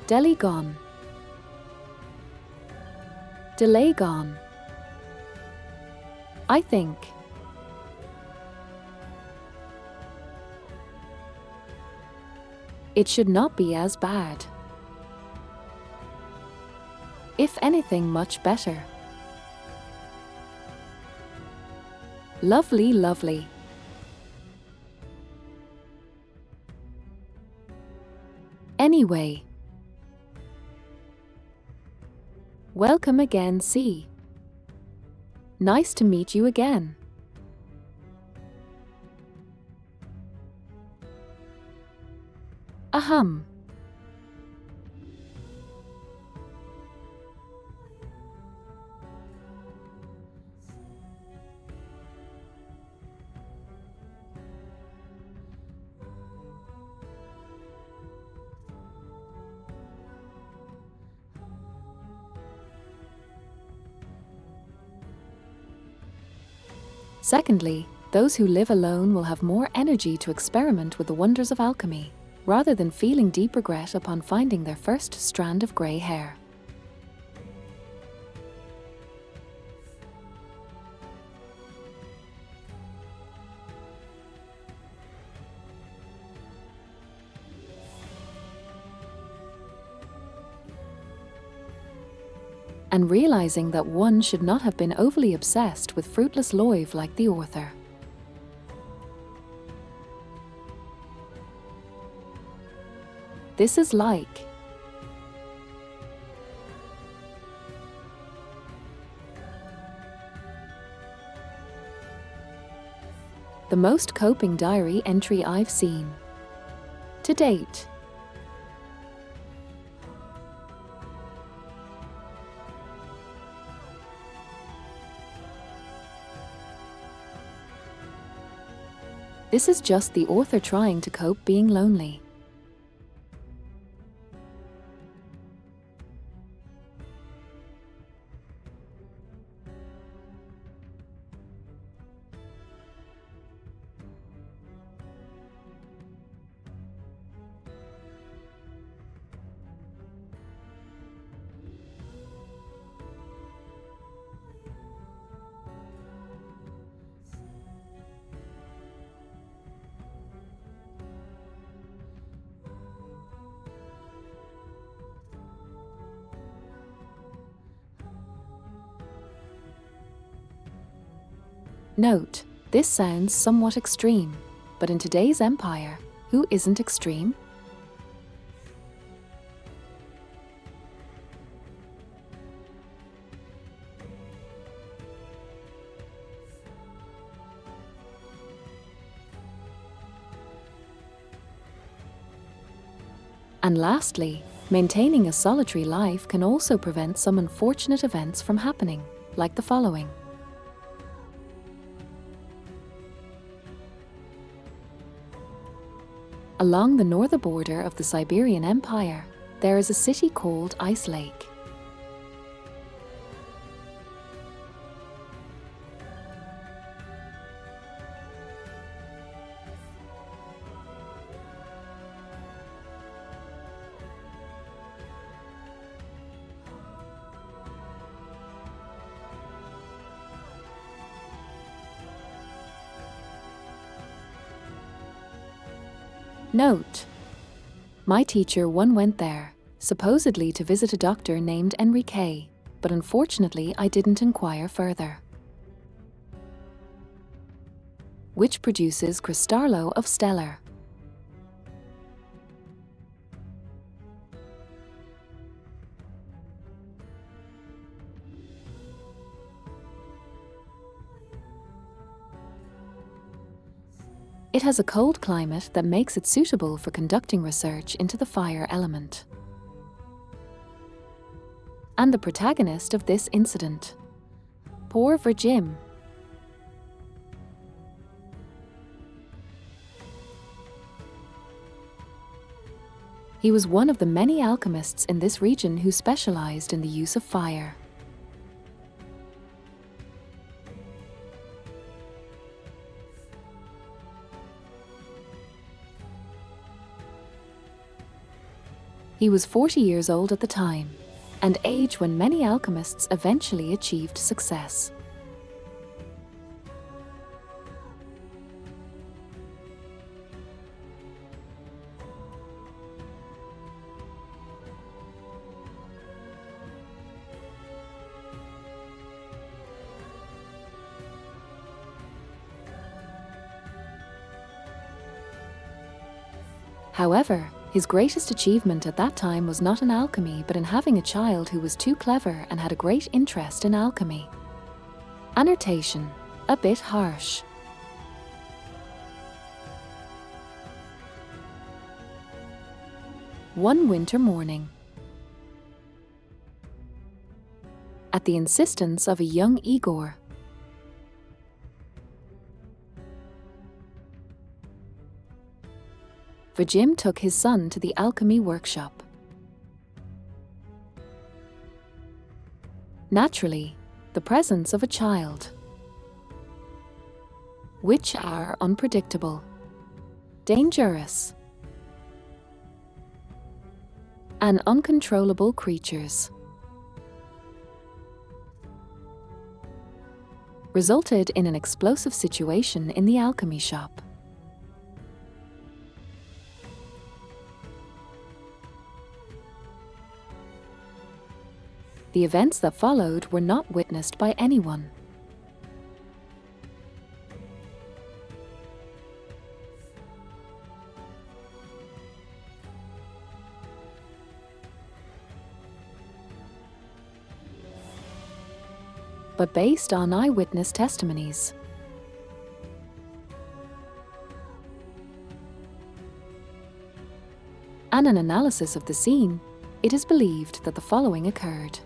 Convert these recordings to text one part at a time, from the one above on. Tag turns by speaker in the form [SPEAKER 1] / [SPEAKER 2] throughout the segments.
[SPEAKER 1] Delay gone. Delay gone. I think. It should not be as bad. If anything, much better. Lovely, lovely. Anyway. Welcome again, C. Nice to meet you again. Ahem. Secondly, those who live alone will have more energy to experiment with the wonders of alchemy, rather than feeling deep regret upon finding their first strand of grey hair. And realizing that one should not have been overly obsessed with fruitless loive like the author. This is like the most coping diary entry I've seen to date. This is just the author trying to cope being lonely. Note, this sounds somewhat extreme, but in today's empire, who isn't extreme? And lastly, maintaining a solitary life can also prevent some unfortunate events from happening, like the following. Along the northern border of the Siberian Empire, there is a city called Ice Lake. Note: my teacher went there, supposedly to visit a doctor named Enrique, but unfortunately I didn't inquire further. Which produces Cristarlo of Stellar. It has a cold climate that makes it suitable for conducting research into the fire element. And the protagonist of this incident, poor Virgim. He was one of the many alchemists in this region who specialized in the use of fire. He was 40 years old at the time, an age when many alchemists eventually achieved success. However, his greatest achievement at that time was not in alchemy, but in having a child who was too clever and had a great interest in alchemy. Annotation: a bit harsh. One winter morning, at the insistence of a young Igor, Vajim took his son to the alchemy workshop. Naturally, the presence of a child, which are unpredictable, dangerous, and uncontrollable creatures, resulted in an explosive situation in the alchemy shop. The events that followed were not witnessed by anyone. But based on eyewitness testimonies, and an analysis of the scene, it is believed that the following occurred.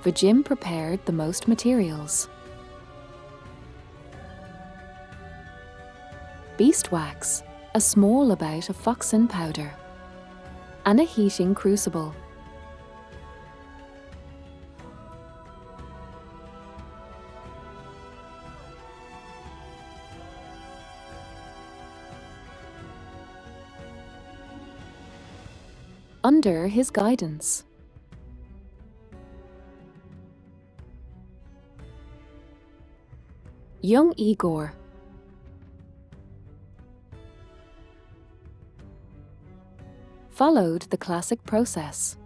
[SPEAKER 1] Vajim prepared the most materials: beeswax, a small amount of foxen powder, and a heating crucible. Under his guidance, young Igor followed the classic process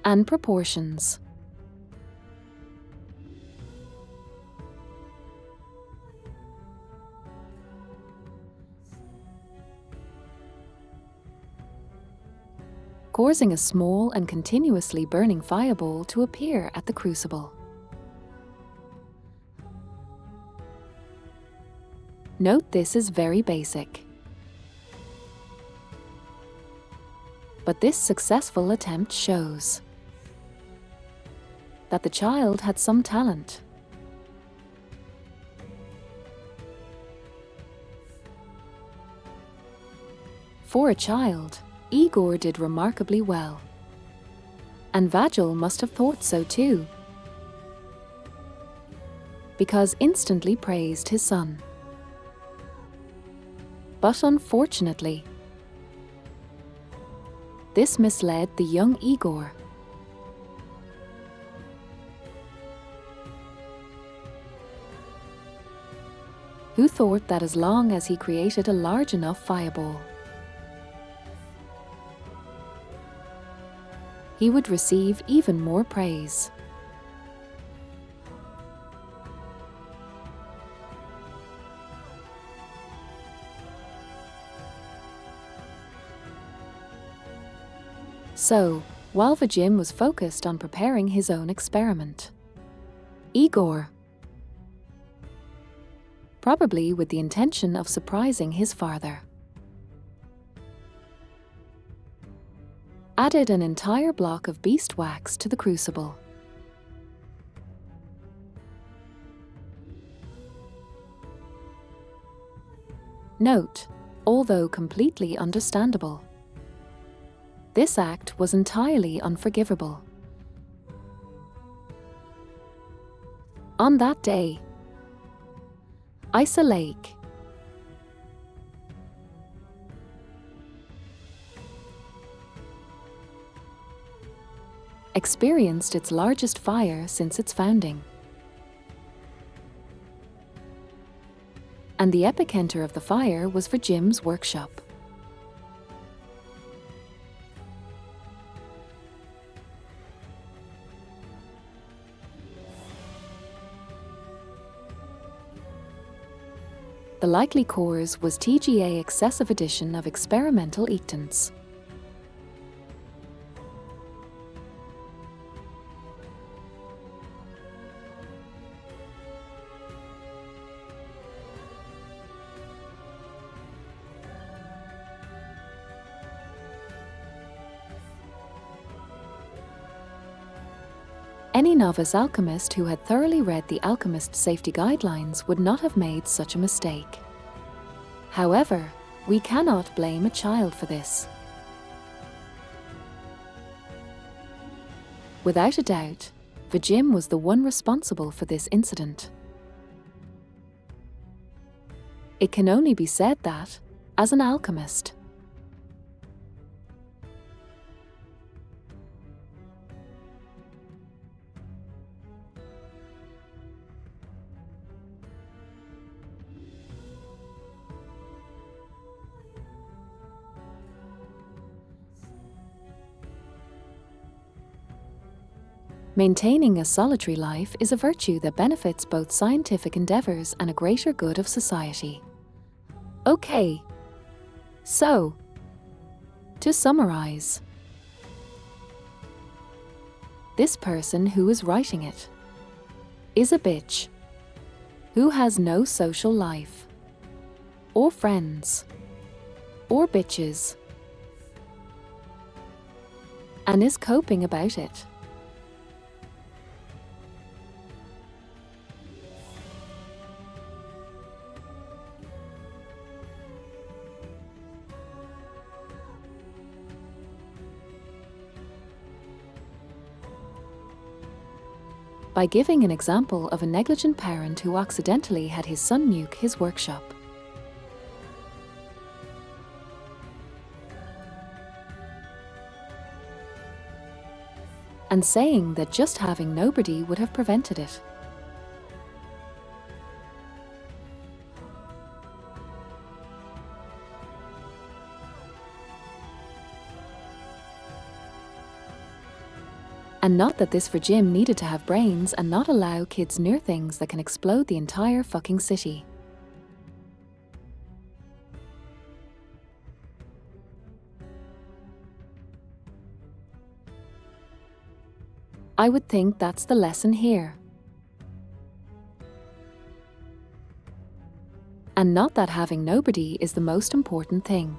[SPEAKER 1] and proportions. Causing a small and continuously burning fireball to appear at the crucible. Note, this is very basic, but this successful attempt shows that the child had some talent. For a child, Igor did remarkably well, and Vajil must have thought so too, because instantly praised his son. But unfortunately, this misled the young Igor, who thought that as long as he created a large enough fireball, he would receive even more praise. So, while Vajim was focused on preparing his own experiment, Igor, probably with the intention of surprising his father, added an entire block of beeswax to the crucible. Note, although completely understandable, this act was entirely unforgivable. On that day, Isa Lake, experienced its largest fire since its founding. And the epicenter of the fire was for Jim's workshop. The likely cause was TGA excessive addition of experimental ectants. Any novice alchemist who had thoroughly read the alchemist safety guidelines would not have made such a mistake. However, we cannot blame a child for this. Without a doubt, Vijim was the one responsible for this incident. It can only be said that, as an alchemist, maintaining a solitary life is a virtue that benefits both scientific endeavors and a greater good of society. Okay, so, to summarize, this person who is writing it is a bitch who has no social life, or friends, or bitches, and is coping about it. By giving an example of a negligent parent who accidentally had his son nuke his workshop. And saying that just having nobody would have prevented it. And not that this Vijim needed to have brains and not allow kids near things that can explode the entire fucking city. I would think that's the lesson here. And not that having nobody is the most important thing.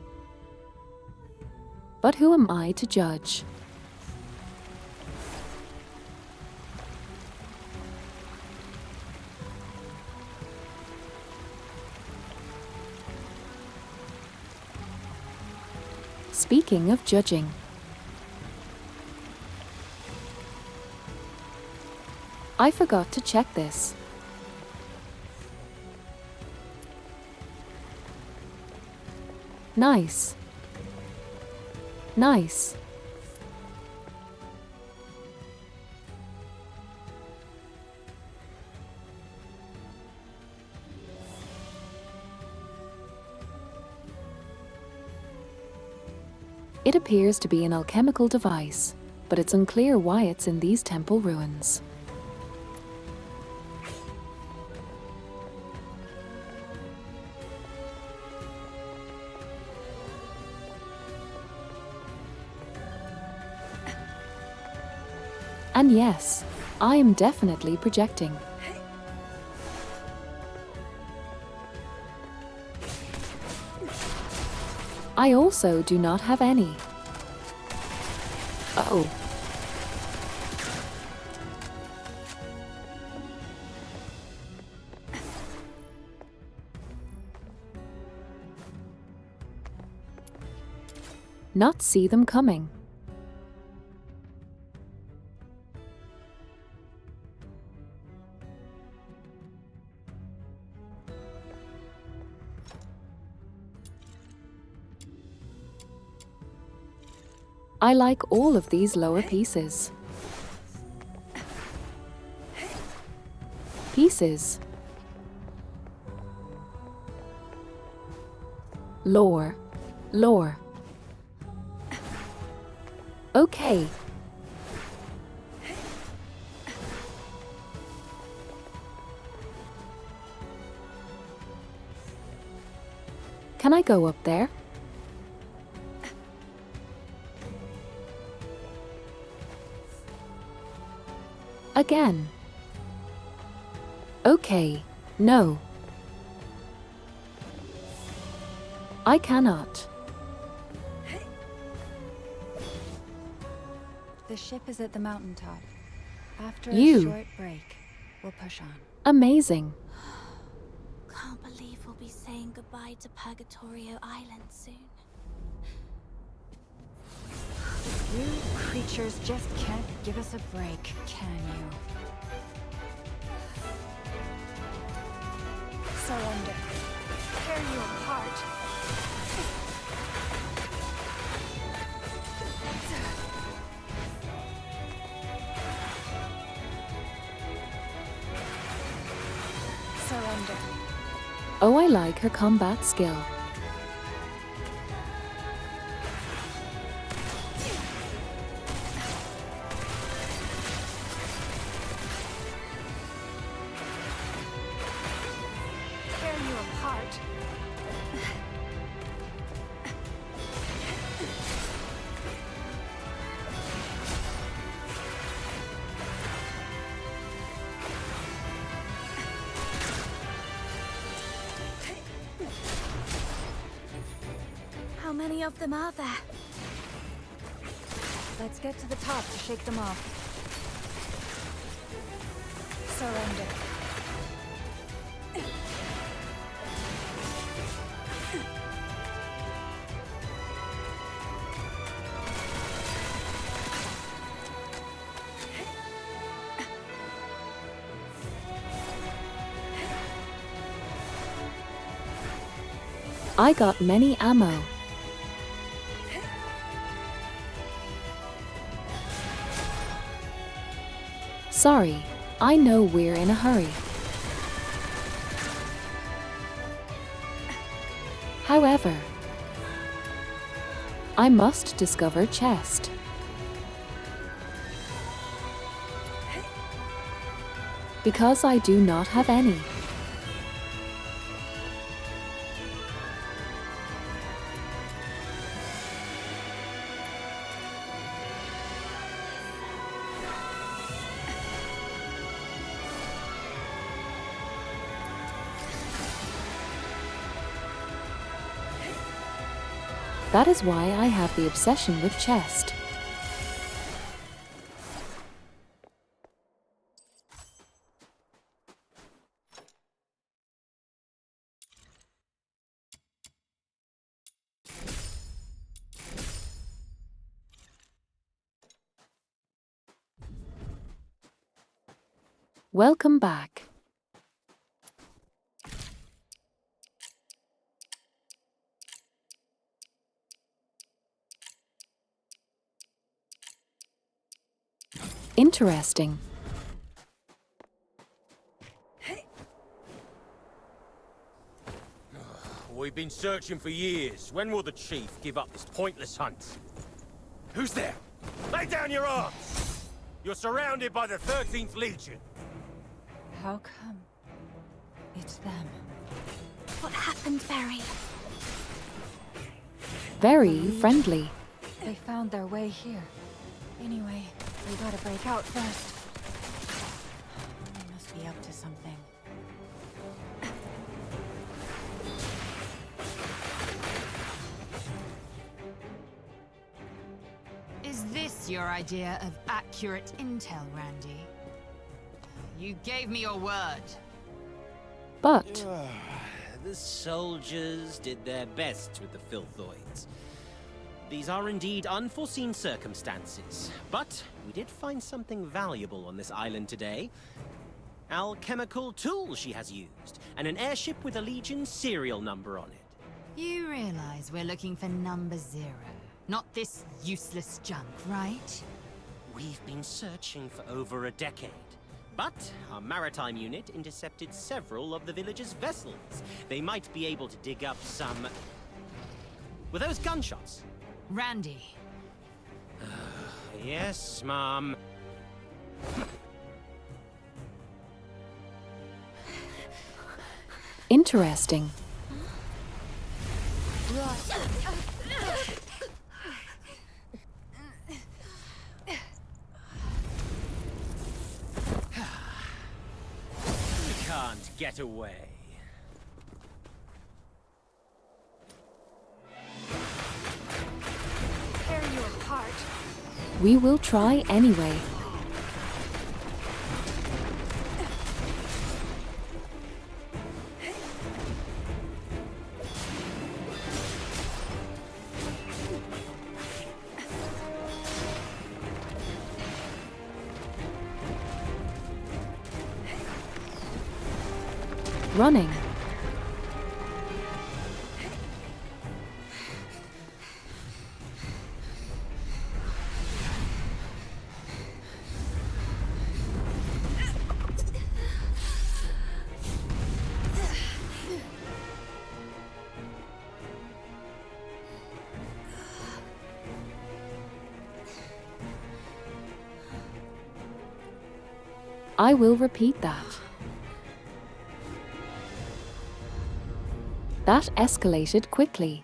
[SPEAKER 1] But who am I to judge? Speaking of judging, I forgot to check this. Nice. Nice. It appears to be an alchemical device, but it's unclear why it's in these temple ruins. And yes, I am definitely projecting. I also do not have any. Oh. Not see them coming. I like all of these lower pieces. This is lore. Lore. Okay. Can I go up there? Again. Okay, no. I cannot.
[SPEAKER 2] The ship is at the mountaintop. After a
[SPEAKER 1] You.
[SPEAKER 2] short break, we'll push on.
[SPEAKER 1] Amazing.
[SPEAKER 3] Can't believe we'll be saying goodbye to Purgatorio Island soon.
[SPEAKER 2] You creatures just can't give us a break, can you? Surrender. Tear you apart. Surrender.
[SPEAKER 1] Oh, I like her combat skill.
[SPEAKER 2] Tear you apart.
[SPEAKER 3] How many of them are there?
[SPEAKER 2] Let's get to the top to shake them off. Surrender.
[SPEAKER 1] I got many ammo. Sorry, I know we're in a hurry. However, I must discover chest. Because I do not have any. That is why I have the obsession with chest. Welcome back. Interesting.
[SPEAKER 4] We've been searching for years. When will the chief give up this pointless hunt? Who's there? Lay down your arms! You're surrounded by the 13th Legion.
[SPEAKER 2] How come it's them?
[SPEAKER 3] What happened, Barry?
[SPEAKER 1] Very friendly.
[SPEAKER 2] They found their way here. Anyway, we gotta break out first. They must be up to something.
[SPEAKER 5] Is this your idea of accurate intel, Randy? You gave me your word.
[SPEAKER 1] But
[SPEAKER 6] The soldiers did their best with the filthoids. These are indeed unforeseen circumstances, but we did find something valuable on this island today. Alchemical tools she has used, and an airship with a Legion serial number on it.
[SPEAKER 5] You realize we're looking for number 0, not this useless junk, right?
[SPEAKER 6] We've been searching for over a decade. But our maritime unit intercepted several of the villagers' vessels. They might be able to dig up some... Were those gunshots?
[SPEAKER 5] Randy.
[SPEAKER 6] Yes, Mom.
[SPEAKER 1] Interesting.
[SPEAKER 6] Can't get away.
[SPEAKER 2] Tear you apart.
[SPEAKER 1] We will try anyway. Running. I will repeat that. That escalated quickly.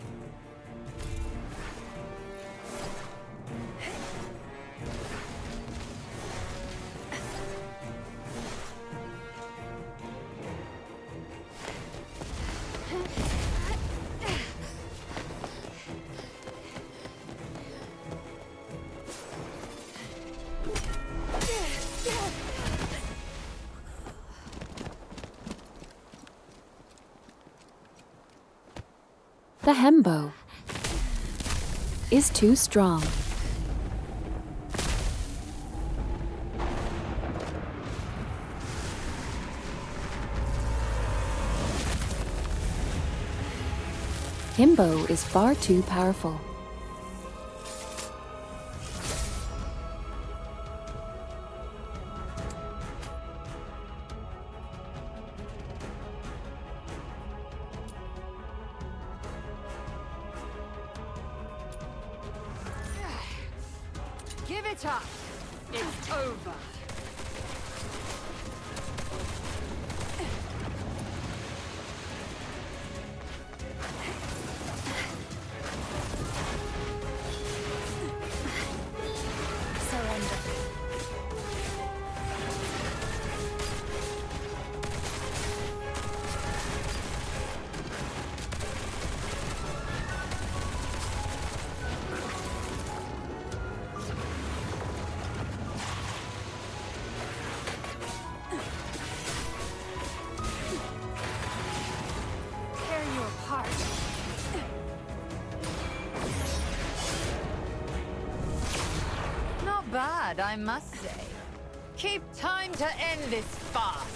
[SPEAKER 1] The hembo is too strong. Himbo is far too powerful.
[SPEAKER 5] Give it up. It's over.
[SPEAKER 2] Surrender. Tear you apart.
[SPEAKER 5] Not bad, I must say. Keep time to end this farce.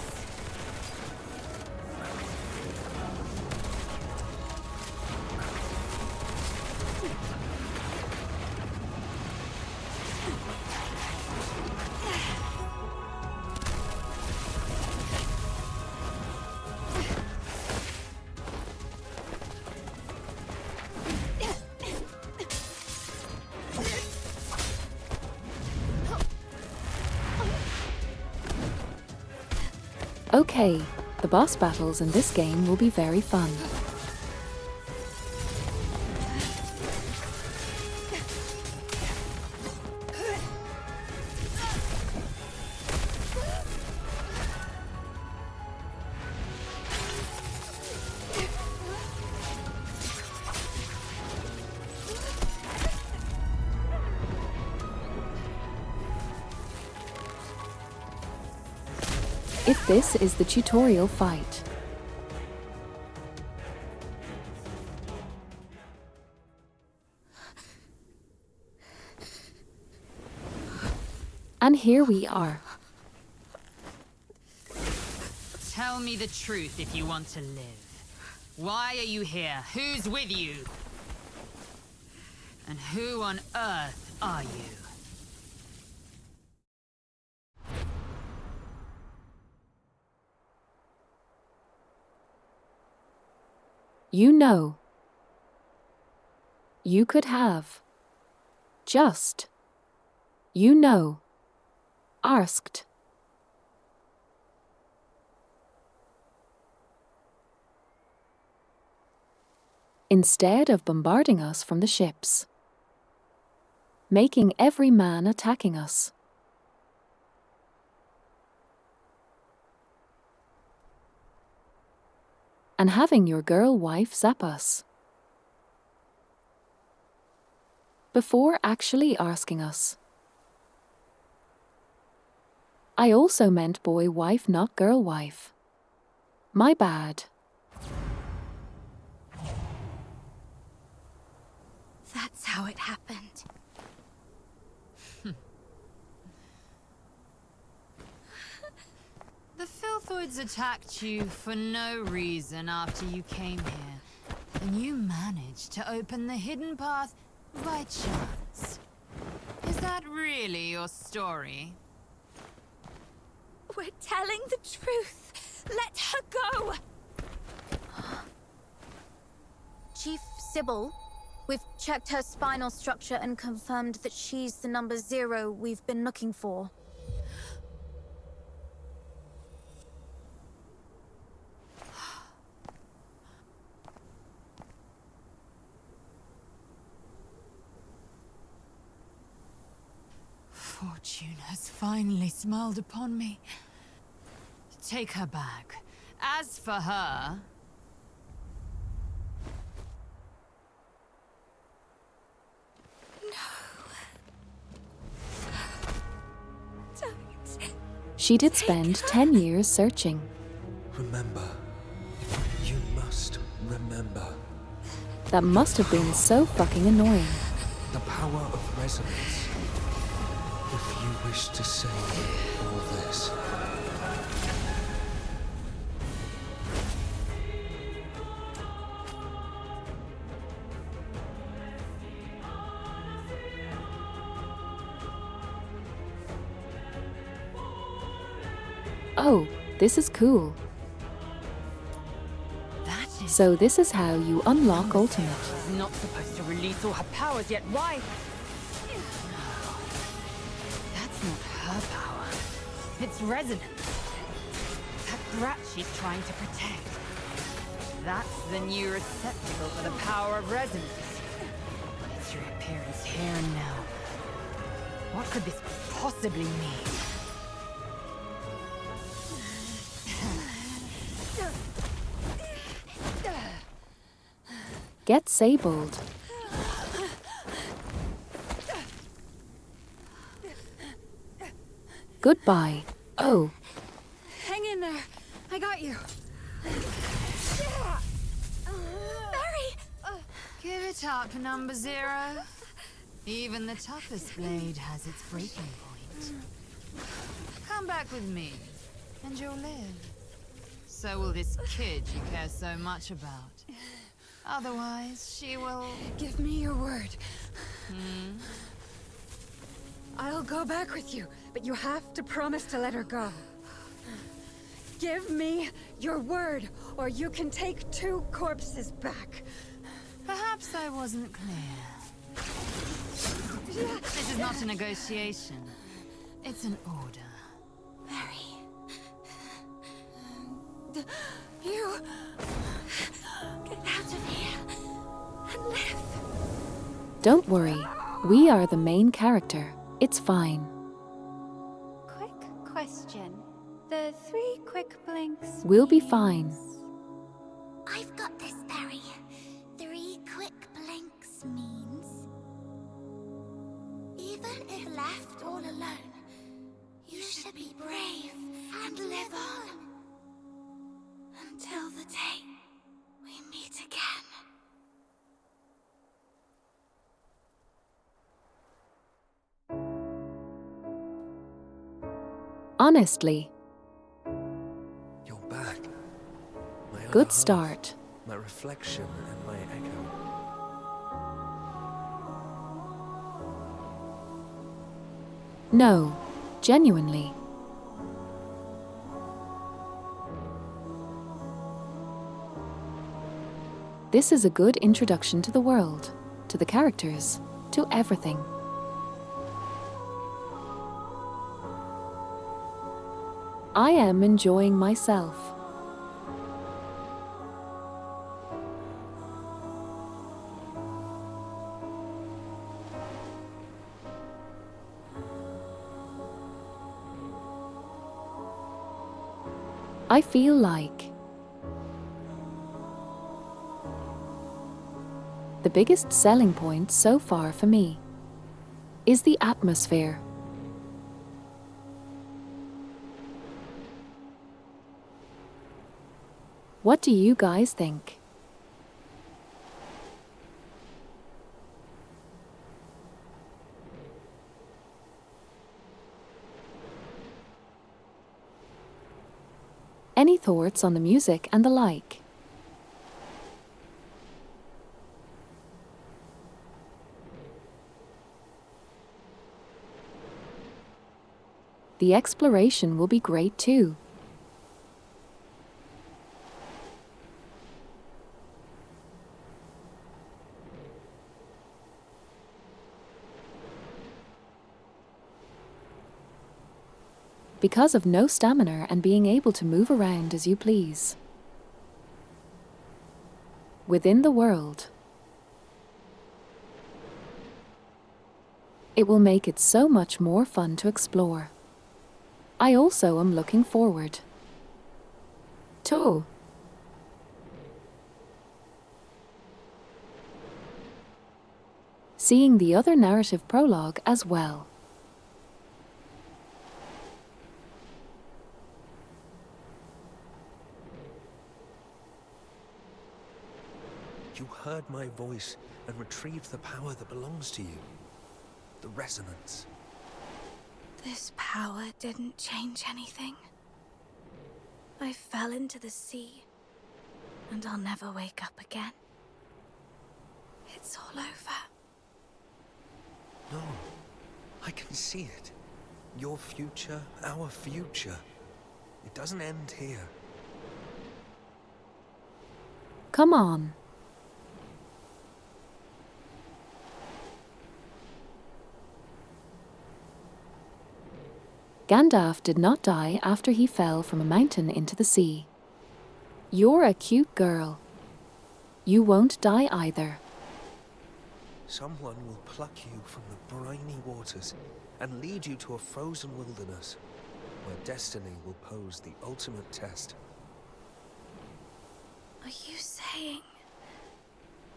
[SPEAKER 1] Okay, the boss battles in this game will be very fun. If this is the tutorial fight. And here we are.
[SPEAKER 5] Tell me the truth if you want to live. Why are you here? Who's with you? And who on earth are you?
[SPEAKER 1] You know, you could have just, you know, asked. Instead of bombarding us from the ships, making every man attacking us. And having your girl wife zap us. Before actually asking us. I also meant boy wife, not girl wife. My bad.
[SPEAKER 3] That's how it happened.
[SPEAKER 5] The Filthoids attacked you for no reason after you came here, and you managed to open the hidden path by chance. Is that really your story?
[SPEAKER 3] We're telling the truth. Let her go. Chief Sybil, we've checked her spinal structure and confirmed that she's the number 0 we've been looking for.
[SPEAKER 5] Fortune has finally smiled upon me. Take her back. As for her...
[SPEAKER 1] She did spend 10 years searching.
[SPEAKER 7] Remember. You must remember.
[SPEAKER 1] That must have been so fucking annoying.
[SPEAKER 7] The power of resonance. If you wish to save all this.
[SPEAKER 1] Oh, this is cool.
[SPEAKER 5] That is...
[SPEAKER 1] So this is how you unlock Ultimate.
[SPEAKER 5] She's not supposed to release all her powers yet. Why? That's not her power. It's resonance. That brat she's trying to protect. That's the new receptacle for the power of resonance. Its reappearance here and now. What could this possibly mean?
[SPEAKER 1] Get sabled. Goodbye. Oh.
[SPEAKER 2] Hang in there. I got you.
[SPEAKER 3] Barry!
[SPEAKER 5] Give it up, number 0. Even the toughest blade has its breaking point. Come back with me, and you'll live. So will this kid you care so much about. Otherwise, she will...
[SPEAKER 2] Give me your word. I'll go back with you, but you have to promise to let her go. Give me your word, or you can take 2 corpses back.
[SPEAKER 5] Perhaps I wasn't clear. This is not a negotiation. It's an order.
[SPEAKER 3] Barry.
[SPEAKER 2] You...
[SPEAKER 3] Get out of here. And live.
[SPEAKER 1] Don't worry. We are the main character. It's fine.
[SPEAKER 8] Quick question. The 3 quick blinks.
[SPEAKER 1] We'll be fine.
[SPEAKER 3] I've got this, Barry. 3 quick blinks means... even if left all alone, you should be brave and live on. Until the day we meet again.
[SPEAKER 1] Honestly,
[SPEAKER 7] You're back. My other
[SPEAKER 1] good
[SPEAKER 7] half,
[SPEAKER 1] start.
[SPEAKER 7] My reflection and my echo.
[SPEAKER 1] No, genuinely. This is a good introduction to the world, to the characters, to everything. I am enjoying myself. I feel like the biggest selling point so far for me is the atmosphere. What do you guys think? Any thoughts on the music and the like? The exploration will be great too. Because of no stamina and being able to move around as you please. Within the world. It will make it so much more fun to explore. I also am looking forward to seeing the other narrative prologue as well.
[SPEAKER 7] You heard my voice and retrieved the power that belongs to you. The resonance.
[SPEAKER 3] This power didn't change anything. I fell into the sea, and I'll never wake up again. It's all over.
[SPEAKER 7] No, I can see it. Your future, our future. It doesn't end here.
[SPEAKER 1] Come on. Gandalf did not die after he fell from a mountain into the sea. You're a cute girl. You won't die either.
[SPEAKER 7] Someone will pluck you from the briny waters and lead you to a frozen wilderness, where destiny will pose the ultimate test.
[SPEAKER 3] Are you saying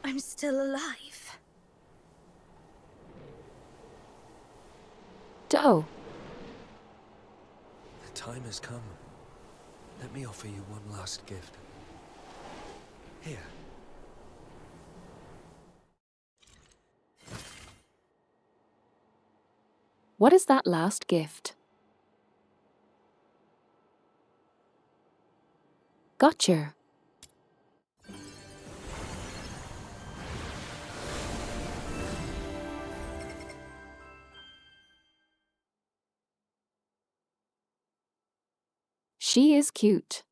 [SPEAKER 3] I'm still alive?
[SPEAKER 1] Doe.
[SPEAKER 7] The time has come. Let me offer you one last gift. Here.
[SPEAKER 1] What is that last gift? Gotcha. She is cute.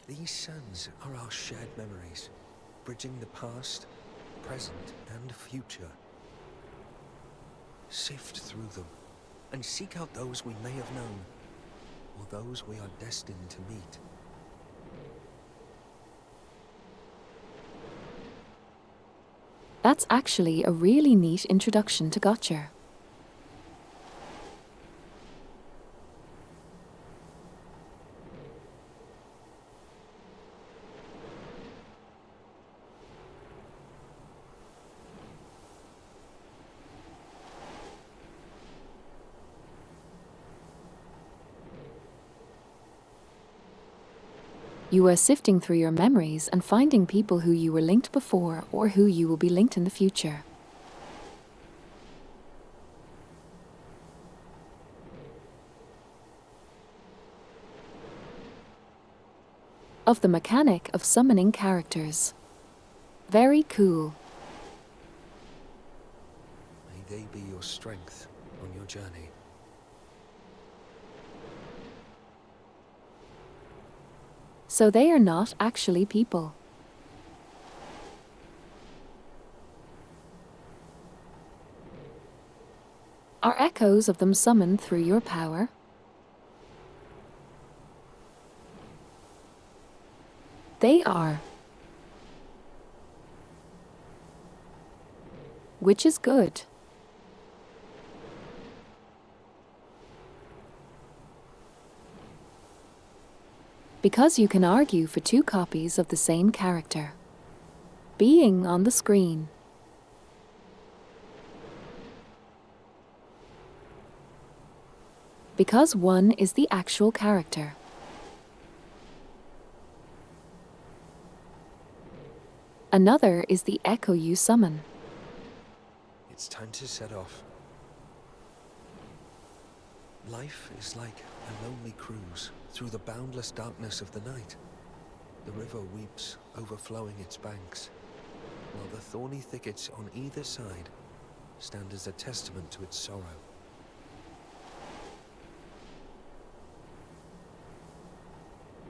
[SPEAKER 7] These sands are our shared memories, bridging the past, present, and future. Sift through them, and seek out those we may have known, or those we are destined to meet.
[SPEAKER 1] That's actually a really neat introduction to Gotcha. You are sifting through your memories and finding people who you were linked before or who you will be linked in the future. Of the mechanic of summoning characters. Very cool.
[SPEAKER 7] May they be your strength on your journey.
[SPEAKER 1] So they are not actually people. Are echoes of them summoned through your power? They are. Which is good. Because you can argue for two copies of the same character being on the screen. Because one is the actual character. Another is the echo you summon.
[SPEAKER 7] It's time to set off. Life is like a lonely cruise through the boundless darkness of the night. The river weeps, overflowing its banks, while the thorny thickets on either side stand as a testament to its sorrow.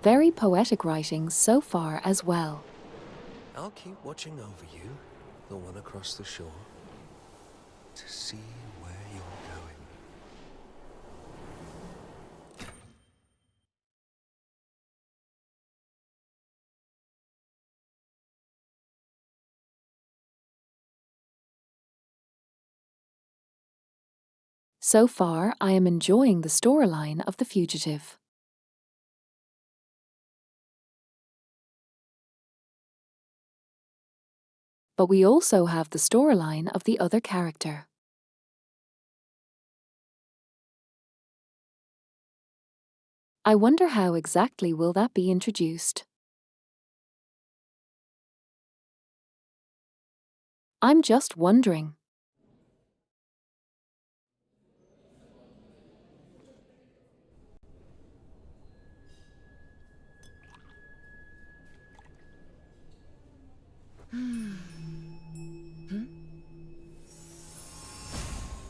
[SPEAKER 1] Very poetic writing so far as well.
[SPEAKER 7] I'll keep watching over you, the one across the shore, to see where you're going.
[SPEAKER 1] So far, I am enjoying the storyline of The Fugitive. But we also have the storyline of the other character. I wonder how exactly will that be introduced. I'm just wondering.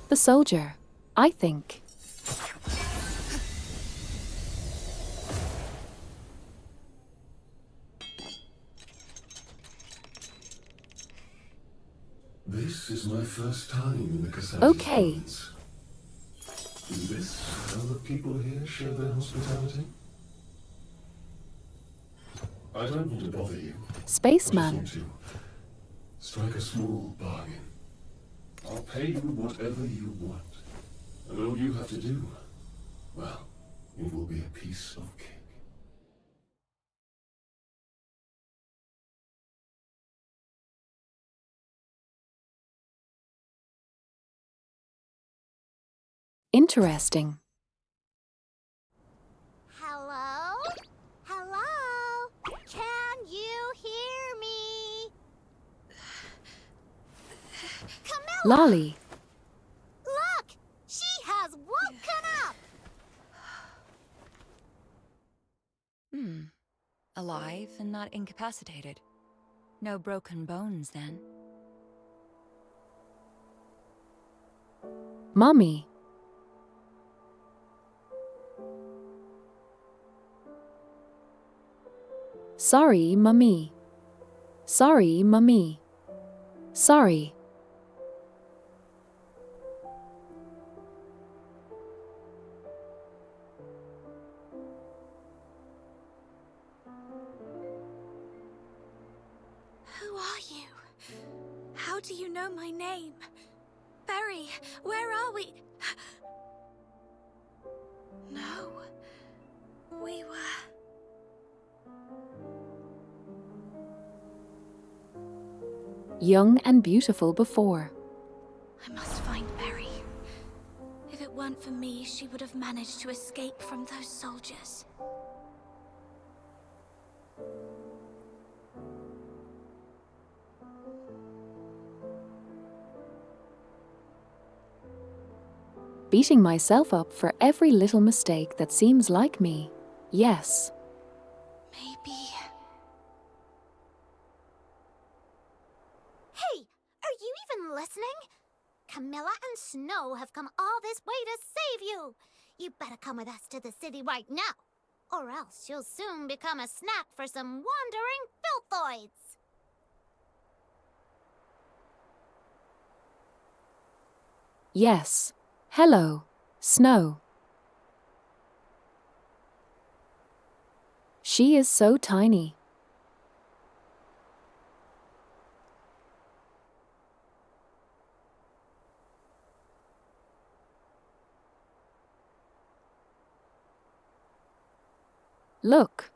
[SPEAKER 1] The soldier, I think.
[SPEAKER 9] This is my first time in the Cassatis
[SPEAKER 1] Okay.
[SPEAKER 9] province. Is this how the people here show their hospitality? I don't want to bother you. I just
[SPEAKER 1] Spaceman.
[SPEAKER 9] want to strike a small bargain. I'll pay you whatever you want. And all you have to do, well, it will be a piece of cake.
[SPEAKER 1] Interesting.
[SPEAKER 10] Hello? Hello? Can you hear me? Camilla!
[SPEAKER 1] Lolly.
[SPEAKER 10] Look! She has woken up!
[SPEAKER 11] Alive and not incapacitated. No broken bones, then.
[SPEAKER 1] Mommy. Sorry, Mummy. Sorry, Mummy. Sorry.
[SPEAKER 3] Who are you? How do you know my name? Berry, where are we? No. We were...
[SPEAKER 1] Young and beautiful before.
[SPEAKER 3] I must find Berry. If it weren't for me, she would have managed to escape from those soldiers.
[SPEAKER 1] Beating myself up for every little mistake that seems like me. Yes.
[SPEAKER 3] Maybe...
[SPEAKER 10] Hey, are you even listening? Camilla and Snow have come all this way to save you. You better come with us to the city right now, or else you'll soon become a snack for some wandering filthoids.
[SPEAKER 1] Yes. Hello, Snow. She is so tiny. Look.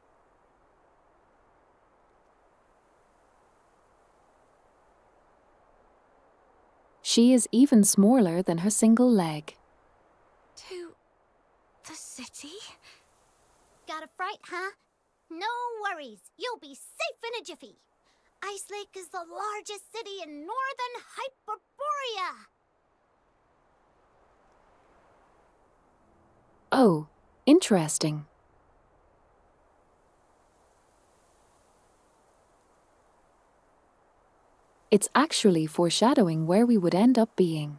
[SPEAKER 1] She is even smaller than her single leg.
[SPEAKER 3] To the city?
[SPEAKER 10] Got a fright, huh? No worries. You'll be safe in a jiffy. Ice Lake is the largest city in northern Hyperborea.
[SPEAKER 1] Oh, interesting. It's actually foreshadowing where we would end up being.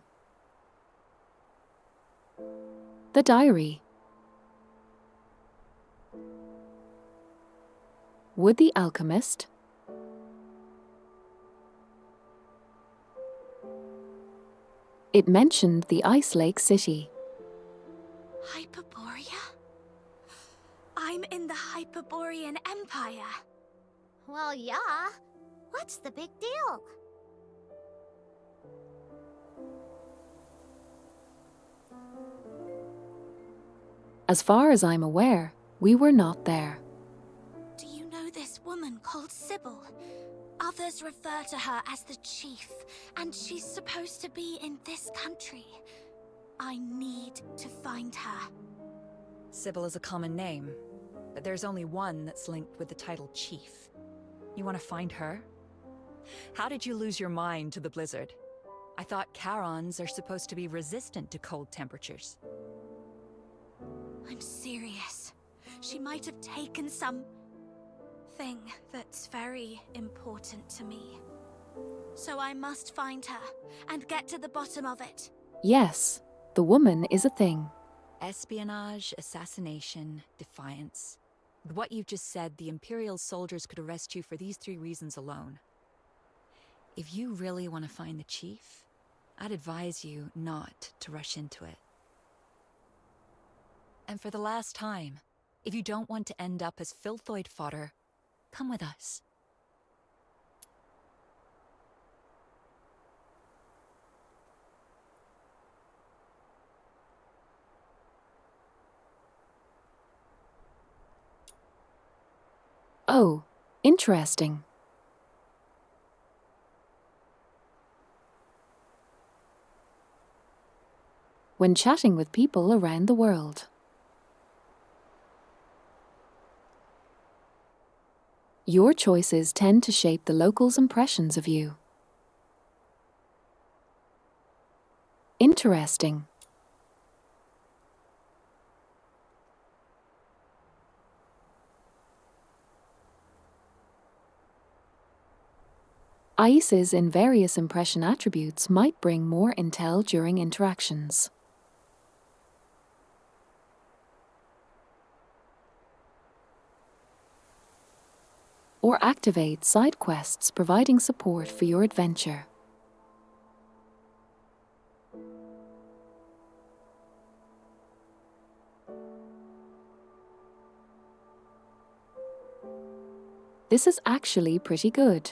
[SPEAKER 1] The diary. Would the alchemist? It mentioned the Ice Lake City.
[SPEAKER 3] Hyperborea? I'm in the Hyperborean Empire.
[SPEAKER 10] Well, yeah. What's the big deal?
[SPEAKER 1] As far as I'm aware, we were not there.
[SPEAKER 3] Do you know this woman called Sybil? Others refer to her as the Chief, and she's supposed to be in this country. I need to find her.
[SPEAKER 11] Sybil is a common name, but there's only one that's linked with the title Chief. You want to find her? How did you lose your mind to the blizzard? I thought Charons are supposed to be resistant to cold temperatures.
[SPEAKER 3] I'm serious. She might have taken some thing that's very important to me. So I must find her and get to the bottom of it.
[SPEAKER 1] Yes, the woman is a thing.
[SPEAKER 11] Espionage, assassination, defiance. With what you've just said, the Imperial soldiers could arrest you for these 3 reasons alone. If you really want to find the Chief, I'd advise you not to rush into it. And for the last time, if you don't want to end up as Filthoid fodder, come with us.
[SPEAKER 1] Oh, interesting. When chatting with people around the world. Your choices tend to shape the locals' impressions of you. Interesting. Ices in various impression attributes might bring more intel during interactions. Or activate side quests providing support for your adventure. This is actually pretty good.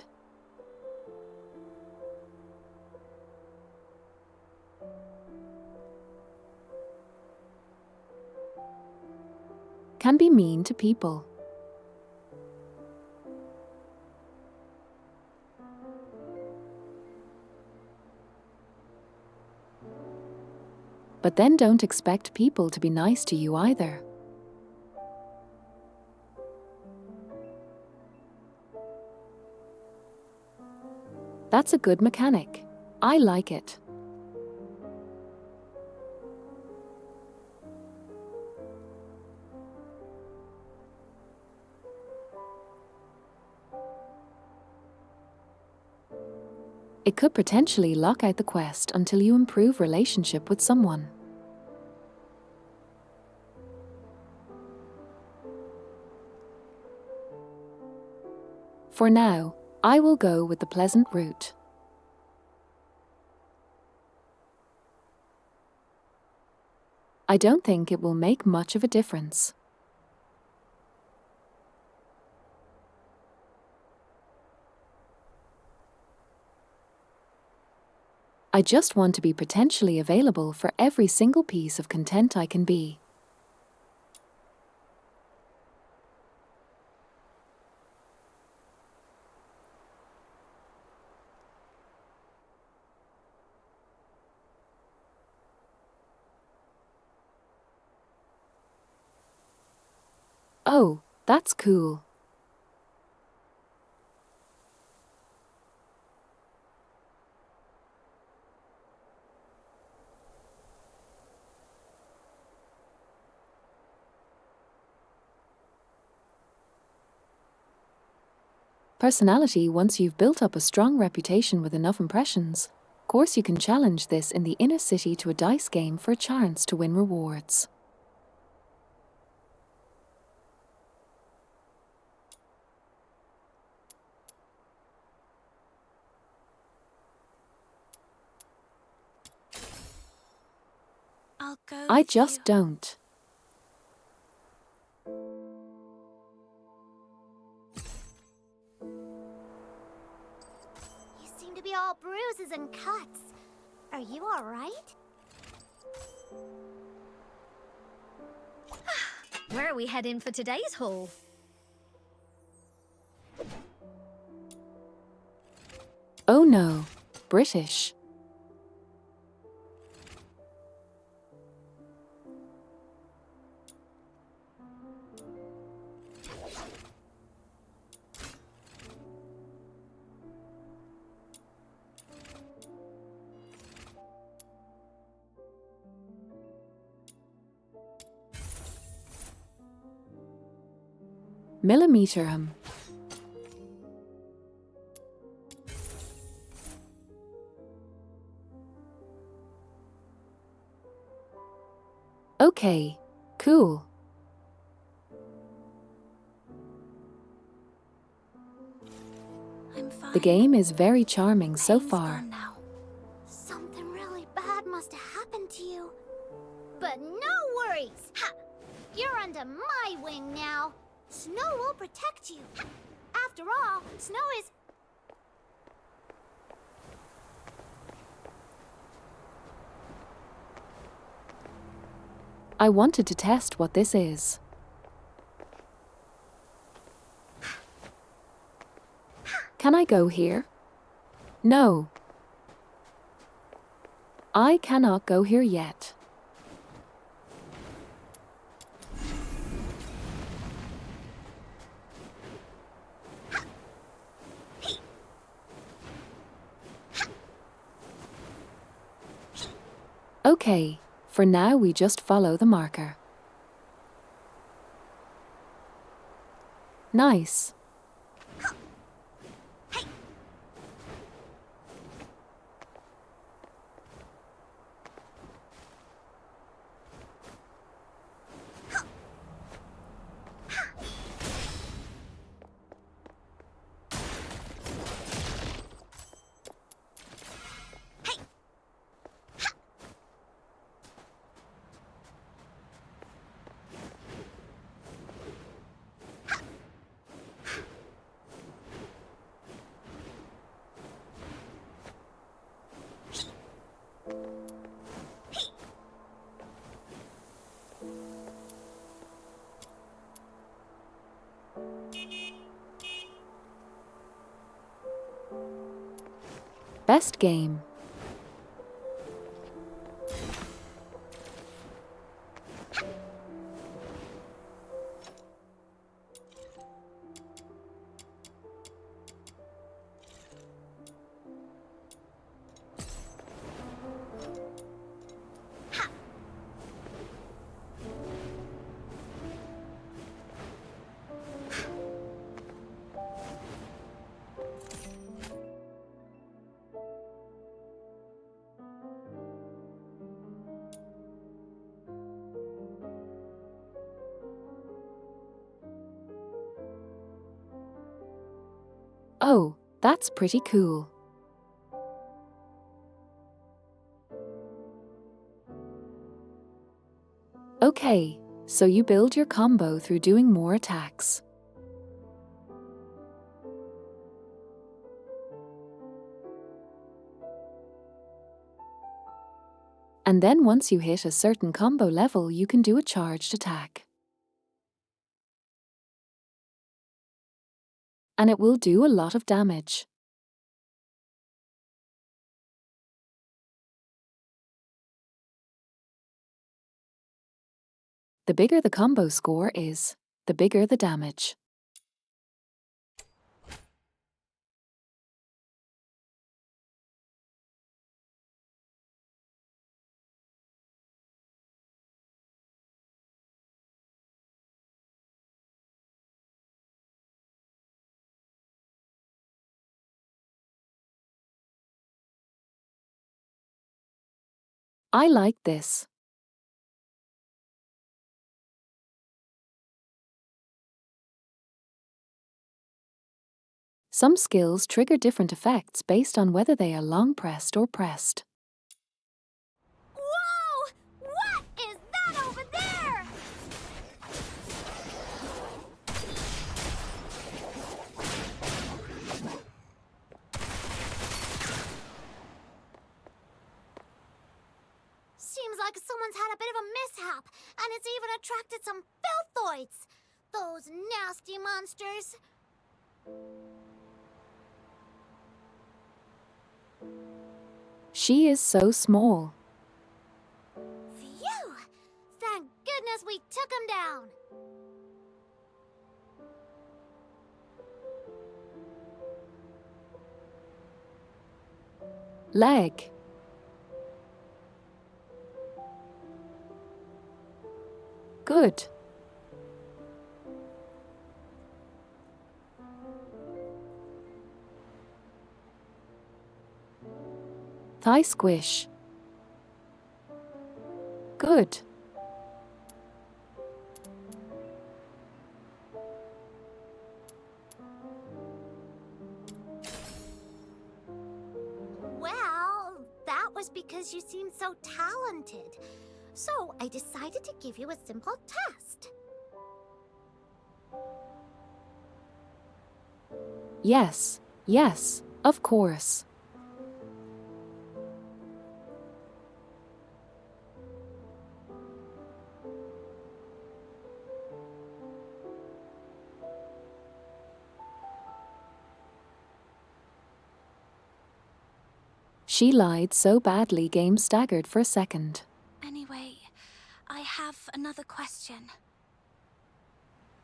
[SPEAKER 1] Can be mean to people. But then don't expect people to be nice to you either. That's a good mechanic. I like it. It could potentially lock out the quest until you improve relationship with someone. For now, I will go with the pleasant route. I don't think it will make much of a difference. I just want to be potentially available for every single piece of content I can be. Oh, that's cool. Personality. Once you've built up a strong reputation with enough impressions, of course you can challenge this in the inner city to a dice game for a chance to win rewards.
[SPEAKER 3] I'll go
[SPEAKER 1] I
[SPEAKER 3] with
[SPEAKER 1] just
[SPEAKER 3] you.
[SPEAKER 1] don't.
[SPEAKER 10] You seem to be all bruises and cuts. Are you alright?
[SPEAKER 12] Where are we heading for today's haul?
[SPEAKER 1] Oh no, British. Millimeter. Okay, cool.
[SPEAKER 3] I'm fine.
[SPEAKER 10] The
[SPEAKER 1] The game is very charming so
[SPEAKER 3] Pain's
[SPEAKER 1] far.
[SPEAKER 3] gone now.
[SPEAKER 10] Something really bad must have happened to you. But no worries! Ha! You're under my wing now. Snow will protect you. Ha! After all, Snow is...
[SPEAKER 1] I wanted to test what this is. Can I go here? No. I cannot go here yet. Okay, for now we just follow the marker. Nice. Best game. Oh, that's pretty cool. Okay, so you build your combo through doing more attacks. And then once you hit a certain combo level, you can do a charged attack. And it will do a lot of damage. The bigger the combo score is, the bigger the damage. I like this. Some skills trigger different effects based on whether they are long pressed or pressed.
[SPEAKER 10] Whoa! What is that over there? Seems like someone's had a bit of a mishap, and it's even attracted some filthoids. Those nasty monsters.
[SPEAKER 1] She is so small.
[SPEAKER 10] Phew! Thank goodness we took him down.
[SPEAKER 1] Leg. Good. Thigh squish. Good.
[SPEAKER 10] Well, that was because you seemed so talented. So I decided to give you a simple test.
[SPEAKER 1] Yes, of course. She lied so badly, Game staggered for a second.
[SPEAKER 3] Anyway, I have another question.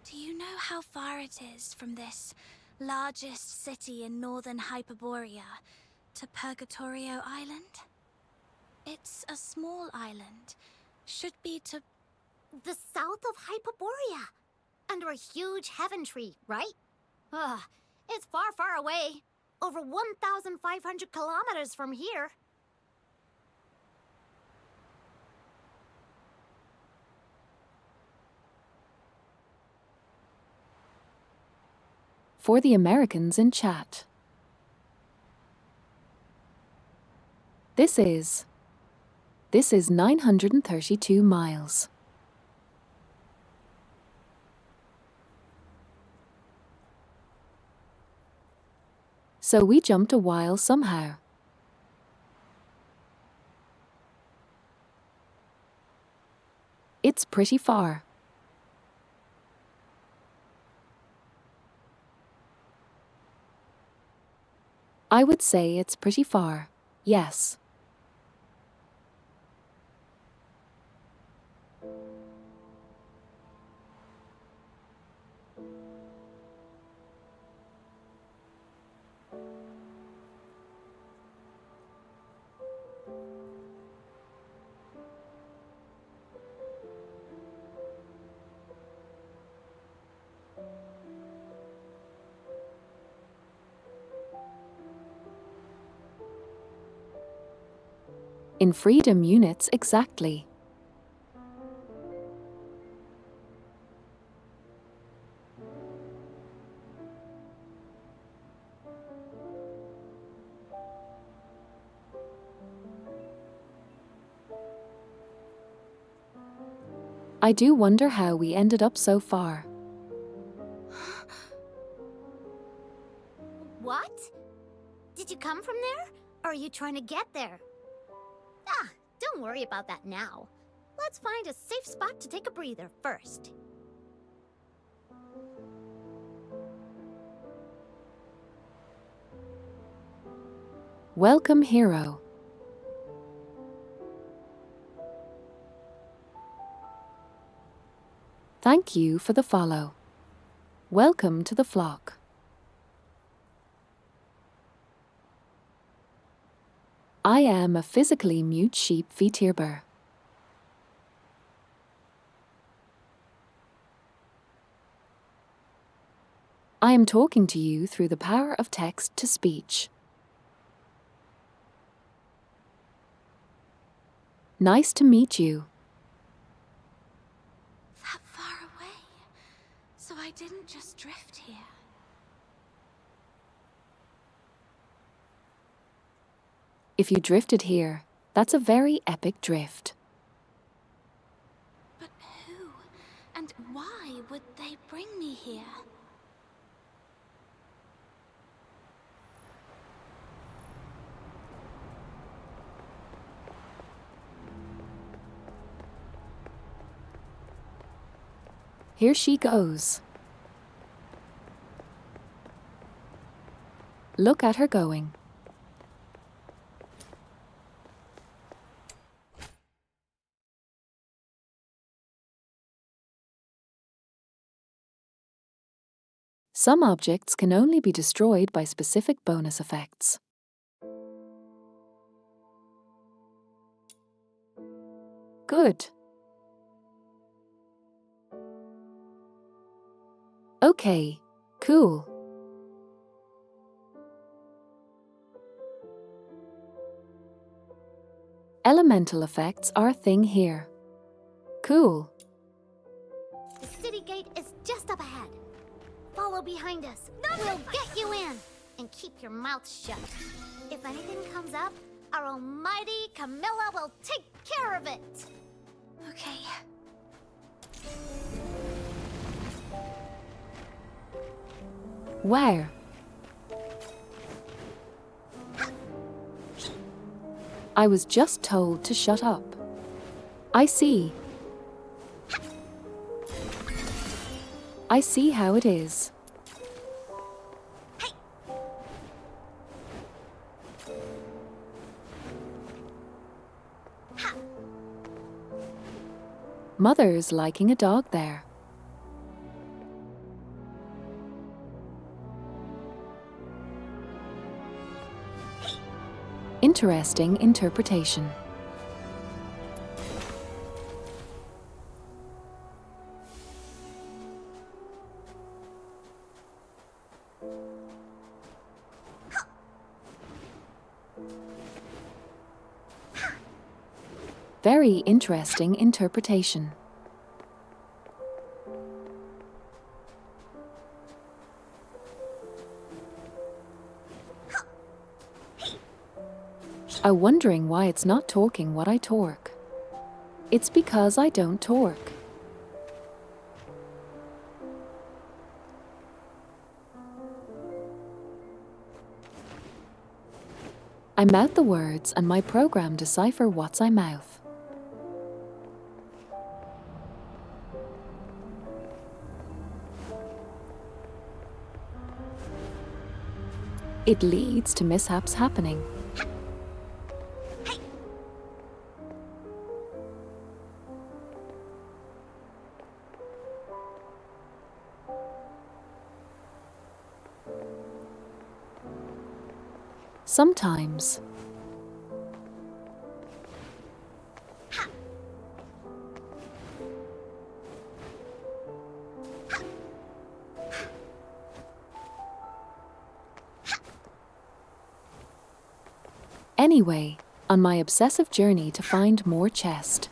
[SPEAKER 3] Do you know how far it is from this largest city in northern Hyperborea to Purgatorio Island? It's a small island. Should be to...
[SPEAKER 10] The south of Hyperborea. Under a huge heaven tree, right? Ugh, it's far, far away. Over 1,500 kilometers from here.
[SPEAKER 1] For the Americans in chat. This is 932 miles. So we jumped a while somehow. It's pretty far. I would say it's pretty far, yes. In freedom units exactly. I do wonder how we ended up so far.
[SPEAKER 10] What? Did you come from there? Or are you trying to get there? Ah, don't worry about that now. Let's find a safe spot to take a breather first.
[SPEAKER 1] Welcome, hero. Thank you for the follow. Welcome to the flock. I am a physically mute sheep VTuber. I am talking to you through the power of text to speech. Nice to meet you.
[SPEAKER 3] That far away. So I didn't just drift here.
[SPEAKER 1] If you drifted here, that's a very epic drift.
[SPEAKER 3] But who and why would they bring me here?
[SPEAKER 1] Here she goes. Look at her going. Some objects can only be destroyed by specific bonus effects. Good. Okay, cool. Elemental effects are a thing here. Cool.
[SPEAKER 10] The city gate is just up ahead. Follow behind us. We'll get you in. And keep your mouth shut. If anything comes up, our almighty Camilla will take care of it.
[SPEAKER 3] Okay.
[SPEAKER 1] Where? I was just told to shut up. I see. I see how it is. Mother's liking a dog there. Interesting interpretation. Very interesting interpretation. I'm wondering why it's not talking what I torque. It's because I don't torque. I mouth the words and my program decipher what's I mouth. It leads to mishaps happening. Sometimes. Anyway, on my obsessive journey to find more chest.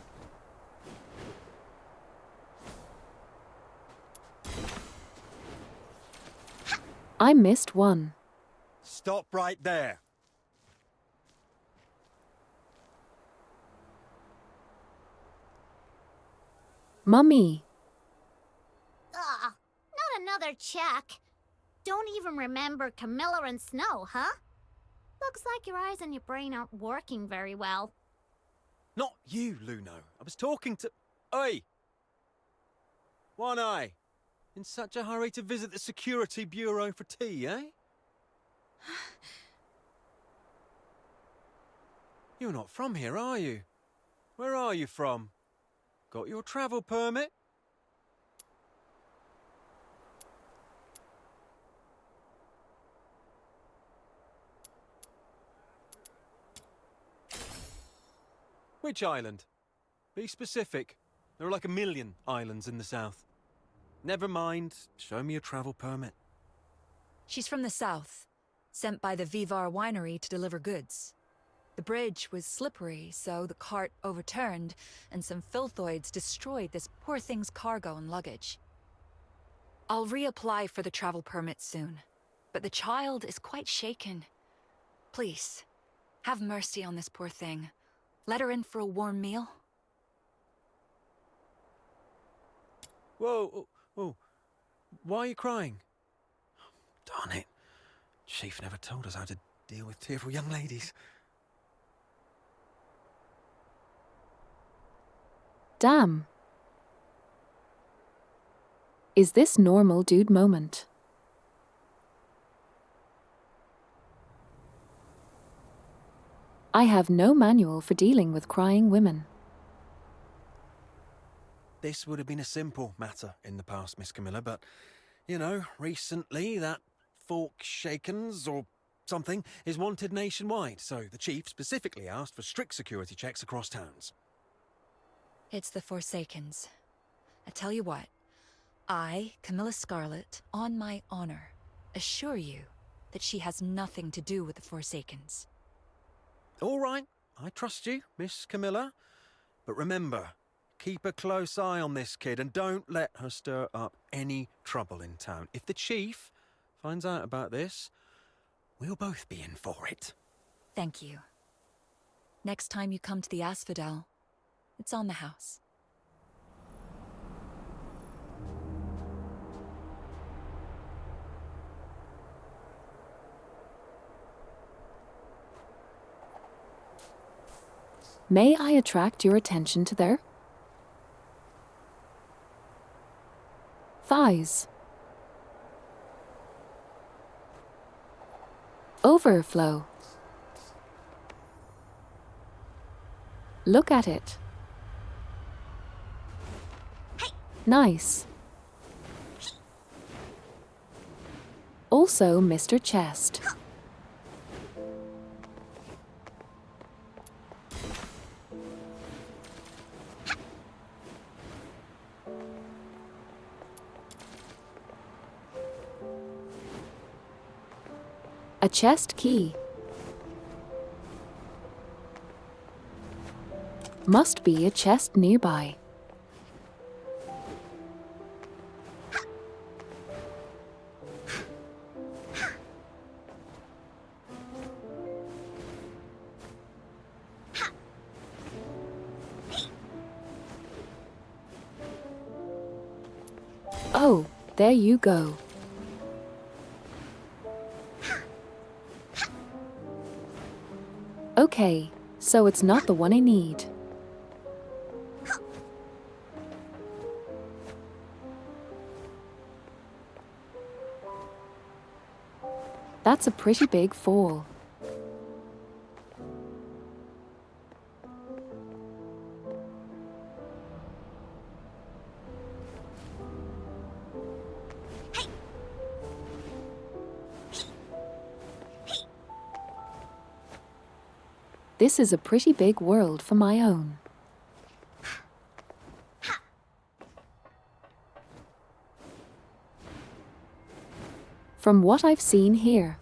[SPEAKER 1] I missed one.
[SPEAKER 13] Stop right there.
[SPEAKER 1] Mummy,
[SPEAKER 10] Ugh, not another check. Don't even remember Camilla and Snow, huh? Looks like your eyes and your brain aren't working very well.
[SPEAKER 13] Not you, Luno. I was talking to... Oi! One Eye. In such a hurry to visit the Security Bureau for tea, eh? You're not from here, are you? Where are you from? Got your travel permit? Which island? Be specific. There are like 1 million islands in the south. Never mind. Show me a travel permit.
[SPEAKER 11] She's from the south, sent by the Vivar winery to deliver goods. The bridge was slippery, so the cart overturned, and some filthoids destroyed this poor thing's cargo and luggage. I'll reapply for the travel permit soon, but the child is quite shaken. Please, have mercy on this poor thing. Let her in for a warm meal.
[SPEAKER 13] Whoa, whoa. Why are you crying? Darn it. Chief never told us how to deal with tearful young ladies.
[SPEAKER 1] damn. Is this normal dude moment? I have no manual for dealing with crying women.
[SPEAKER 13] This would have been a simple matter in the past, Miss Camilla, but, you know, recently that Fork Shakens or something is wanted nationwide, so the chief specifically asked for strict security checks across towns.
[SPEAKER 11] It's the Forsakens. I tell you what, I, Camilla Scarlet, on my honor, assure you that she has nothing to do with the Forsakens.
[SPEAKER 13] All right, I trust you, Miss Camilla. But remember, keep a close eye on this kid and don't let her stir up any trouble in town. If the chief finds out about this, we'll both be in for it.
[SPEAKER 11] Thank you. Next time you come to the Asphodel, it's on the house.
[SPEAKER 1] May I attract your attention to their thighs? Overflow. Look at it. Nice. Also, Mr. Chest. A chest key. Must be a chest nearby. Oh, there you go. Okay, so it's not the one I need. That's a pretty big fall. This is a pretty big world for my own. From what I've seen here,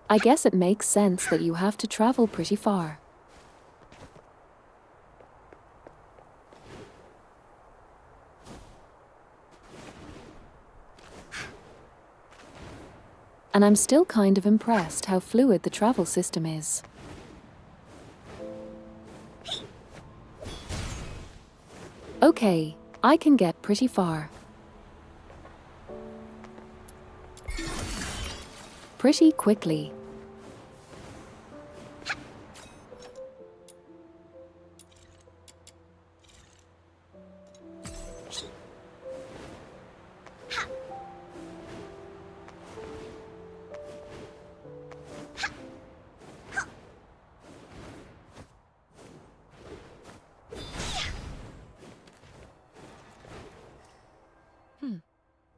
[SPEAKER 1] I guess it makes sense that you have to travel pretty far. and I'm still kind of impressed how fluid the travel system is. Okay, I can get pretty far. Pretty quickly.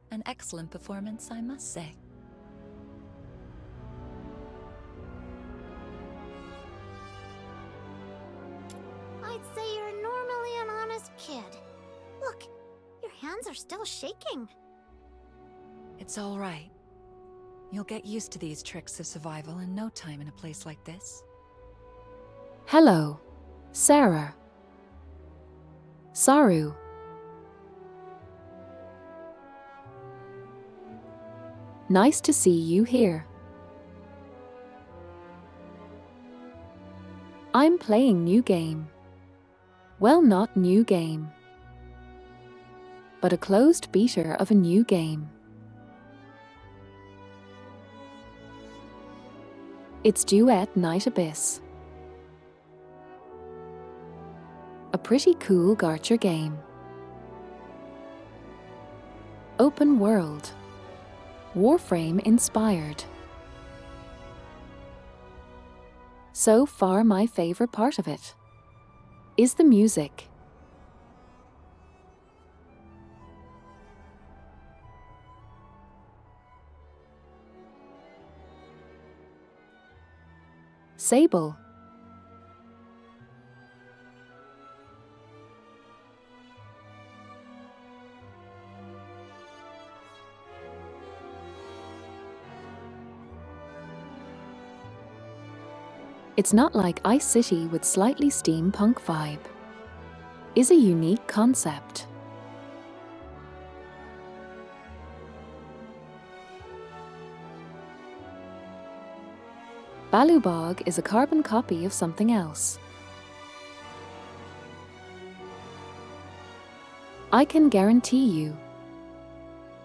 [SPEAKER 11] An excellent performance, I must say.
[SPEAKER 10] I'd say you're normally an honest kid. Look, your hands are still shaking.
[SPEAKER 11] It's all right. You'll get used to these tricks of survival in no time in a place like this.
[SPEAKER 1] Hello, Sarah. Saru. Nice to see you here. I'm playing new game. Well, not new game, but a closed beta of a new game. It's Duet Night Abyss. A pretty cool gacha game. Open world. Warframe inspired. So far, my favorite part of it is the music. Sable. It's not like Ice City with slightly steampunk vibe. Is a unique concept. Balubog is a carbon copy of something else. I can guarantee you.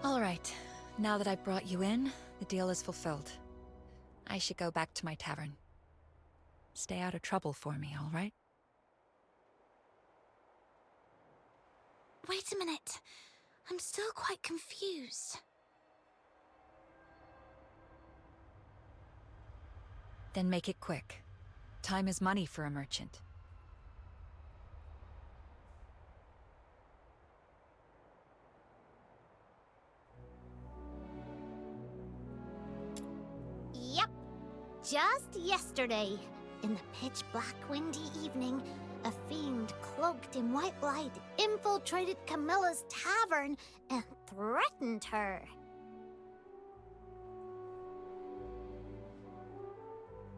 [SPEAKER 11] All right, now that I've brought you in, the deal is fulfilled. I should go back to my tavern. Stay out of trouble for me, all right?
[SPEAKER 10] Wait a minute. I'm still quite confused.
[SPEAKER 11] Then make it quick. Time is money for a merchant.
[SPEAKER 10] Yep. Just yesterday, in the pitch-black windy evening, a fiend cloaked in white light infiltrated Camilla's tavern and threatened her.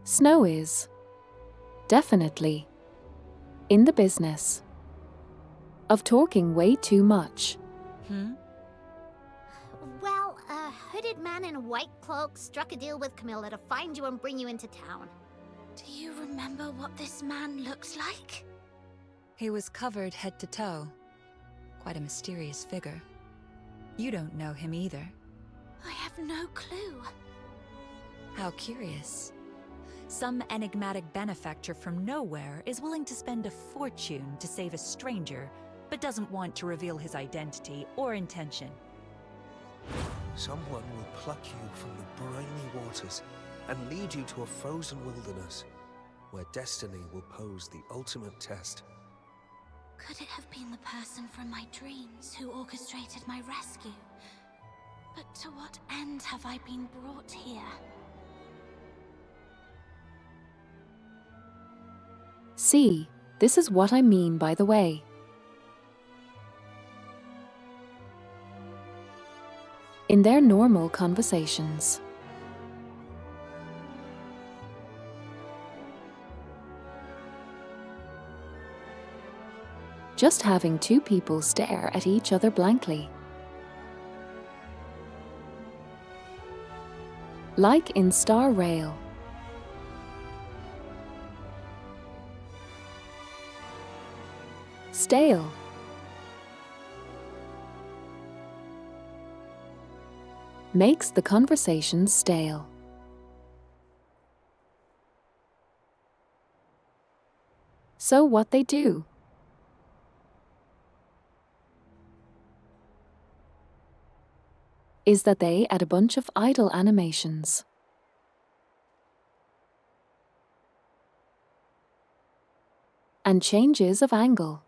[SPEAKER 1] Snow is definitely in the business of talking way too much.
[SPEAKER 10] Well, a hooded man in a white cloak struck a deal with Camilla to find you and bring you into town. Do you remember what this man looks like?
[SPEAKER 11] He was covered head to toe. Quite a mysterious figure. You don't know him either.
[SPEAKER 10] I have no clue.
[SPEAKER 11] How curious. Some enigmatic benefactor from nowhere is willing to spend a fortune to save a stranger, but doesn't want to reveal his identity or intention.
[SPEAKER 7] Someone will pluck you from the briny waters and lead you to a frozen wilderness, where destiny will pose the ultimate test.
[SPEAKER 10] Could it have been the person from my dreams who orchestrated my rescue? But to what end have I been brought here?
[SPEAKER 1] See, this is what I mean, by the way. In their normal conversations. Just having two people stare at each other blankly. like in Star Rail. Stale. Makes the conversation stale. So what they do is that they add a bunch of idle animations. And changes of angle.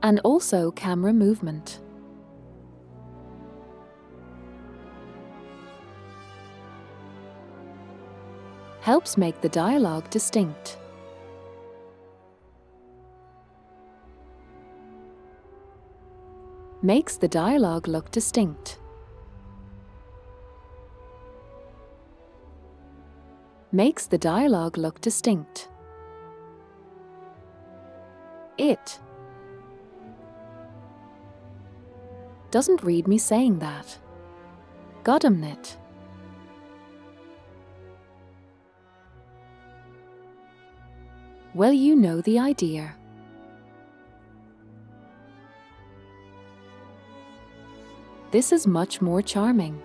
[SPEAKER 1] And also camera movement. Helps make the dialogue distinct. Makes the dialogue look distinct. Makes the dialogue look distinct. It doesn't read me saying that. Goddamn it. Well, you know the idea. This is much more charming.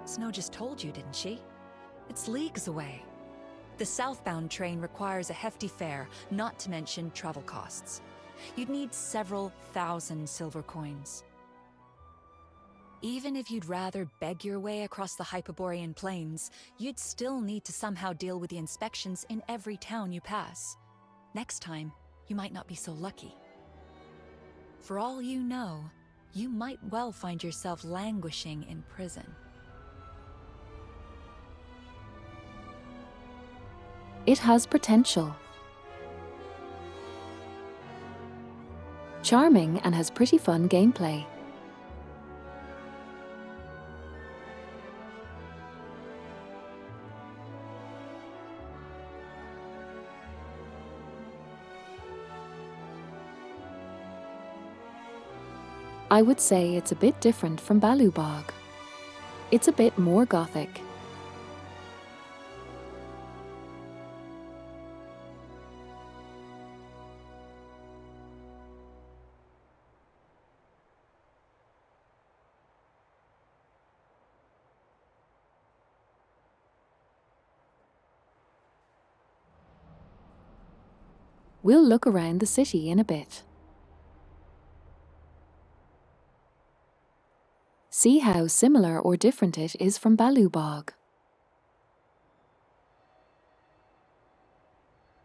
[SPEAKER 11] Snow just told you, didn't she? It's leagues away. The southbound train requires a hefty fare, not to mention travel costs. You'd need several thousand silver coins. Even if you'd rather beg your way across the Hyperborean plains, you'd still need to somehow deal with the inspections in every town you pass. Next time, you might not be so lucky. For all you know, you might well find yourself languishing in prison.
[SPEAKER 1] It has potential. Charming and has pretty fun gameplay. I would say it's a bit different from Balubog. It's a bit more gothic. We'll look around the city in a bit. See how similar or different it is from Balubog.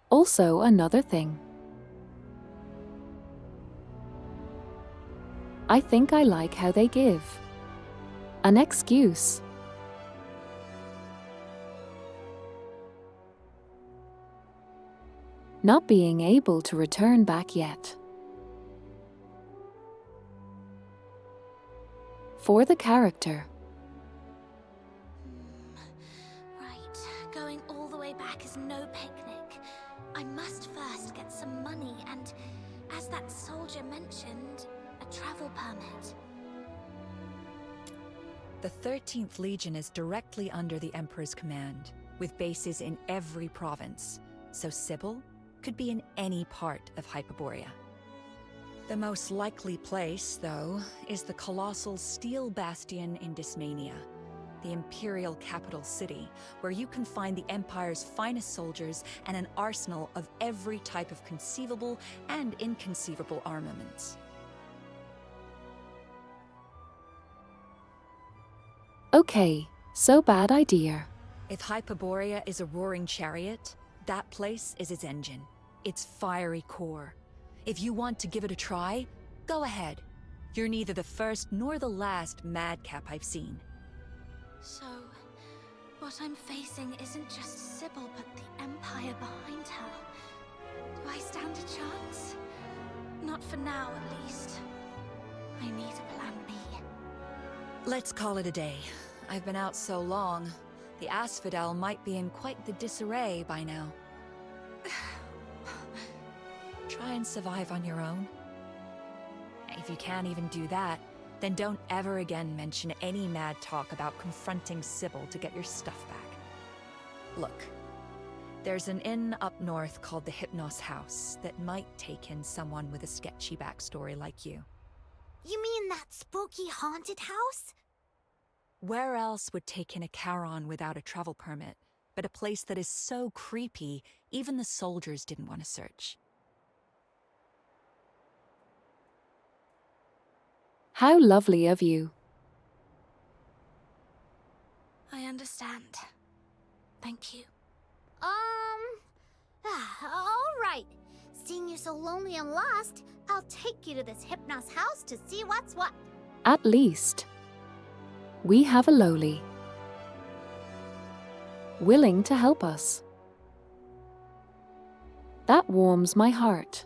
[SPEAKER 1] Also, another thing. I think I like how they give an excuse. Not being able to return back yet. For the character.
[SPEAKER 10] Right, going all the way back is no picnic. I must first get some money and, as that soldier mentioned, a travel permit.
[SPEAKER 11] The 13th Legion is directly under the Emperor's command, with bases in every province, so Sybil could be in any part of Hyperborea. The most likely place, though, is the colossal Steel Bastion in Dysmania, the Imperial capital city, where you can find the Empire's finest soldiers and an arsenal of every type of conceivable and inconceivable armaments.
[SPEAKER 1] Okay, so bad idea.
[SPEAKER 11] If Hyperborea is a roaring chariot, that place is its engine, its fiery core. If you want to give it a try, go ahead. You're neither the first nor the last madcap I've seen.
[SPEAKER 10] So, what I'm facing isn't just Sybil, but the Empire behind her. Do I stand a chance? Not for now, at least. I need a plan B.
[SPEAKER 11] Let's call it a day. I've been out so long. The Asphodel might be in quite the disarray by now. try and survive on your own. If you can't even do that, then don't ever again mention any mad talk about confronting Sybil to get your stuff back. Look, there's an inn up north called the Hypnos House that might take in someone with a sketchy backstory like you.
[SPEAKER 10] You mean that spooky haunted house?
[SPEAKER 11] Where else would take in a Charon without a travel permit, but a place that is so creepy, even the soldiers didn't want to search?
[SPEAKER 1] How lovely of you.
[SPEAKER 3] I understand. Thank you.
[SPEAKER 10] All right. Seeing you so lonely and lost, I'll take you to this Hypnos house to see what's what.
[SPEAKER 1] At least, we have a lowly willing to help us. That warms my heart.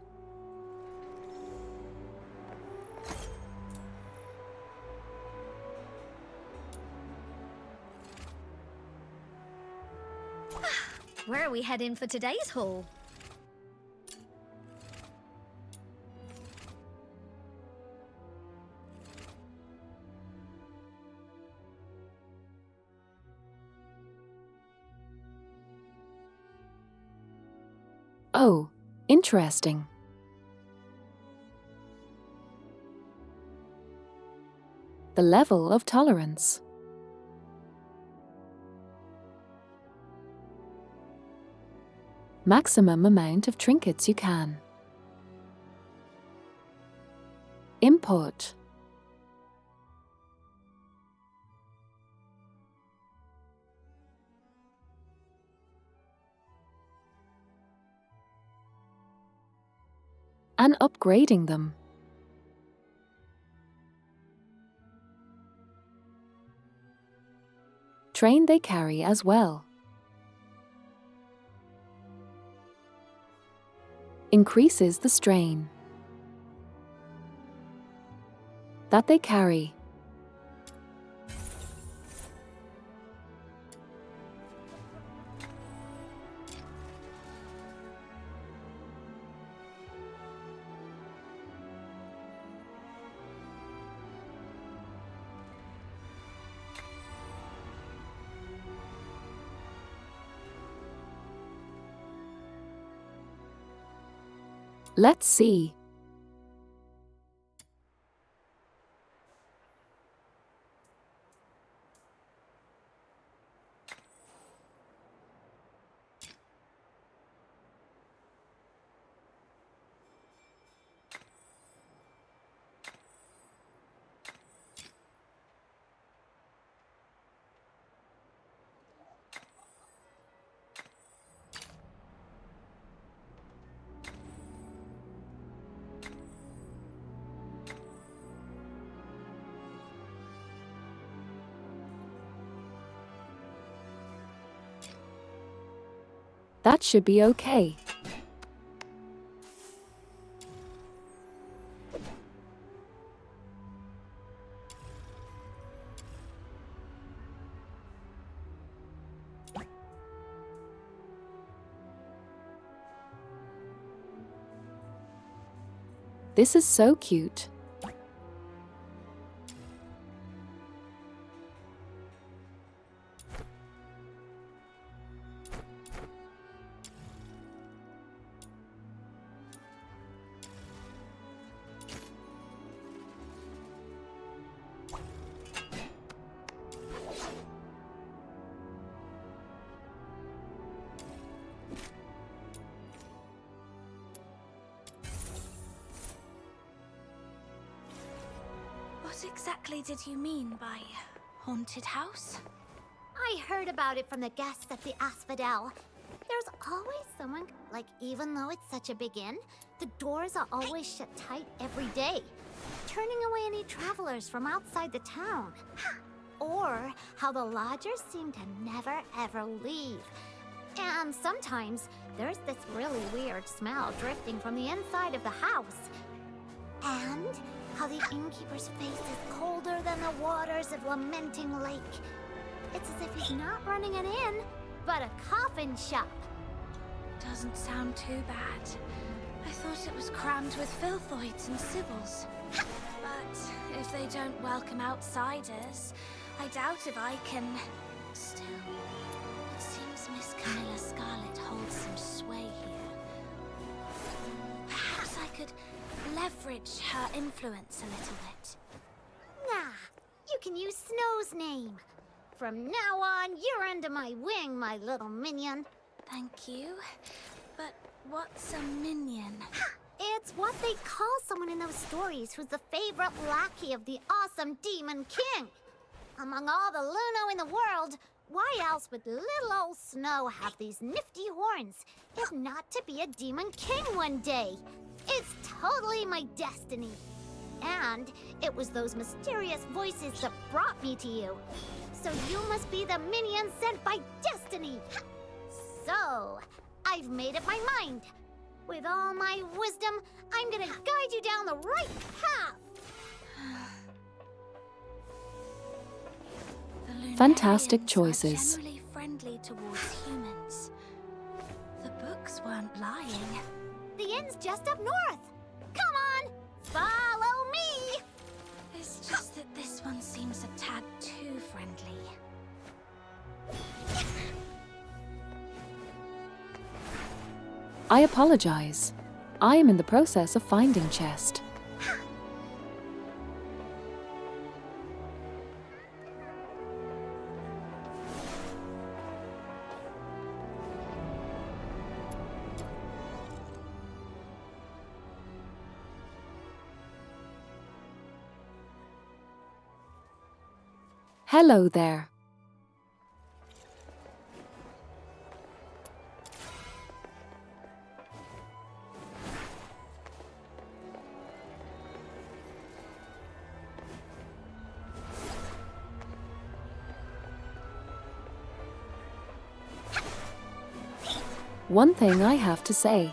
[SPEAKER 12] Where are we heading for today's haul?
[SPEAKER 1] Oh, interesting. The level of tolerance. Maximum amount of trinkets you can. Import. And upgrading them. Train they carry as well. Increases the strain that they carry. Let's see. That should be okay. This is so cute.
[SPEAKER 3] What exactly did you mean by haunted house?
[SPEAKER 10] I heard about it from the guests at the Asphodel. There's always someone, like, even though it's such a big inn, the doors are always shut tight every day, turning away any travelers from outside the town. Or how the lodgers seem to never ever leave. And sometimes there's this really weird smell drifting from the inside of the house. And how the innkeeper's face is colder than the waters of Lamenting Lake. It's as if he's not running an inn, but a coffin shop.
[SPEAKER 3] Doesn't sound too bad. I thought it was crammed with filthoids and sibyls. But if they don't welcome outsiders, I doubt if I can... Still, it seems Miss Camilla Scarlet holds some sway here. Perhaps I could leverage her influence a little bit.
[SPEAKER 10] Nah, you can use Snow's name. From now on, you're under my wing, my little minion.
[SPEAKER 3] Thank you. But what's a minion?
[SPEAKER 10] It's what they call someone in those stories who's the favorite lackey of the awesome Demon King. Among all the Luno in the world, why else would little old Snow have these nifty horns, if not to be a Demon King one day? It's totally my destiny. And it was those mysterious voices that brought me to you. So you must be the minion sent by destiny. So, I've made up my mind. With all my wisdom, I'm gonna guide you down the right path.
[SPEAKER 1] Fantastic
[SPEAKER 3] The Lunarians
[SPEAKER 1] choices.
[SPEAKER 3] are generally friendly towards humans. The books weren't lying.
[SPEAKER 10] The inn's just up north. Come on, follow me.
[SPEAKER 3] It's just that this one seems a tad too friendly.
[SPEAKER 1] I apologize. I am in the process of finding chest. Hello there. One thing I have to say.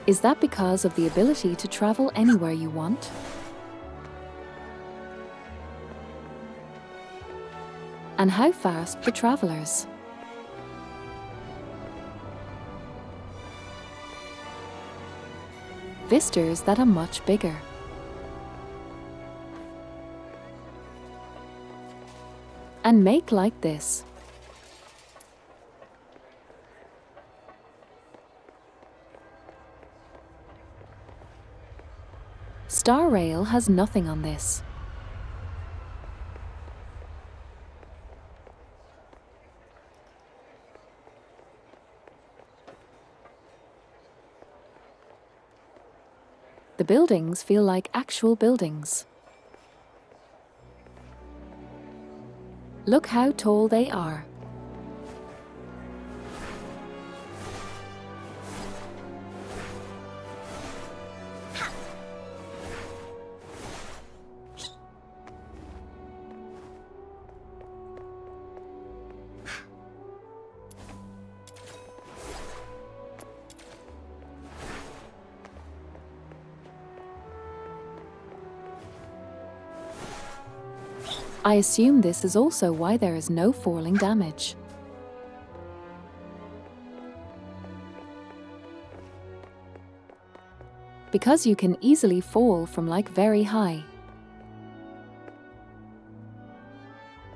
[SPEAKER 1] Is that because of the ability to travel anywhere you want? And how fast for travelers? Vistas that are much bigger. And make like this. Star Rail has nothing on this. The buildings feel like actual buildings. Look how tall they are. I assume this is also why there is no falling damage. Because you can easily fall from like very high.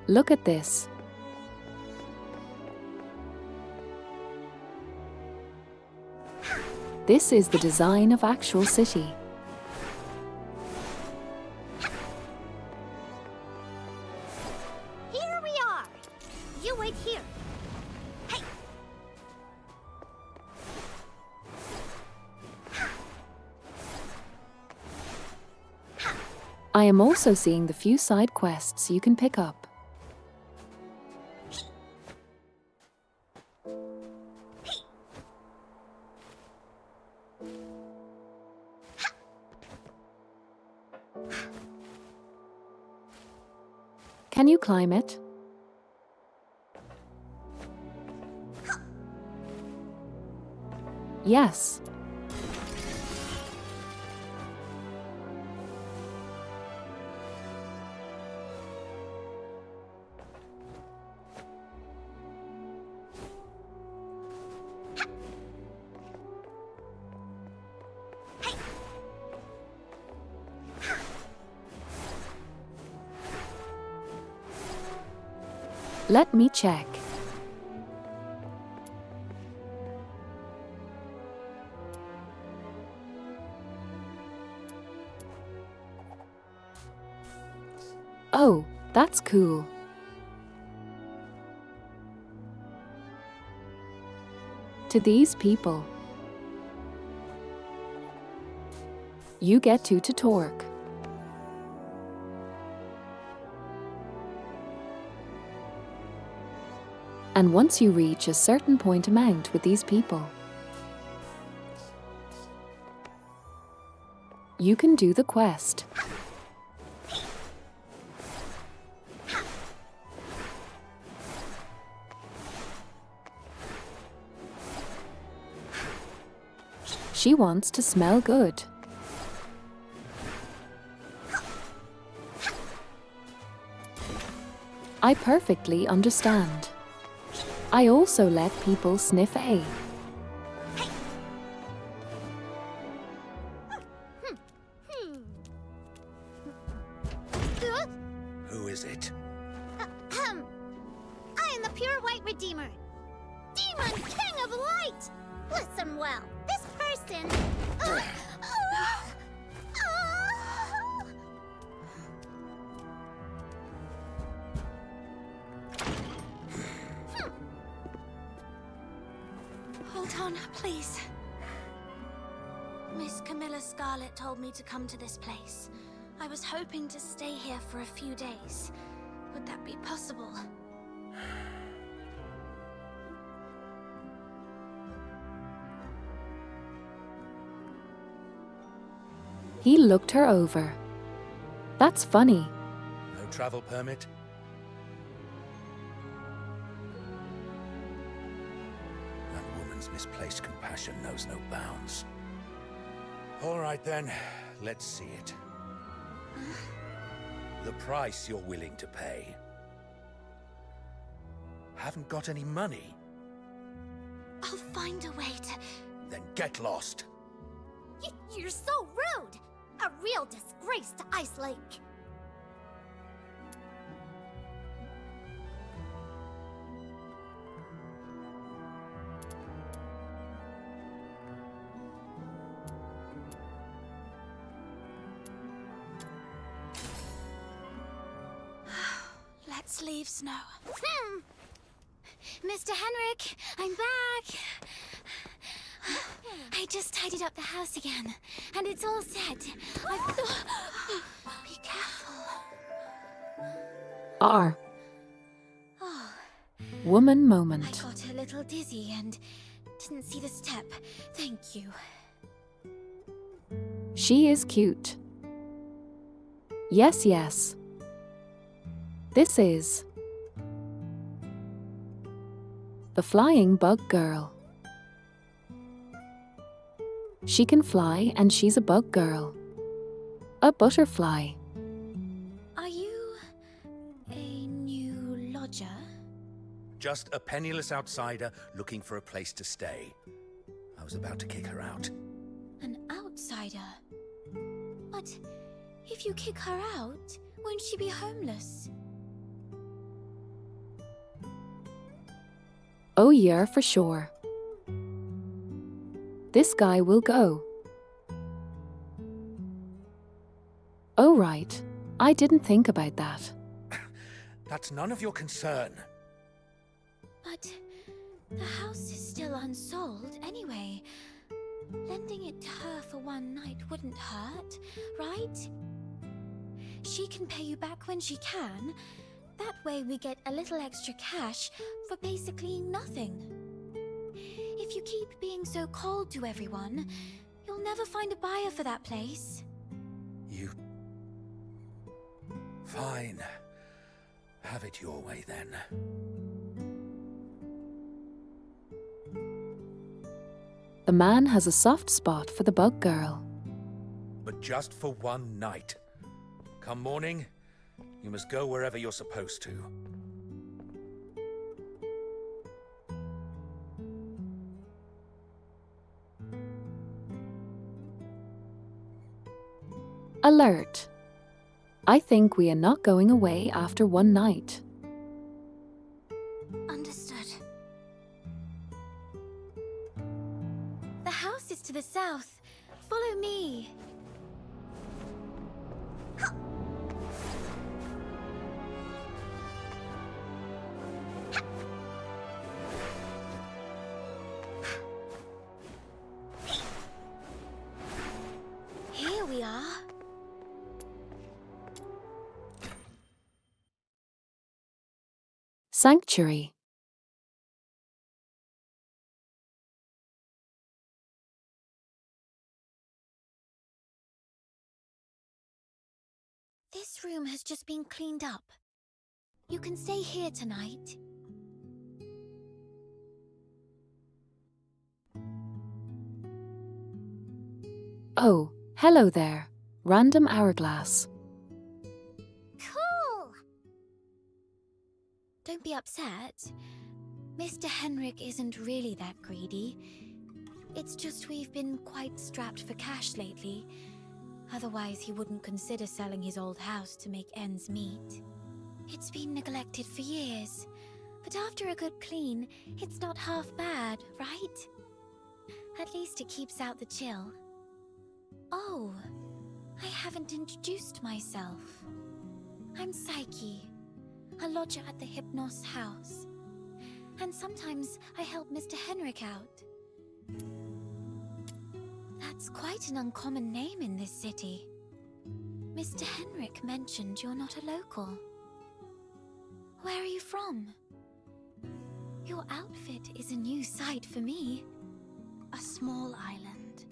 [SPEAKER 1] Look at this. This is the design of actual city.
[SPEAKER 10] Here we are. You wait here. Hey.
[SPEAKER 1] I am also seeing the few side quests you can pick up. Can you climb it? Yes. Let me check. Oh, that's cool. To these people, you get to torque. And once you reach a certain point amount with these people, you can do the quest. She wants to smell good. I perfectly understand. I also let people sniff A.
[SPEAKER 7] Who is it?
[SPEAKER 10] I am the pure white redeemer. Demon king of light! Listen well, this person...
[SPEAKER 3] Hold on, please. Miss Camilla Scarlet told me to come to this place. I was hoping to stay here for a few days. Would that be possible?
[SPEAKER 1] He looked her over. That's funny.
[SPEAKER 7] No travel permit? That woman's misplaced compassion knows no bounds. All right then, let's see it. The price you're willing to pay. Haven't got any money?
[SPEAKER 3] I'll find a way to...
[SPEAKER 7] Then get lost.
[SPEAKER 10] You're so rude! A real disgrace to Ice Lake.
[SPEAKER 3] Let's leave, Snow.
[SPEAKER 8] Mr. Henrik, I'm back. I just tidied up the house again, and it's all set.
[SPEAKER 3] Be careful.
[SPEAKER 1] R.
[SPEAKER 8] Oh,
[SPEAKER 1] Woman
[SPEAKER 8] I
[SPEAKER 1] moment.
[SPEAKER 8] got a little dizzy and didn't see the step. Thank you.
[SPEAKER 1] She is cute. Yes, yes. This is the flying bug girl. She can fly and she's a bug girl. A butterfly.
[SPEAKER 3] Are you a new lodger?
[SPEAKER 7] Just a penniless outsider looking for a place to stay. I was about to kick her out.
[SPEAKER 3] An outsider? But if you kick her out, won't she be homeless?
[SPEAKER 1] Oh yeah, for sure. This guy will go. Oh right, I didn't think about that.
[SPEAKER 7] That's none of your concern.
[SPEAKER 3] But the house is still unsold anyway. Lending it to her for one night wouldn't hurt, right? She can pay you back when she can. That way we get a little extra cash for basically nothing. If you keep being so cold to everyone, you'll never find a buyer for that place.
[SPEAKER 7] You... Fine. Have it your way then.
[SPEAKER 1] The man has a soft spot for the bug girl.
[SPEAKER 7] But just for one night. Come morning, you must go wherever you're supposed to.
[SPEAKER 1] Alert. I think we are not going away after one night.
[SPEAKER 3] me. Here we are.
[SPEAKER 1] Sanctuary.
[SPEAKER 3] This room has just been cleaned up. You can stay here tonight.
[SPEAKER 1] Oh, hello there. Random hourglass.
[SPEAKER 10] Cool!
[SPEAKER 3] Don't be upset. Mr. Henrik isn't really that greedy. It's just we've been quite strapped for cash lately. Otherwise, he wouldn't consider selling his old house to make ends meet. It's been neglected for years, but after a good clean, it's not half bad, right? At least it keeps out the chill. Oh, I haven't introduced myself. I'm Psyche, a lodger at the Hypnos house. And sometimes I help Mr. Henrik out. That's quite an uncommon name in this city. Mr. Henrik mentioned you're not a local. Where are you from? Your outfit is a new sight for me. A small island,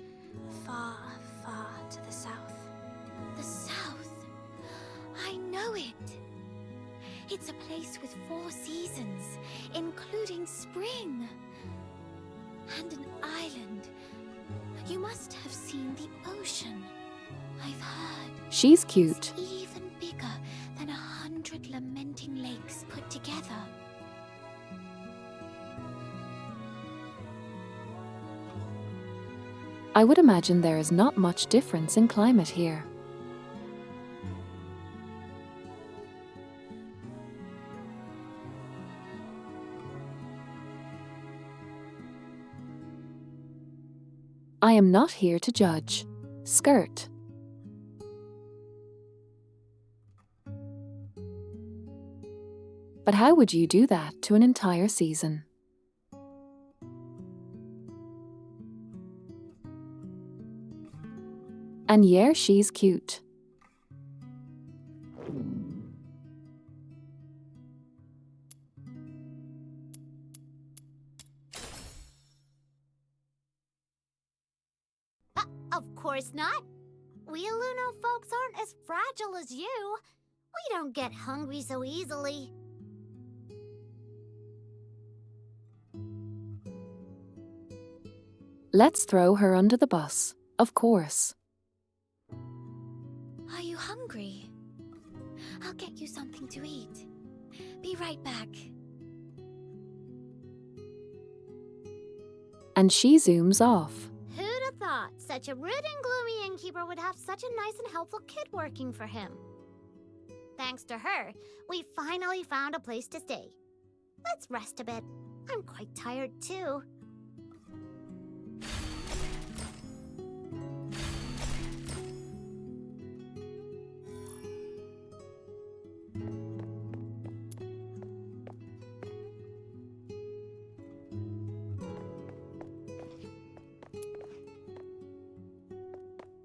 [SPEAKER 3] far, far to the south. The south? I know it! It's a place with 4 seasons, including spring. And an island. You must have seen the ocean. I've heard.
[SPEAKER 1] She's cute.
[SPEAKER 3] It's even bigger than 100 lamenting lakes put together.
[SPEAKER 1] I would imagine there is not much difference in climate here. I am not here to judge. Skirt. But how would you do that to an entire season? And yeah, she's cute.
[SPEAKER 10] Of course not. We Luno folks aren't as fragile as you. We don't get hungry so easily.
[SPEAKER 1] Let's throw her under the bus, of course.
[SPEAKER 3] Are you hungry? I'll get you something to eat. Be right back.
[SPEAKER 1] And she zooms off.
[SPEAKER 10] Who'd have thought such a rude and gloomy innkeeper would have such a nice and helpful kid working for him? Thanks to her, we finally found a place to stay. Let's rest a bit. I'm quite tired too.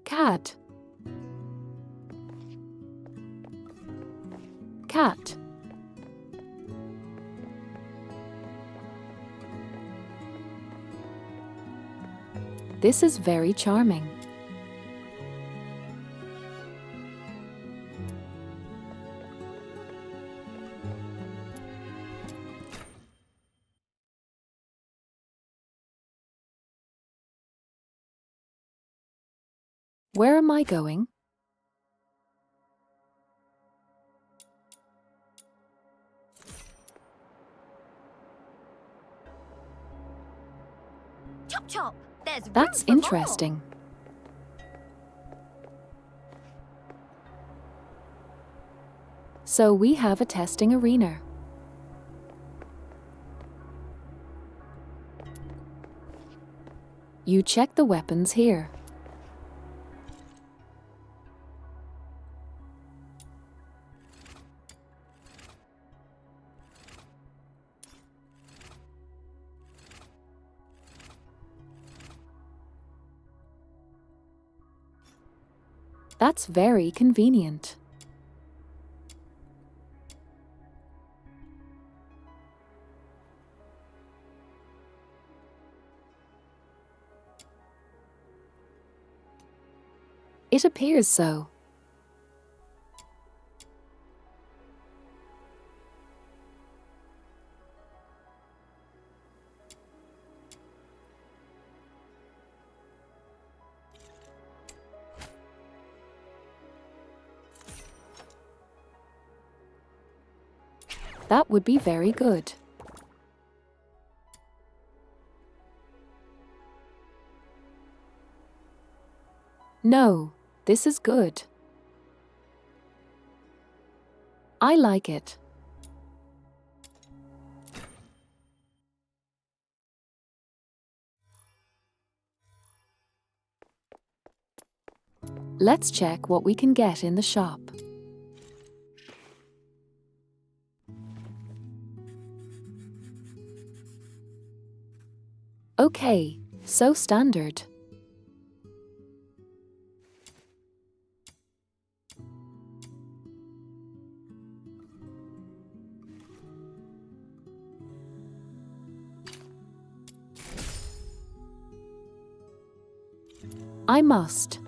[SPEAKER 1] Cat. Cat. This is very charming. Where am I going?
[SPEAKER 12] Chop chop! There's room
[SPEAKER 1] That's
[SPEAKER 12] for more.
[SPEAKER 1] interesting. So we have a testing arena. You check the weapons here. That's very convenient. It appears so. That would be very good. No, this is good. I like it. Let's check what we can get in the shop. Okay, so standard. I must.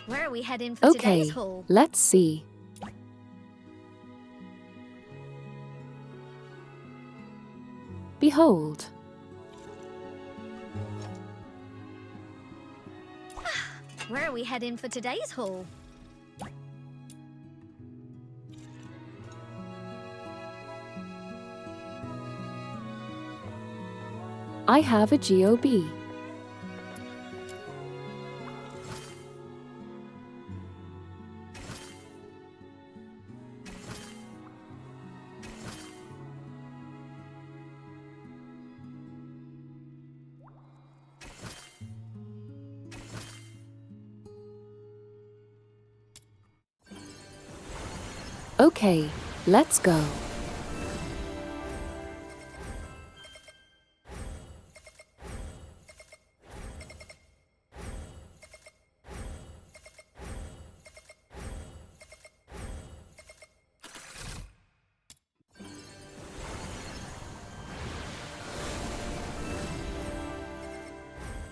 [SPEAKER 12] Where are we heading for
[SPEAKER 1] Okay,
[SPEAKER 12] today's haul?
[SPEAKER 1] let's see. Behold.
[SPEAKER 12] Where are we heading for today's haul?
[SPEAKER 1] I have a GOB. Okay, let's go.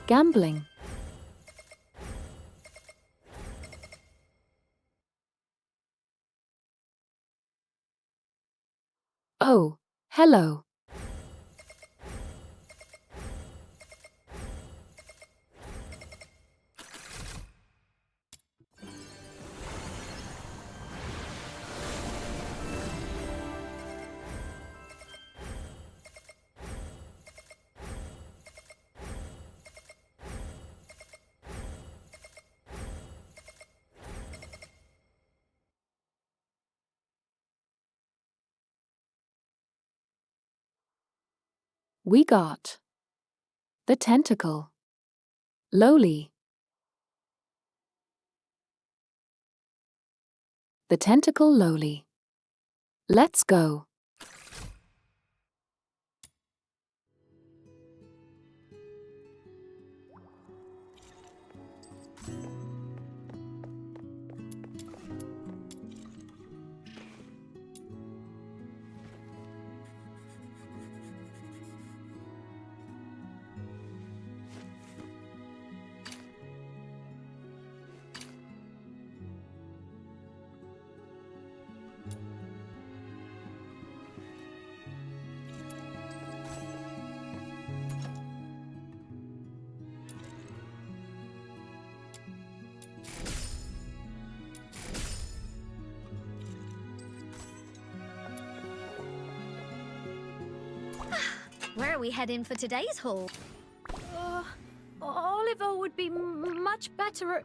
[SPEAKER 1] Gambling. Oh, hello. We got the tentacle. Lowly. The tentacle lowly. Let's go.
[SPEAKER 12] Where are we heading for today's haul?
[SPEAKER 2] Oliver would be much better at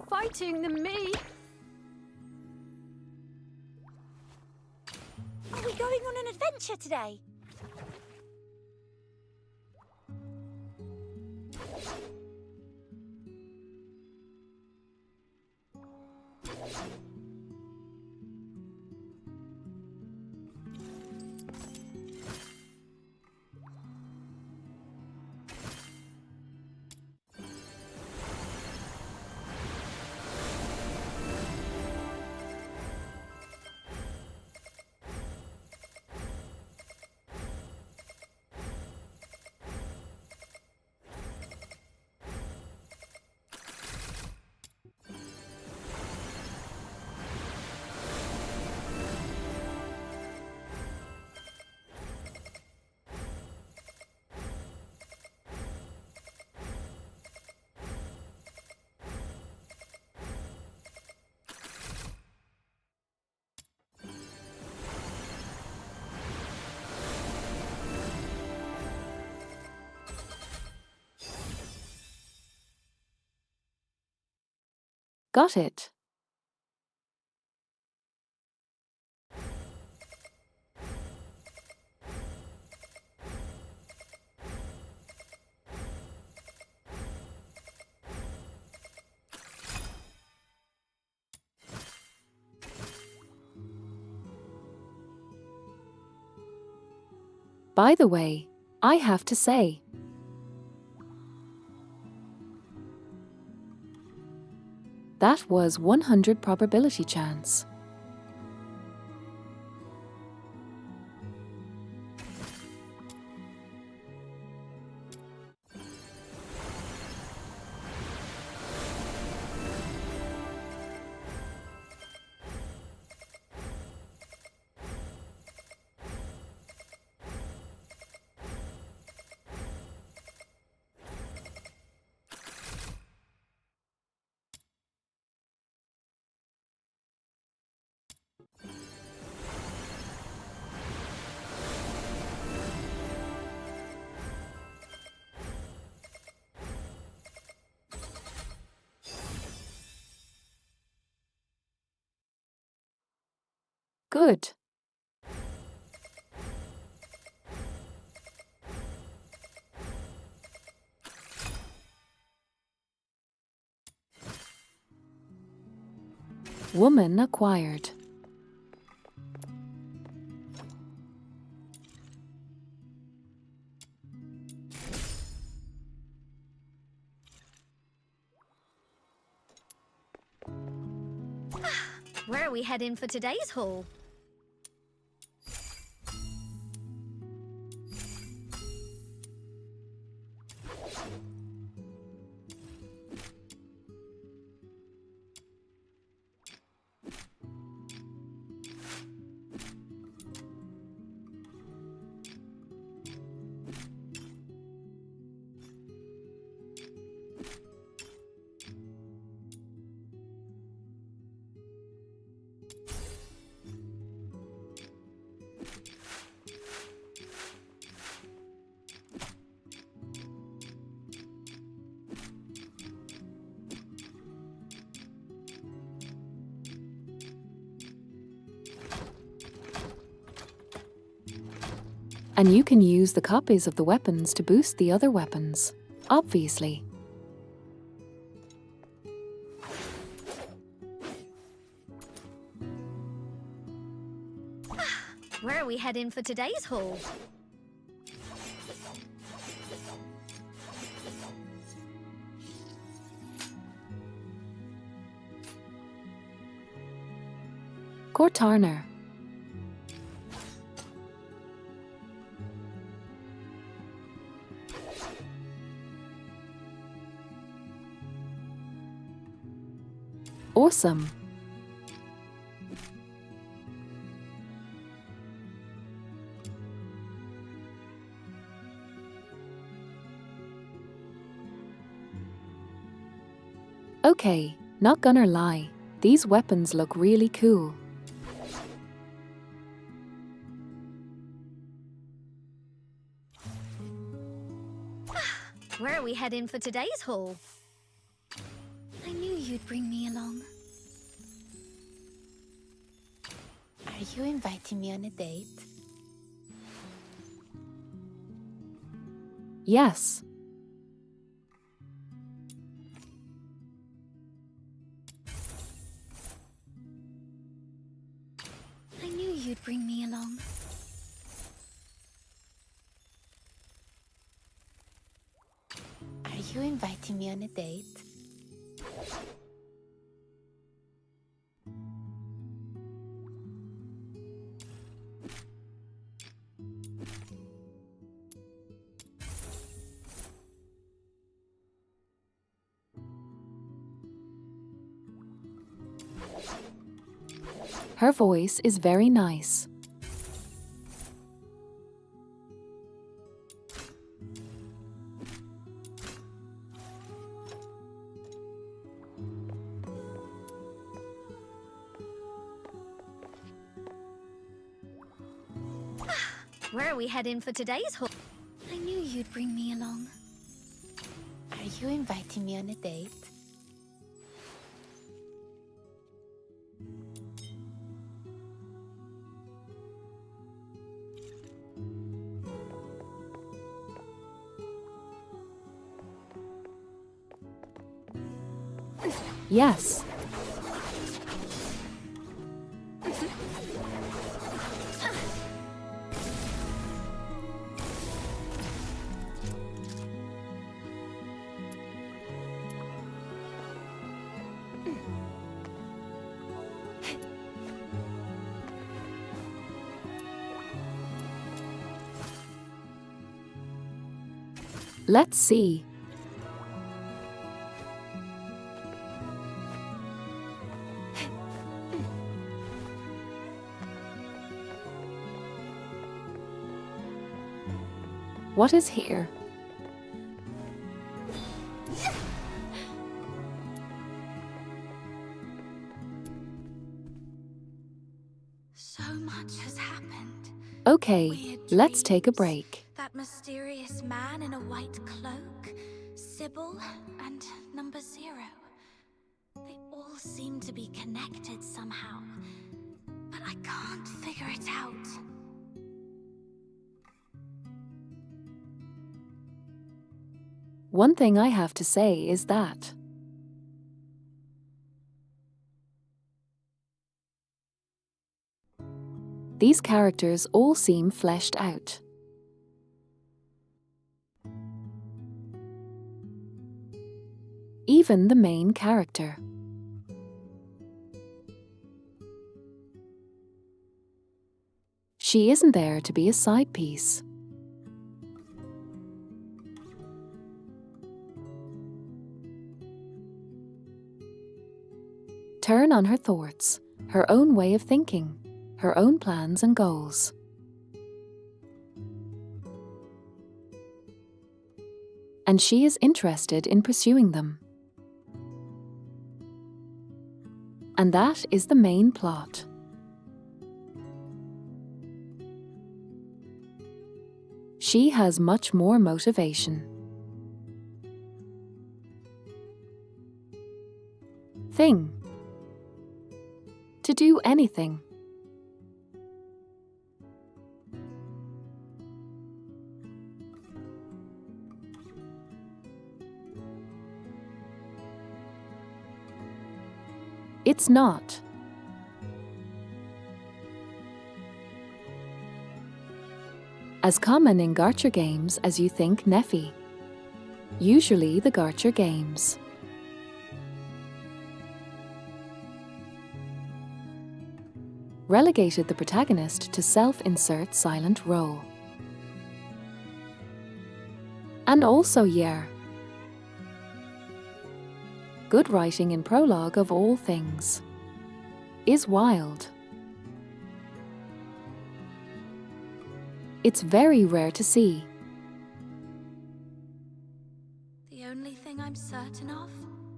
[SPEAKER 2] fighting than me.
[SPEAKER 8] Are we going on an adventure today?
[SPEAKER 1] Got it. By the way, I have to say, that was 100 probability chance. Good. Woman acquired.
[SPEAKER 12] Where are we heading for today's haul?
[SPEAKER 1] And you can use the copies of the weapons to boost the other weapons, obviously.
[SPEAKER 12] Where are we heading for today's haul?
[SPEAKER 1] Cortarner. Awesome. Okay, not gonna lie, these weapons look really cool.
[SPEAKER 12] Where are we heading for today's haul?
[SPEAKER 3] I knew you'd bring me along.
[SPEAKER 14] Are you inviting me on a date?
[SPEAKER 1] Yes.
[SPEAKER 3] I knew you'd bring me along.
[SPEAKER 14] Are you inviting me on a date?
[SPEAKER 1] Her voice is very nice.
[SPEAKER 12] Where are we heading for today's haul?
[SPEAKER 3] I knew you'd bring me along.
[SPEAKER 14] Are you inviting me on a date?
[SPEAKER 1] Yes. Let's see. What is here?
[SPEAKER 3] So much has happened.
[SPEAKER 1] Okay,
[SPEAKER 3] Weird
[SPEAKER 1] let's take a
[SPEAKER 3] dreams,
[SPEAKER 1] break.
[SPEAKER 3] That mysterious man in a white cloak, Sybil, and Number Zero. They all seem to be connected somehow, but I can't figure it out.
[SPEAKER 1] One thing I have to say is that these characters all seem fleshed out. Even the main character. She isn't there to be a side piece. Turn on her thoughts, her own way of thinking, her own plans and goals. And she is interested in pursuing them. And that is the main plot. She has much more motivation. Thing. To do anything. It's not. As common in Garcher games as you think Neffy. Usually the Garcher games. Relegated the protagonist to self-insert silent role. And also yeah. Good writing in prologue of all things. Is wild. It's very rare to see.
[SPEAKER 3] The only thing I'm certain of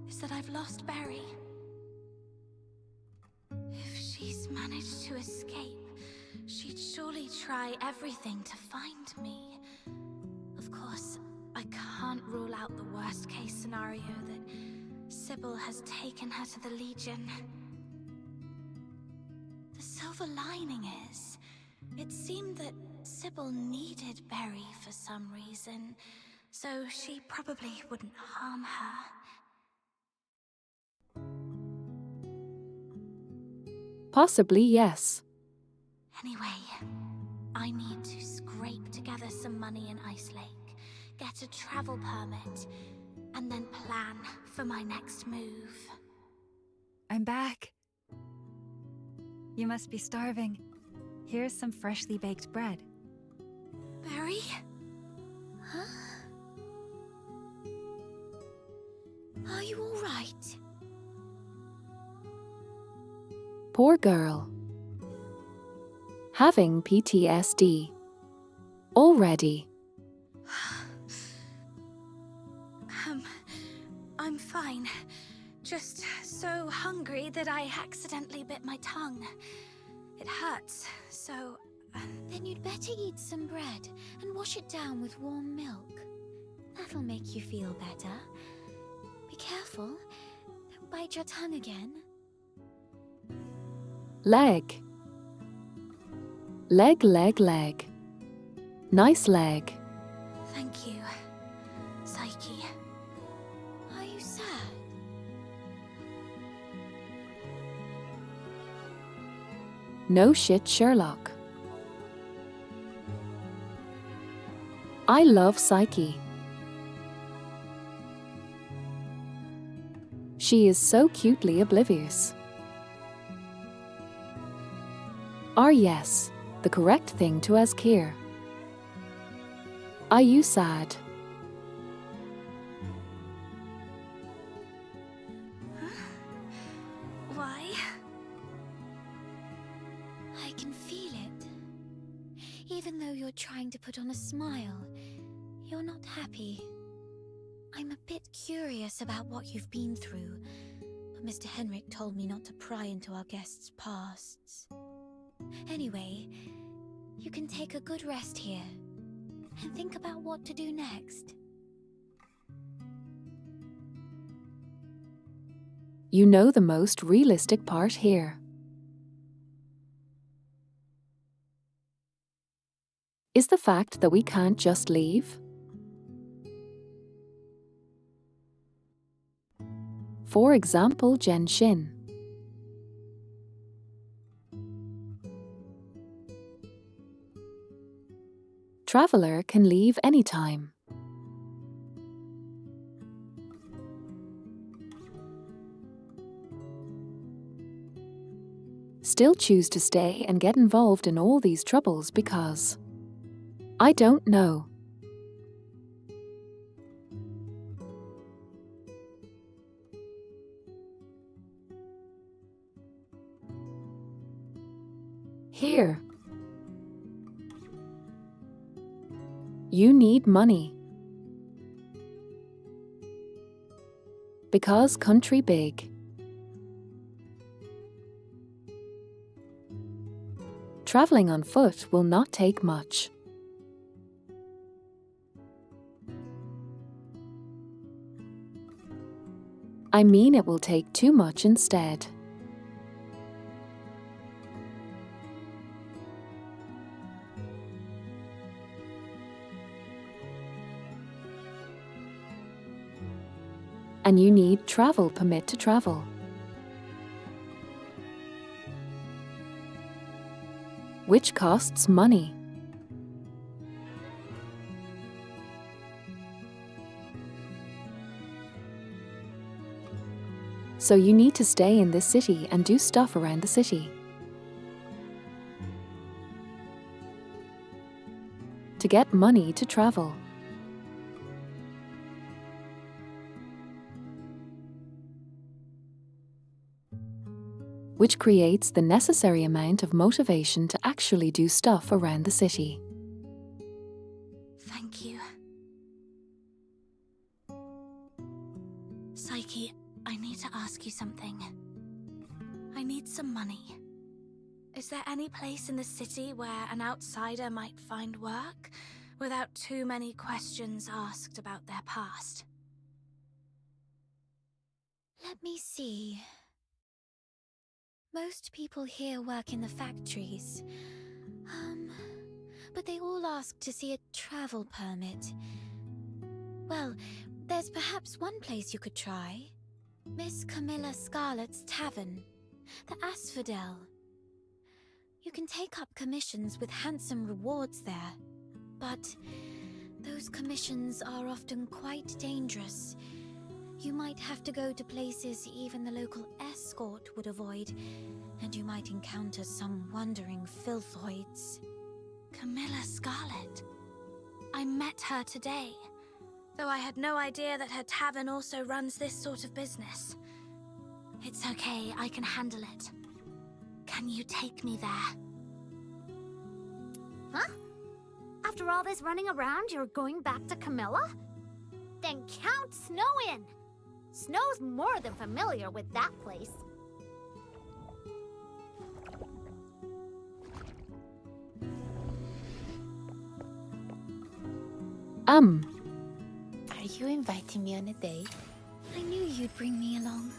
[SPEAKER 3] is that I've lost Barry. If she's managed to escape, she'd surely try everything to find me. Of course, I I can't rule out the worst case scenario that Sybil has taken her to the Legion. The silver lining is, it seemed that Sybil needed Berry for some reason, so she probably wouldn't harm her.
[SPEAKER 1] Possibly, yes.
[SPEAKER 3] Anyway, I need to scrape together some money in Ice Lake, get a travel permit, and then plan for my next move.
[SPEAKER 11] I'm back. You must be starving. Here's some freshly baked bread.
[SPEAKER 3] Berry? Huh? Are you all right?
[SPEAKER 1] Poor girl. Having PTSD. Already.
[SPEAKER 3] I'm fine. Just so hungry that I accidentally bit my tongue. It hurts, so...
[SPEAKER 8] Then you'd better eat some bread and wash it down with warm milk. That'll make you feel better. Be careful. Don't bite your tongue again.
[SPEAKER 1] Leg. Leg, leg, leg. Nice leg.
[SPEAKER 3] Thank you, Psyche.
[SPEAKER 8] Are you sad?
[SPEAKER 1] No shit, Sherlock. I love Psyche. She is so cutely oblivious. Yes, the correct thing to ask here. Are you sad?
[SPEAKER 3] Why?
[SPEAKER 8] I can feel it. Even though you're trying to put on a smile, you're not happy. I'm a bit curious about what you've been through, but Mr. Henrik told me not to pry into our guests' pasts. Anyway, you can take a good rest here and think about what to do next.
[SPEAKER 1] You know the most realistic part here. Is the fact that we can't just leave. For example, Genshin. Traveler can leave anytime. Still choose to stay and get involved in all these troubles because... I don't know. Here. You need money. Because country big. Traveling on foot will not take much. I mean, it will take too much instead. And you need travel permit to travel. Which costs money. So you need to stay in this city and do stuff around the city. To get money to travel. Which creates the necessary amount of motivation to actually do stuff around the city.
[SPEAKER 3] Thank you. Psyche, I need to ask you something. I need some money. Is there any place in the city where an outsider might find work? without too many questions asked about their past.
[SPEAKER 8] Let me see. Most people here work in the factories. But they all ask to see a travel permit. Well, there's perhaps one place you could try. Miss Camilla Scarlet's Tavern, the Asphodel. You can take up commissions with handsome rewards there. But those commissions are often quite dangerous. You might have to go to places even the local escort would avoid, and you might encounter some wandering filthoids.
[SPEAKER 3] Camilla Scarlet. I met her today, though I had no idea that her tavern also runs this sort of business. It's okay, I can handle it. Can you take me there?
[SPEAKER 10] Huh? After all this running around, you're going back to Camilla? Then count Snow in! Snow's more than familiar with that place.
[SPEAKER 14] Are you inviting me on a date?
[SPEAKER 8] I knew you'd bring me along.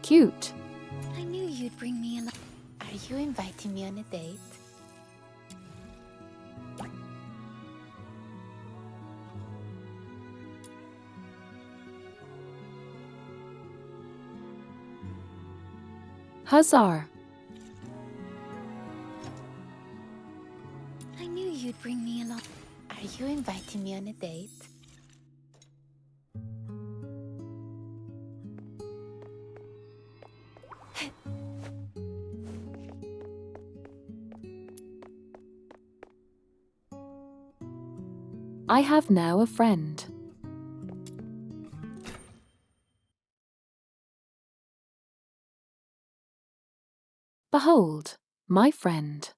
[SPEAKER 1] Cute.
[SPEAKER 8] I knew you'd bring me along.
[SPEAKER 14] Are you inviting me on a date?
[SPEAKER 1] Huzzar.
[SPEAKER 8] I knew you'd bring me along.
[SPEAKER 14] Are you inviting me on a date?
[SPEAKER 1] I have now a friend. Behold, my friend.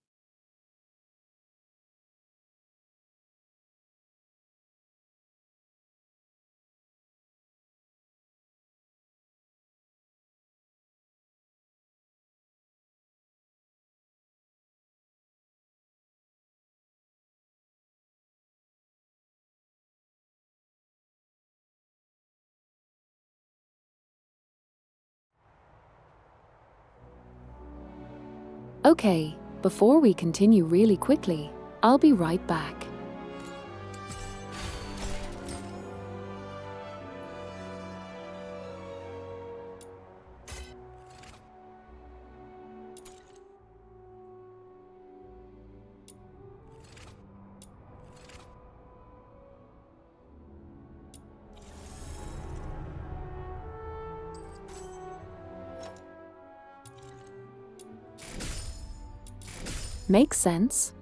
[SPEAKER 1] Okay, before we continue really quickly, I'll be right back. Makes sense?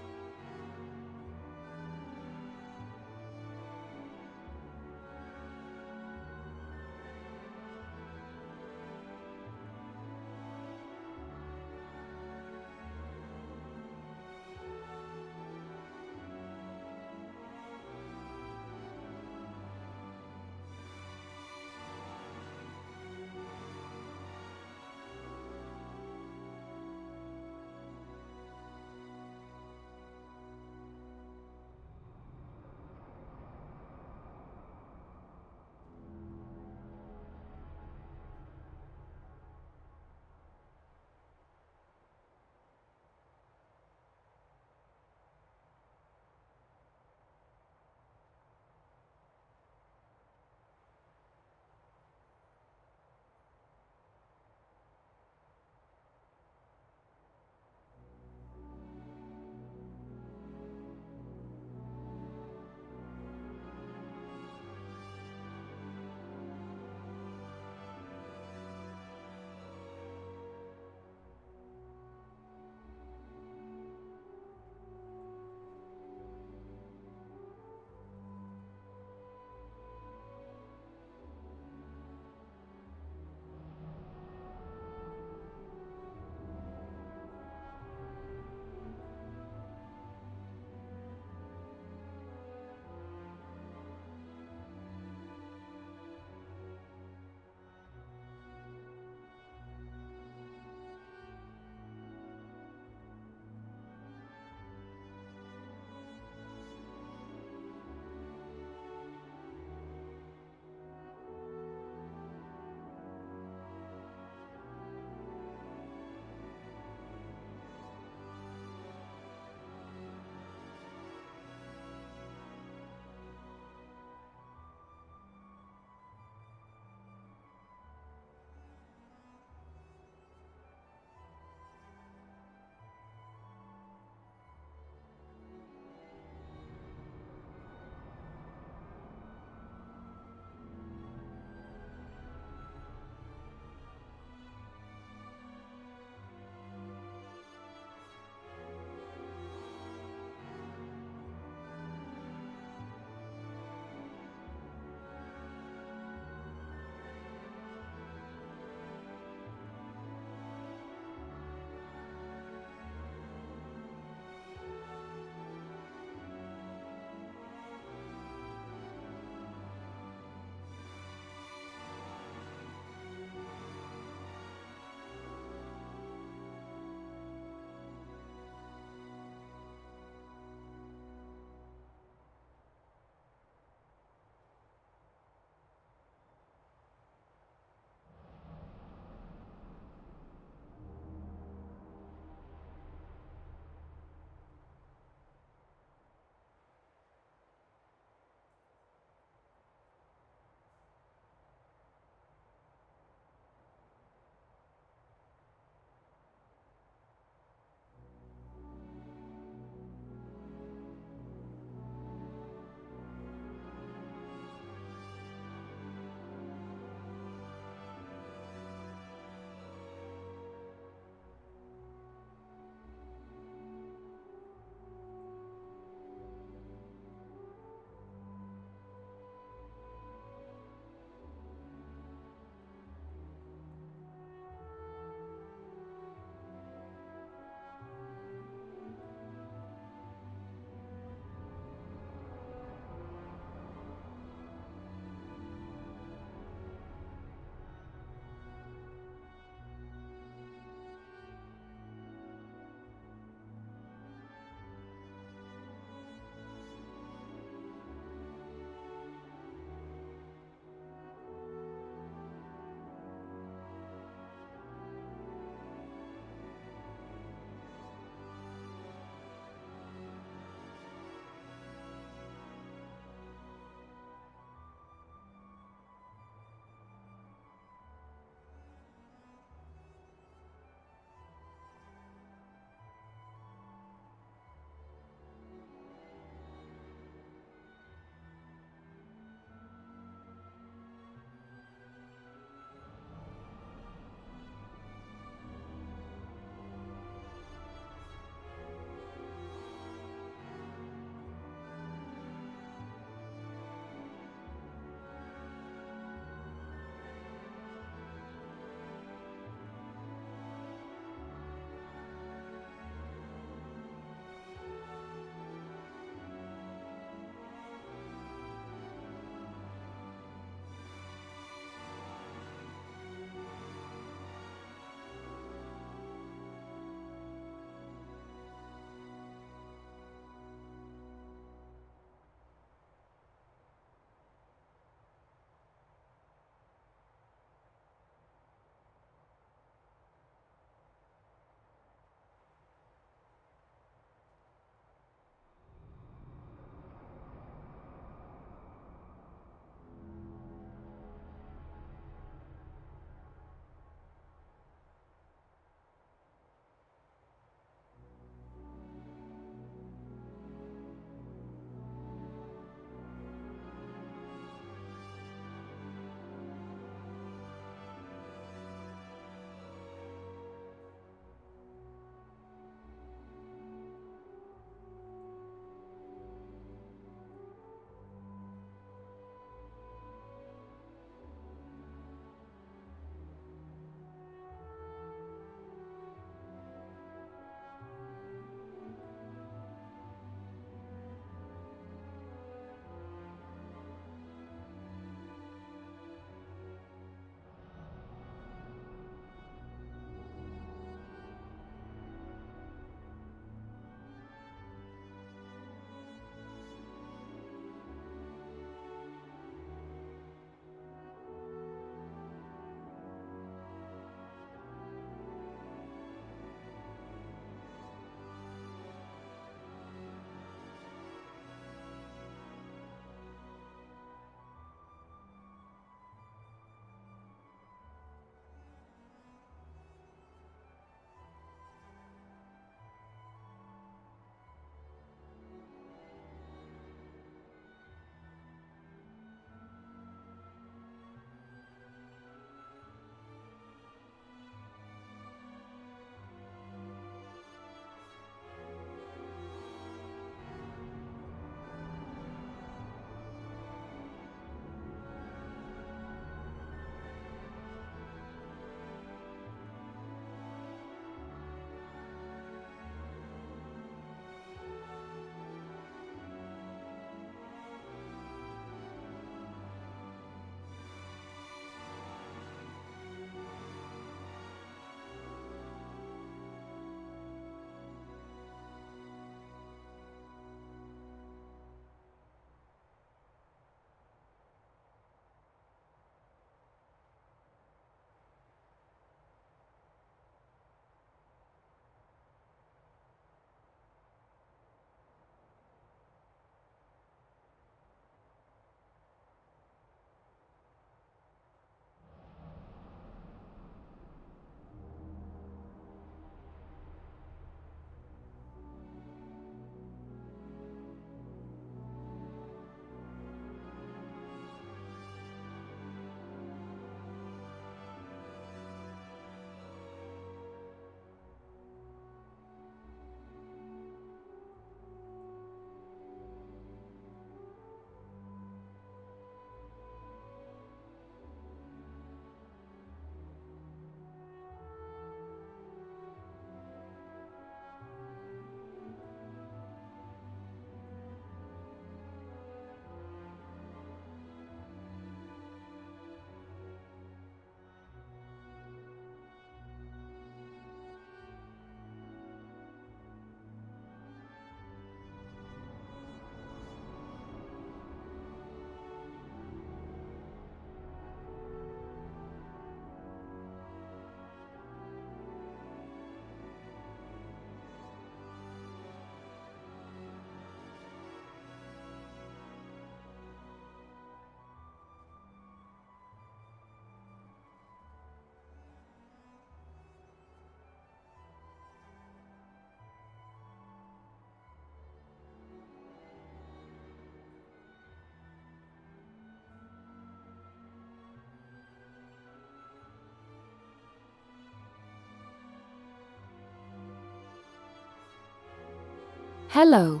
[SPEAKER 1] Hello.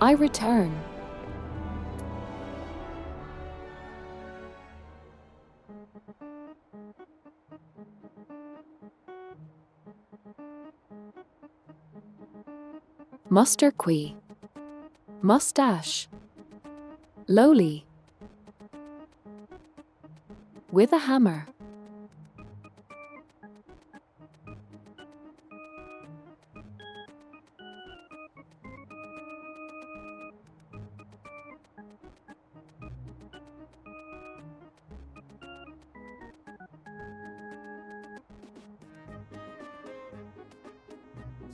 [SPEAKER 1] I return. Muster qui. Mustache. Lowly. With a hammer.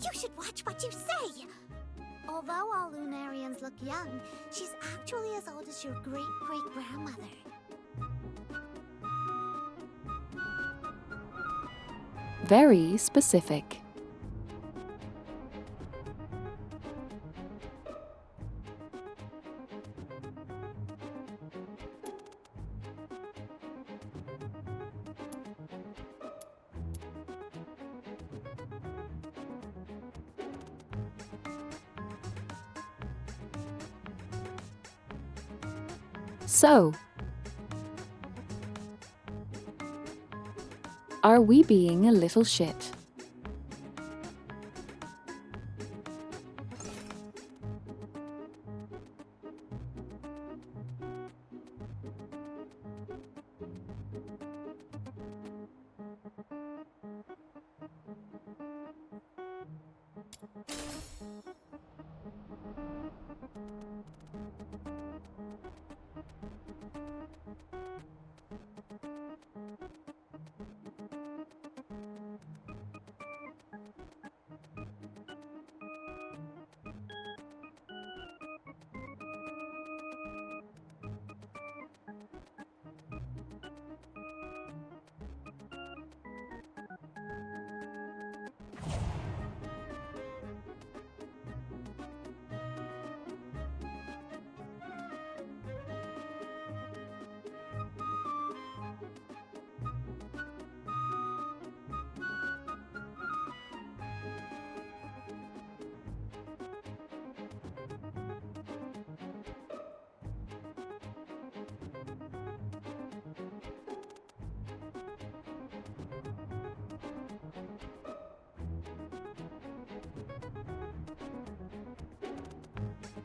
[SPEAKER 10] You should watch what you say! Although all Lunarians look young, she's actually as old as your great-great-grandmother.
[SPEAKER 1] Very specific. So, are we being a little shit?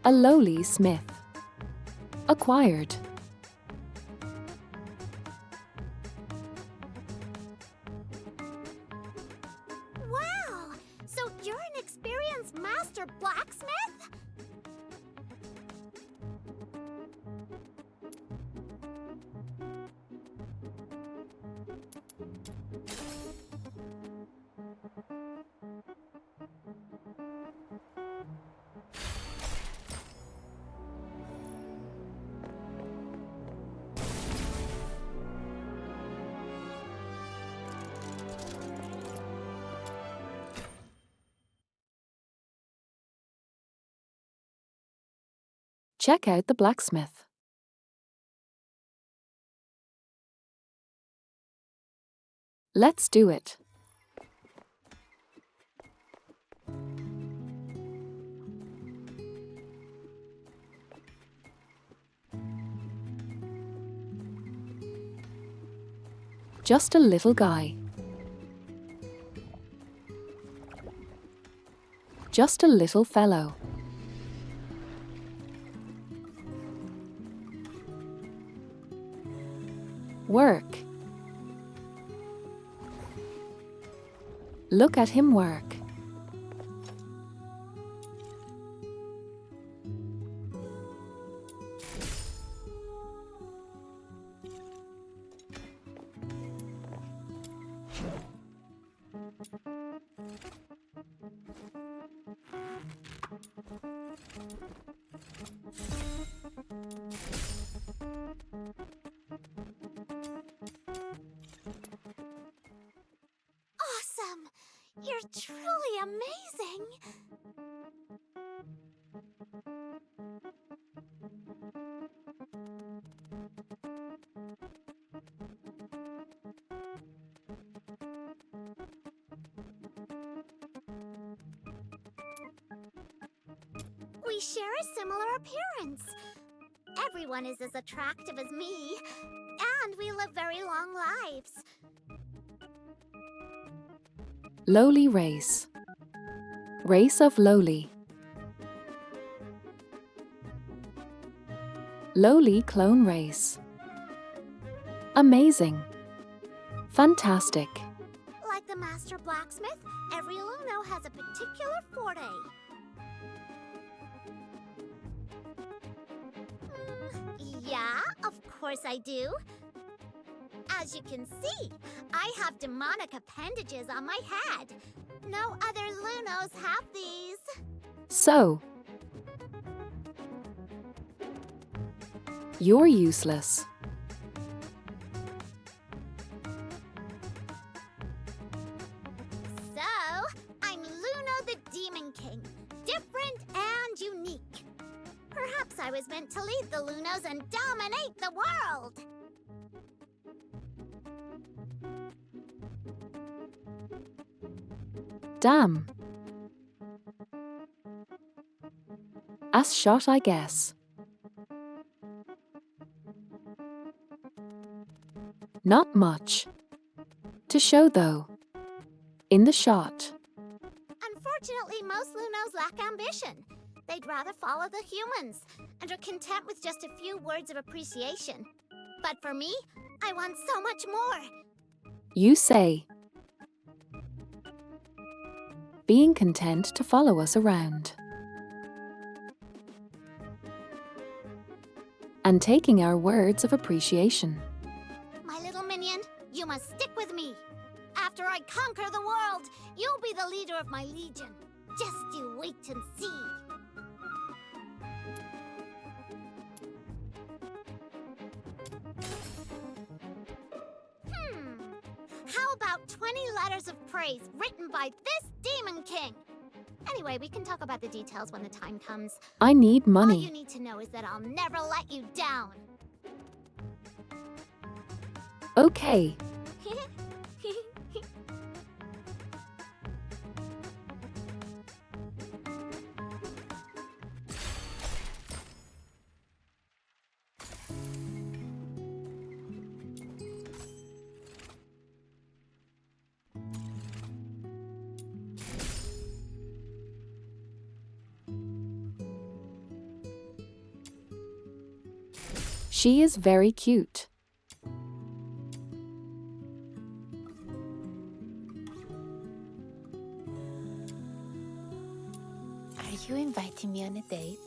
[SPEAKER 1] A lowly smith. Acquired.
[SPEAKER 10] Wow! So you're an experienced master blacksmith?
[SPEAKER 1] Check out the blacksmith. Let's do it. Just a little guy. Just a little fellow. Work. Look at him work.
[SPEAKER 10] Awesome! You're truly amazing! We share a similar appearance. Everyone is as attractive as me, and we live very long lives.
[SPEAKER 1] Lowly race. Race of lowly. Lowly clone race. Amazing. Fantastic.
[SPEAKER 10] Like the master blacksmith, every Luno has a particular forte. Yeah, of course I do. As you can see, I have demonic appendages on my head. No other Lunos have these.
[SPEAKER 1] So, you're useless.
[SPEAKER 10] So, I'm Luno the Demon King. Different and unique. Perhaps I was meant to lead the Lunos and dominate the world.
[SPEAKER 1] Damn. Ass shot, I guess. Not much to show, though, in the shot.
[SPEAKER 10] Unfortunately, most Lunos lack ambition. They'd rather follow the humans and are content with just a few words of appreciation. But for me, I want so much more.
[SPEAKER 1] You say. Being content to follow us around. And taking our words of appreciation.
[SPEAKER 10] My little minion, you must stick with me. After I conquer the world, you'll be the leader of my legion. Just you wait and see. How about 20 letters of praise written by this Demon King? Anyway, we can talk about the details when the time comes.
[SPEAKER 1] I need money.
[SPEAKER 10] All you need to know is that I'll never let you down.
[SPEAKER 1] Okay. She is very cute.
[SPEAKER 14] Are you inviting me on a date?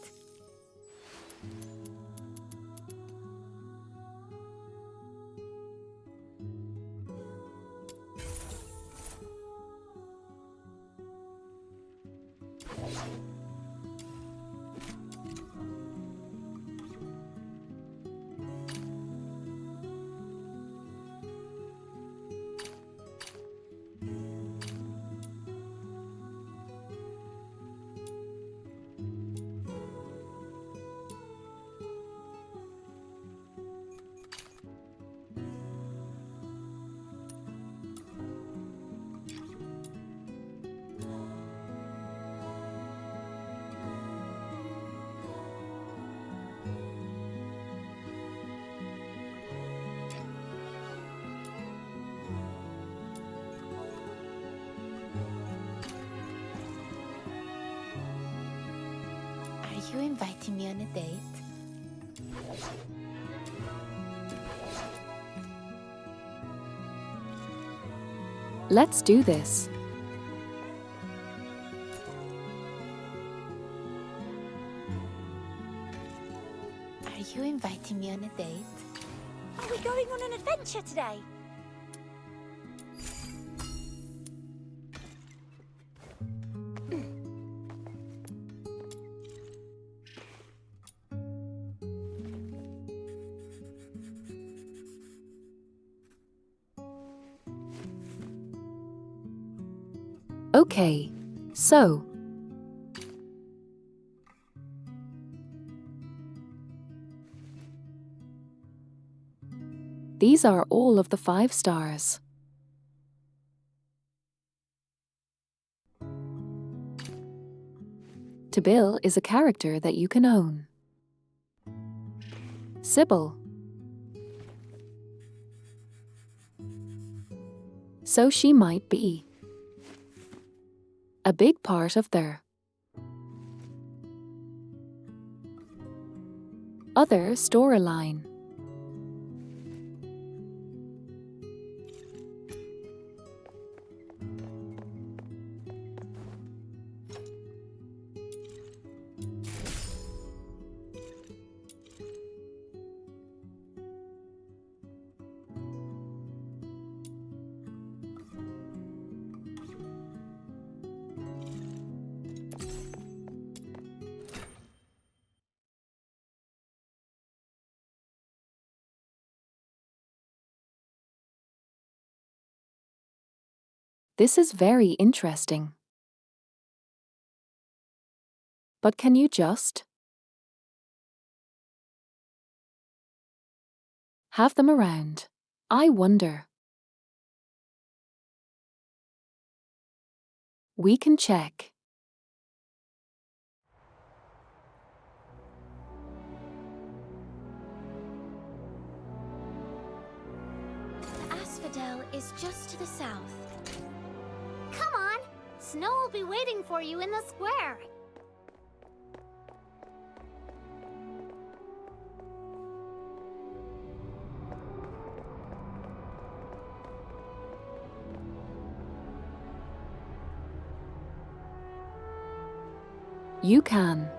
[SPEAKER 14] Are you inviting me on a date?
[SPEAKER 1] Let's do this.
[SPEAKER 14] Are you inviting me on a date?
[SPEAKER 8] Are we going on an adventure today?
[SPEAKER 1] Okay, so. These are all of the 5 stars. Tabil is a character that you can own. Sybil. So she might be a big part of their other storyline. This is very interesting. But can you just have them around? I wonder. We can check.
[SPEAKER 8] The asphodel is just to the south. Come on! Snow will be waiting for you in the square.
[SPEAKER 1] You can.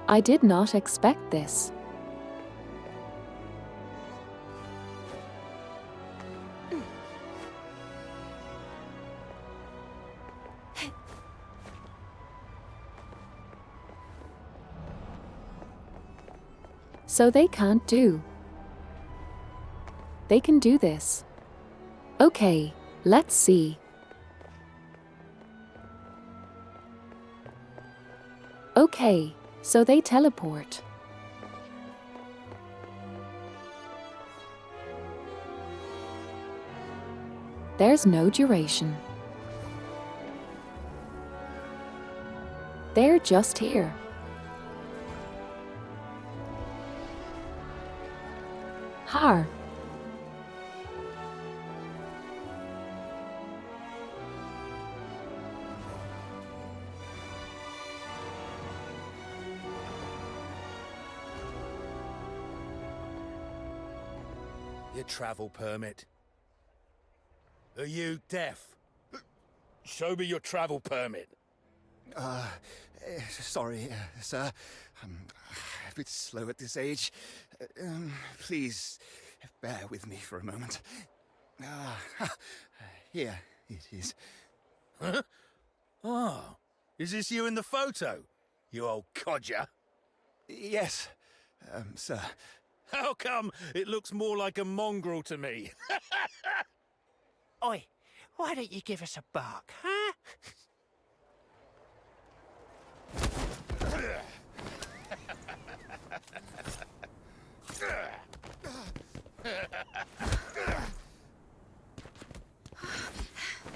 [SPEAKER 1] I did not expect this. So they can't do. They can do this. Okay, let's see. Okay, so they teleport. There's no duration. They're just here. Har.
[SPEAKER 15] Your travel permit. Are you deaf? Show me your travel permit.
[SPEAKER 16] Sorry, sir. I'm a bit slow at this age. Please, bear with me for a moment. Here it is.
[SPEAKER 15] Huh? Oh, is this you in the photo? You old codger.
[SPEAKER 16] Yes, sir.
[SPEAKER 15] How come it looks more like a mongrel to me?
[SPEAKER 17] Oi, why don't you give us a bark, huh?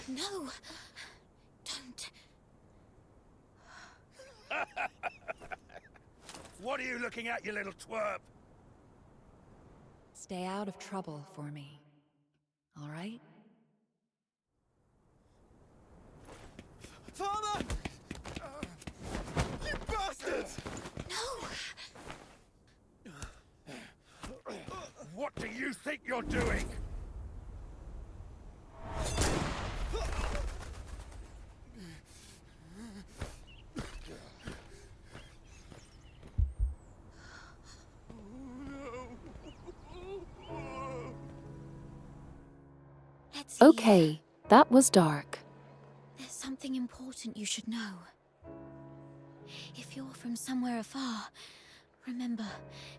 [SPEAKER 8] No! Don't.
[SPEAKER 15] What are you looking at, you little twerp?
[SPEAKER 11] Stay out of trouble for me. All right?
[SPEAKER 16] Father! You bastards!
[SPEAKER 8] No!
[SPEAKER 15] What do you think you're doing?
[SPEAKER 8] Let's leave.
[SPEAKER 1] Okay, that was dark.
[SPEAKER 8] There's something important you should know. If you're from somewhere afar, Remember,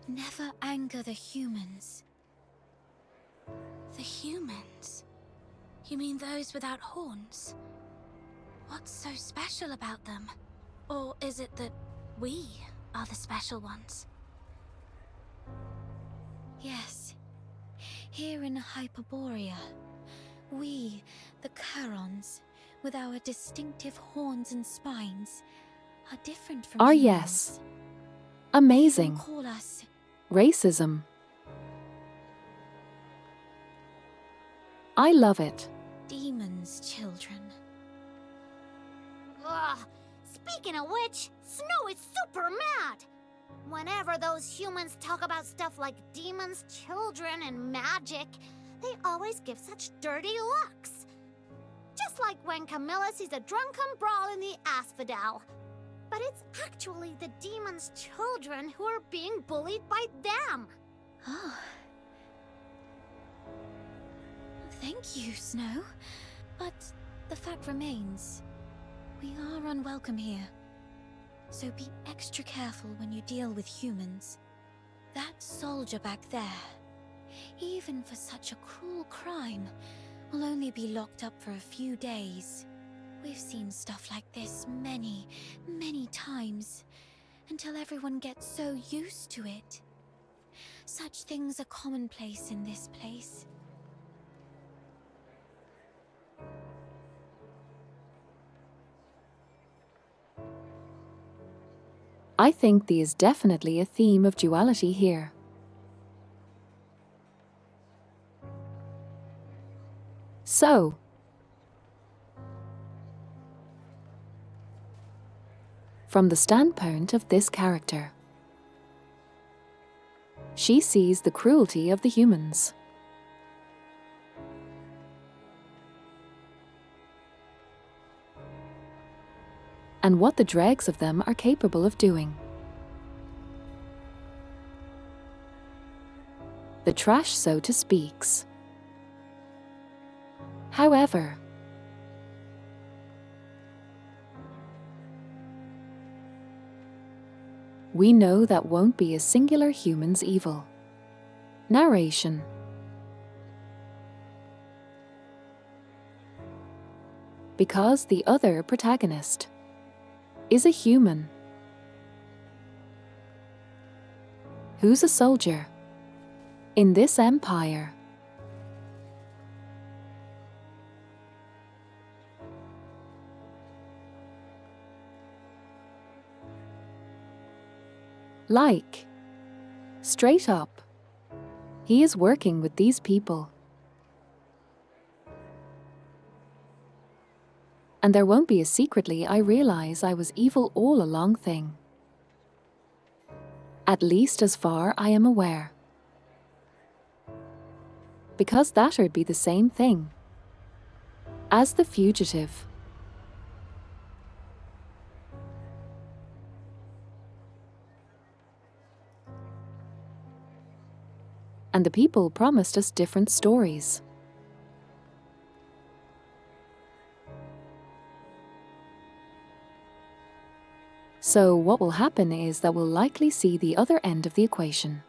[SPEAKER 8] never anger the humans.
[SPEAKER 3] The humans? You mean those without horns? What's so special about them? Or is it that we are the special ones?
[SPEAKER 8] Yes. Here in Hyperborea, we, the Charons, with our distinctive horns and spines, are different from humans.
[SPEAKER 1] Yes. Amazing.
[SPEAKER 8] They call us
[SPEAKER 1] Racism. I love it.
[SPEAKER 8] demons' children.
[SPEAKER 10] Ugh. Speaking of which, Snow is super mad! Whenever those humans talk about stuff like demons, children, and magic, they always give such dirty looks. Just like when Camilla sees a drunken brawl in the Asphodel. But it's actually the demons' children who are being bullied by them.
[SPEAKER 8] Oh. Thank you, Snow. But the fact remains, we are unwelcome here. So be extra careful when you deal with humans. That soldier back there, even for such a cruel crime, will only be locked up for a few days. We've seen stuff like this many, many times, until everyone gets so used to it. Such things are commonplace in this place.
[SPEAKER 1] I think there is definitely a theme of duality here. So, from the standpoint of this character, she sees the cruelty of the humans. And what the dregs of them are capable of doing. The trash, so to speak. However, we know that won't be a singular human's evil. Narration. Because the other protagonist is a human who's a soldier in this empire. Like, straight up, he is working with these people. And there won't be a secretly I realize I was evil all along thing. At least as far I am aware. Because that'd be the same thing as the fugitive. And the people promised us different stories. So what will happen is that we'll likely see the other end of the equation.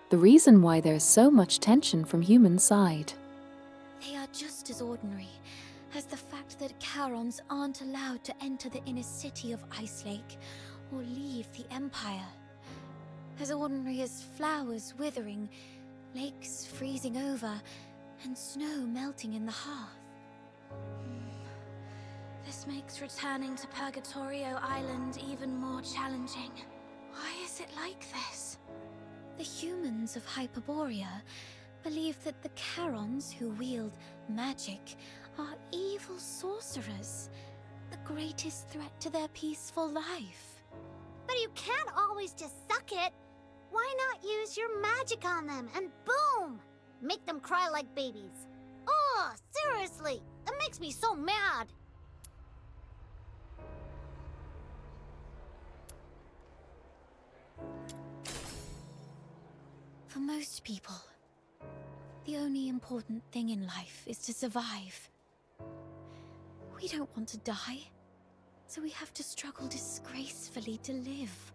[SPEAKER 1] The reason why there's so much tension from human side.
[SPEAKER 8] They are just as ordinary as the fact that Charons aren't allowed to enter the inner city of Icalake or leave the Empire. As ordinary as flowers withering, lakes freezing over, and snow melting in the hearth.
[SPEAKER 3] This makes returning to Purgatorio Island even more challenging. Why is it like this?
[SPEAKER 8] The humans of Hyperborea believe that the Charons who wield magic are evil sorcerers, the greatest threat to their peaceful life.
[SPEAKER 10] But you can't always just suck it. Why not use your magic on them and boom! Make them cry like babies. Oh, seriously, that makes me so mad.
[SPEAKER 8] For most people, the only important thing in life is to survive. We don't want to die. So we have to struggle disgracefully to live.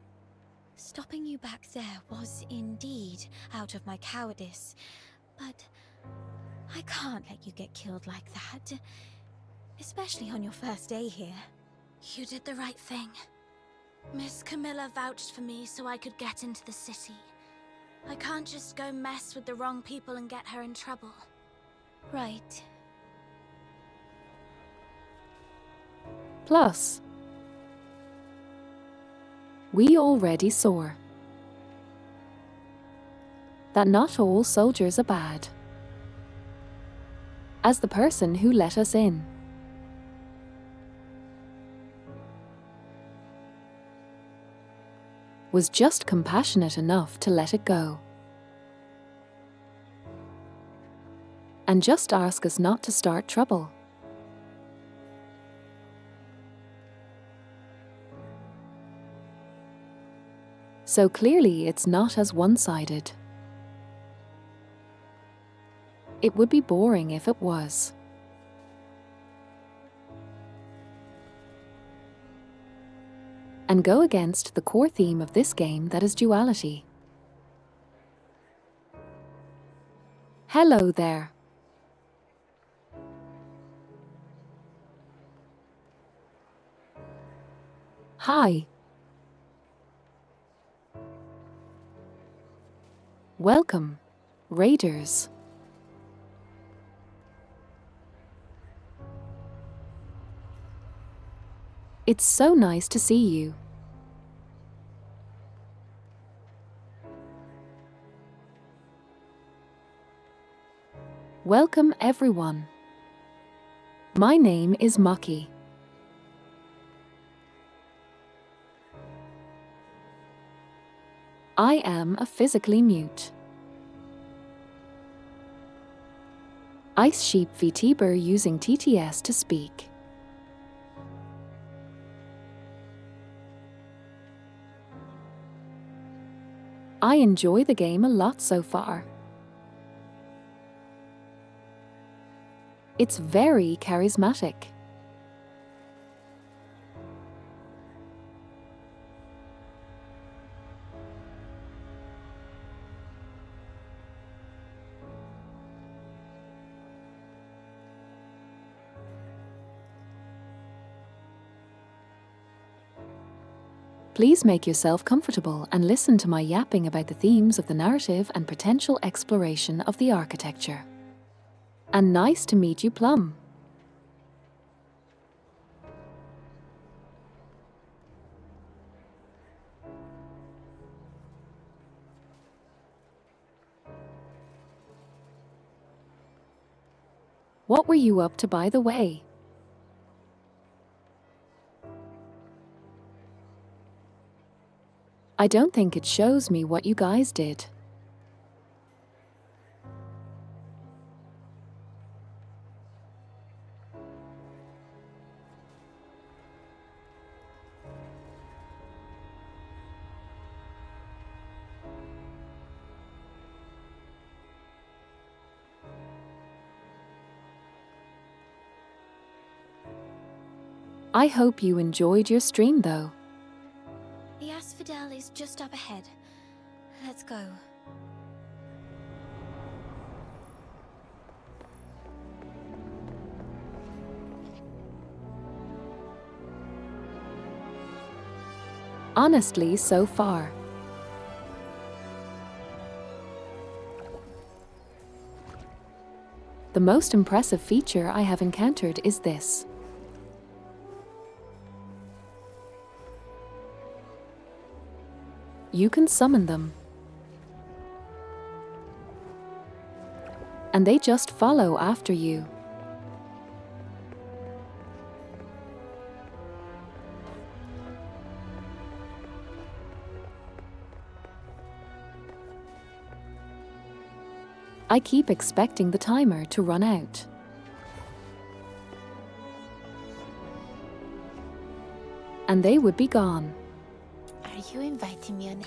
[SPEAKER 8] Stopping you back there was indeed out of my cowardice, but I can't let you get killed like that, especially on your first day here.
[SPEAKER 3] You did the right thing. Miss Camilla vouched for me so I could get into the city. I can't just go mess with the wrong people and get her in trouble.
[SPEAKER 8] Right.
[SPEAKER 1] Plus, we already saw that not all soldiers are bad. As the person who let us in, was just compassionate enough to let it go. And just ask us not to start trouble. So clearly it's not as one-sided. It would be boring if it was. And go against the core theme of this game, that is duality. Hello there. Hi. Welcome, Raiders. It's so nice to see you. Welcome everyone. My name is Maki. I am a physically mute. Ice Sheep VTuber using TTS to speak. I enjoy the game a lot so far. It's very charismatic. Please make yourself comfortable and listen to my yapping about the themes of the narrative and potential exploration of the architecture. And nice to meet you, Plum. What were you up to, by the way? I don't think it shows me what you guys did. I hope you enjoyed your stream, though.
[SPEAKER 8] The Asphodel is just up ahead. Let's go.
[SPEAKER 1] Honestly, so far. The most impressive feature I have encountered is this. You can summon them. And they just follow after you. I keep expecting the timer to run out. And they would be gone.
[SPEAKER 14] Are you inviting me on?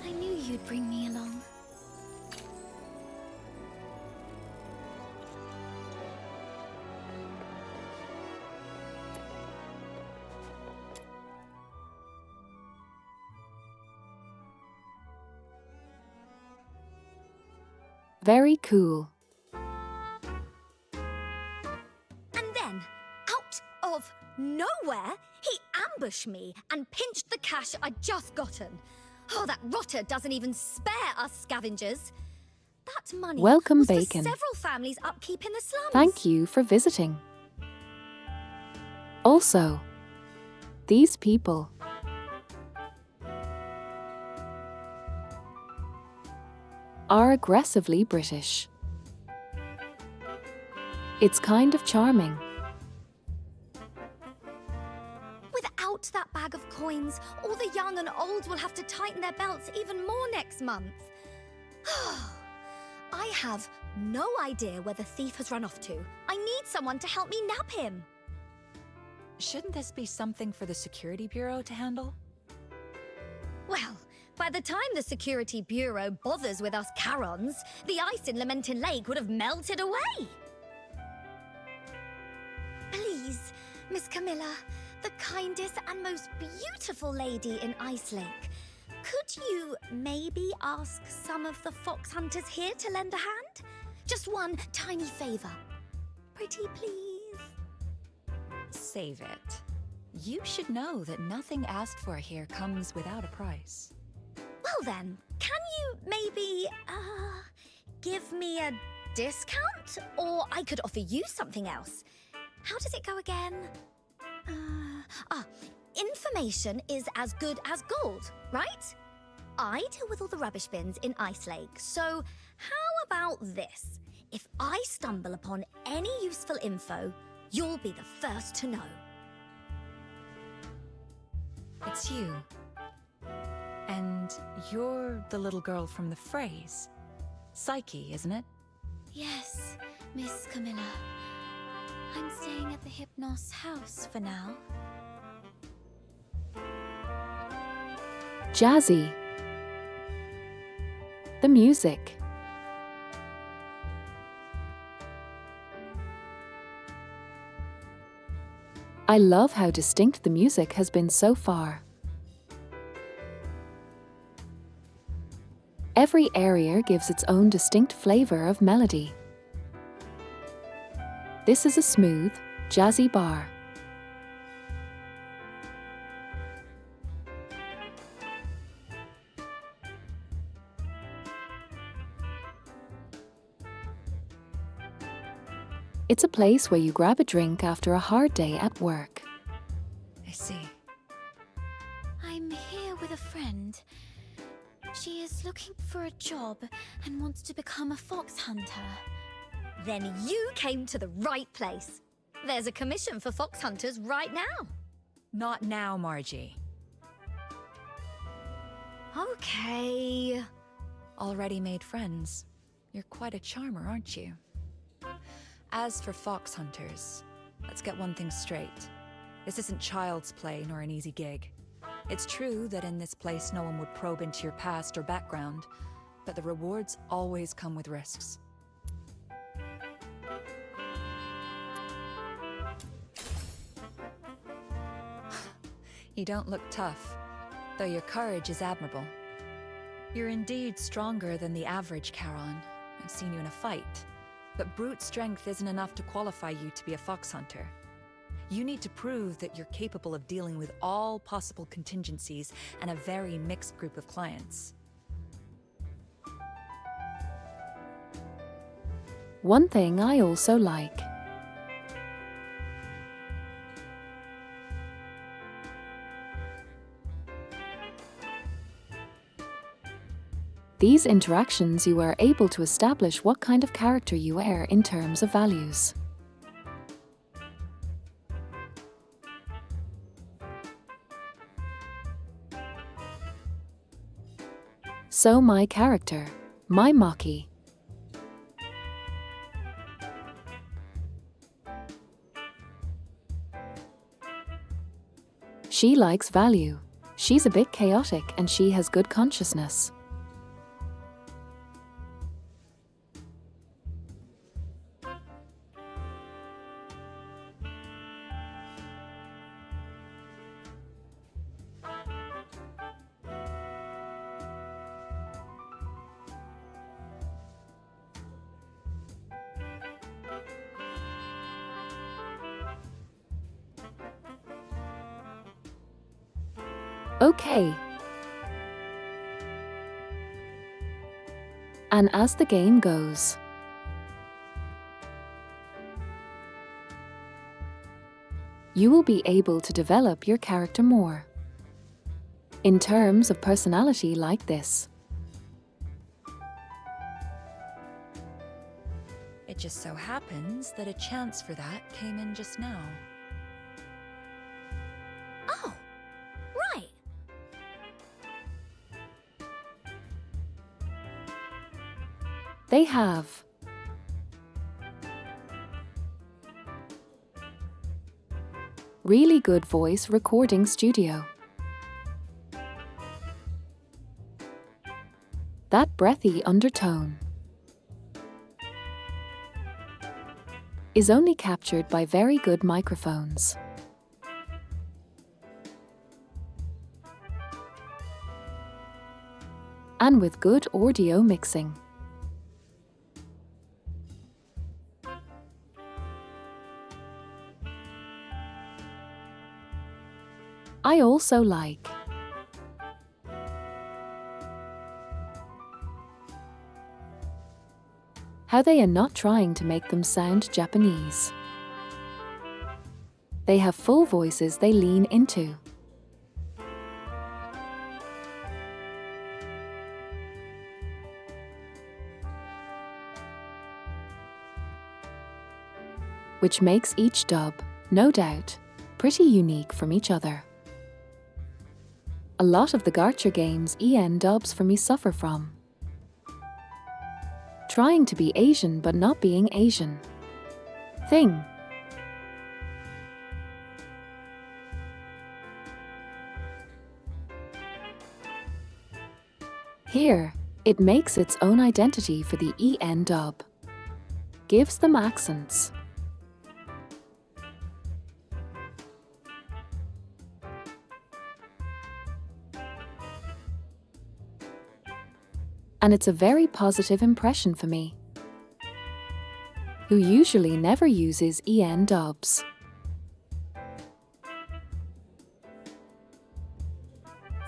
[SPEAKER 8] I knew you'd bring me along.
[SPEAKER 1] Very cool.
[SPEAKER 12] And then, out of nowhere, he ambushed me and pinched the cash I'd just gotten. Oh, that rotter doesn't even spare us scavengers. That money
[SPEAKER 1] Welcome,
[SPEAKER 12] was
[SPEAKER 1] Bacon.
[SPEAKER 12] for several families' upkeep in the slums.
[SPEAKER 1] Thank you for visiting. Also, these people are aggressively British. It's kind of charming.
[SPEAKER 12] Without that bag of coins, all the young and old will have to tighten their belts even more next month. I have no idea where the thief has run off to. I need someone to help me nab him.
[SPEAKER 11] Shouldn't this be something for the Security Bureau to handle?
[SPEAKER 12] Well, by the time the Security Bureau bothers with us Carons, the ice in Lamentin Lake would have melted away. Please, Miss Camilla, the kindest and most beautiful lady in Ice Lake, could you maybe ask some of the fox hunters here to lend a hand? Just one tiny favor. Pretty please.
[SPEAKER 11] Save it. You should know that nothing asked for here comes without a price.
[SPEAKER 12] Well then, can you maybe, give me a discount? Or I could offer you something else. How does it go again? Information is as good as gold, right? I deal with all the rubbish bins in Ice Lake, so how about this? If I stumble upon any useful info, you'll be the first to know.
[SPEAKER 11] It's you. And you're the little girl from the phrase. Psyche, isn't it?
[SPEAKER 8] Yes, Miss Camilla. I'm staying at the Hypnos house for now.
[SPEAKER 1] Jazzy. The music. I love how distinct the music has been so far. Every area gives its own distinct flavor of melody. This is a smooth, jazzy bar. It's a place where you grab a drink after a hard day at work.
[SPEAKER 11] I see.
[SPEAKER 8] I'm here with a friend. She is looking for a job and wants to become a fox hunter.
[SPEAKER 12] Then you came to the right place. There's a commission for fox hunters right now.
[SPEAKER 11] Not now, Margie.
[SPEAKER 12] Okay.
[SPEAKER 11] Already made friends. You're quite a charmer, aren't you? As for fox hunters, let's get one thing straight. This isn't child's play nor an easy gig. It's true that in this place no one would probe into your past or background, but the rewards always come with risks. You don't look tough, though your courage is admirable. You're indeed stronger than the average Charon. I've seen you in a fight. But brute strength isn't enough to qualify you to be a fox hunter. You need to prove that you're capable of dealing with all possible contingencies and a very mixed group of clients.
[SPEAKER 1] One thing I also like. These interactions, you are able to establish what kind of character you are in terms of values. So my character, my Maki. She likes value. She's a bit chaotic and she has good consciousness. Okay. And as the game goes, you will be able to develop your character more. In terms of personality like this.
[SPEAKER 11] It just so happens that a chance for that came in just now.
[SPEAKER 12] Oh, right.
[SPEAKER 1] They have really good voice recording studio. That breathy undertone is only captured by very good microphones. And with good audio mixing. I also like how they are not trying to make them sound Japanese. They have full voices they lean into. Which makes each dub, no doubt, pretty unique from each other. A lot of the gacha games EN dubs for me suffer from trying to be Asian but not being Asian thing. Here, it makes its own identity for the EN dub. Gives them accents. And it's a very positive impression for me, who usually never uses EN dubs.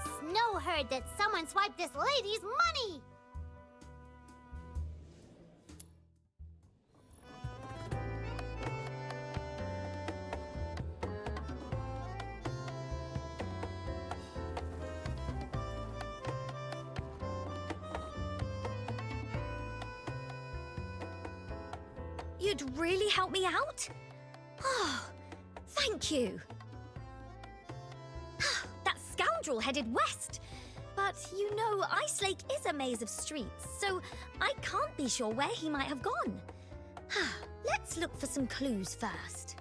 [SPEAKER 10] Snow heard that someone swiped this lady's money!
[SPEAKER 12] You'd really help me out? Oh, thank you. That scoundrel headed west. But you know, Ice Lake is a maze of streets, so I can't be sure where he might have gone. Let's look for some clues first.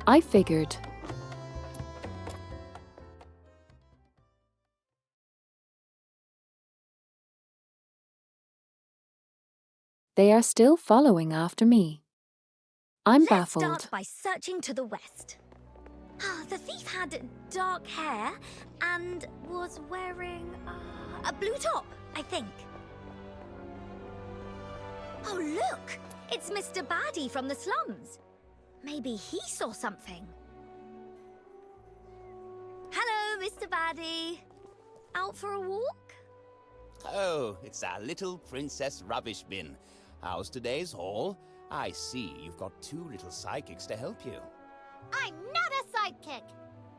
[SPEAKER 1] I figured. They are still following after me. I'm baffled.
[SPEAKER 12] Let's start by searching to the west. The thief had dark hair and was wearing a blue top, I think. Oh, look! It's Mr. Baddie from the slums. Maybe he saw something. Hello, Mr. Baddie. Out for a walk?
[SPEAKER 18] Oh, it's our little princess rubbish bin. How's today's haul?
[SPEAKER 16] I see you've got two little sidekicks to help you.
[SPEAKER 10] I'm not a sidekick.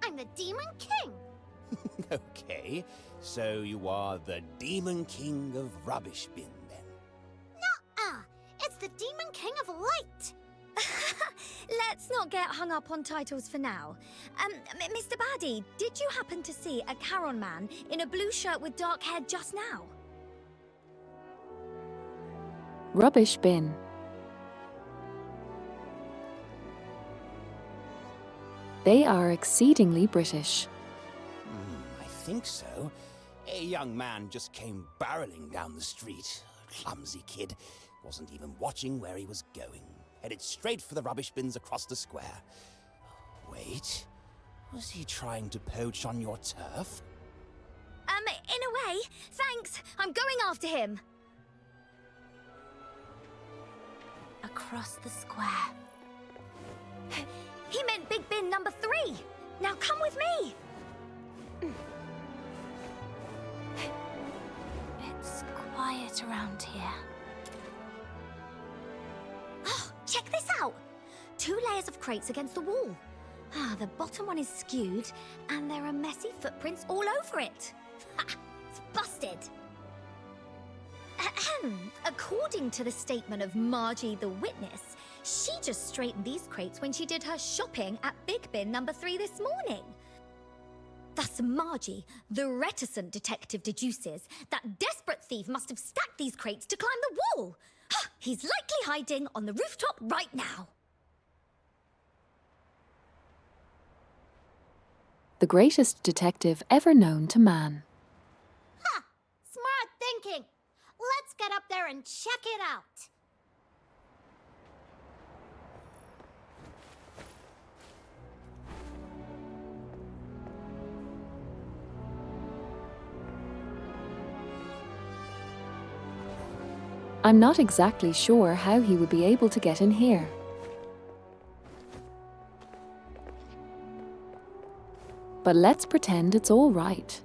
[SPEAKER 10] I'm the Demon King.
[SPEAKER 16] Okay, so you are the Demon King of Rubbish Bin, then?
[SPEAKER 10] Nuh-uh. It's the Demon King of Light.
[SPEAKER 12] Let's not get hung up on titles for now. Mr. Baddie, did you happen to see a Charon man in a blue shirt with dark hair just now?
[SPEAKER 1] Rubbish bin. They are exceedingly British.
[SPEAKER 16] I think so. A young man just came barreling down the street. Clumsy kid. Wasn't even watching where he was going. Headed straight for the rubbish bins across the square. Wait, was he trying to poach on your turf?
[SPEAKER 12] In a way. Thanks. I'm going after him.
[SPEAKER 3] Across the square.
[SPEAKER 12] He meant Big Bin number 3. Now come with me.
[SPEAKER 3] It's quiet around here.
[SPEAKER 12] Oh, check this out. 2 layers of crates against the wall. The bottom one is skewed, and there are messy footprints all over it. It's busted. According to the statement of Margie the witness, she just straightened these crates when she did her shopping at Big Bin number 3 this morning. Thus Margie, the reticent detective, deduces that desperate thief must have stacked these crates to climb the wall. He's likely hiding on the rooftop right now.
[SPEAKER 1] The greatest detective ever known to man.
[SPEAKER 10] Ha! Smart thinking. Let's get up there and check it out.
[SPEAKER 1] I'm not exactly sure how he would be able to get in here. But let's pretend it's all right.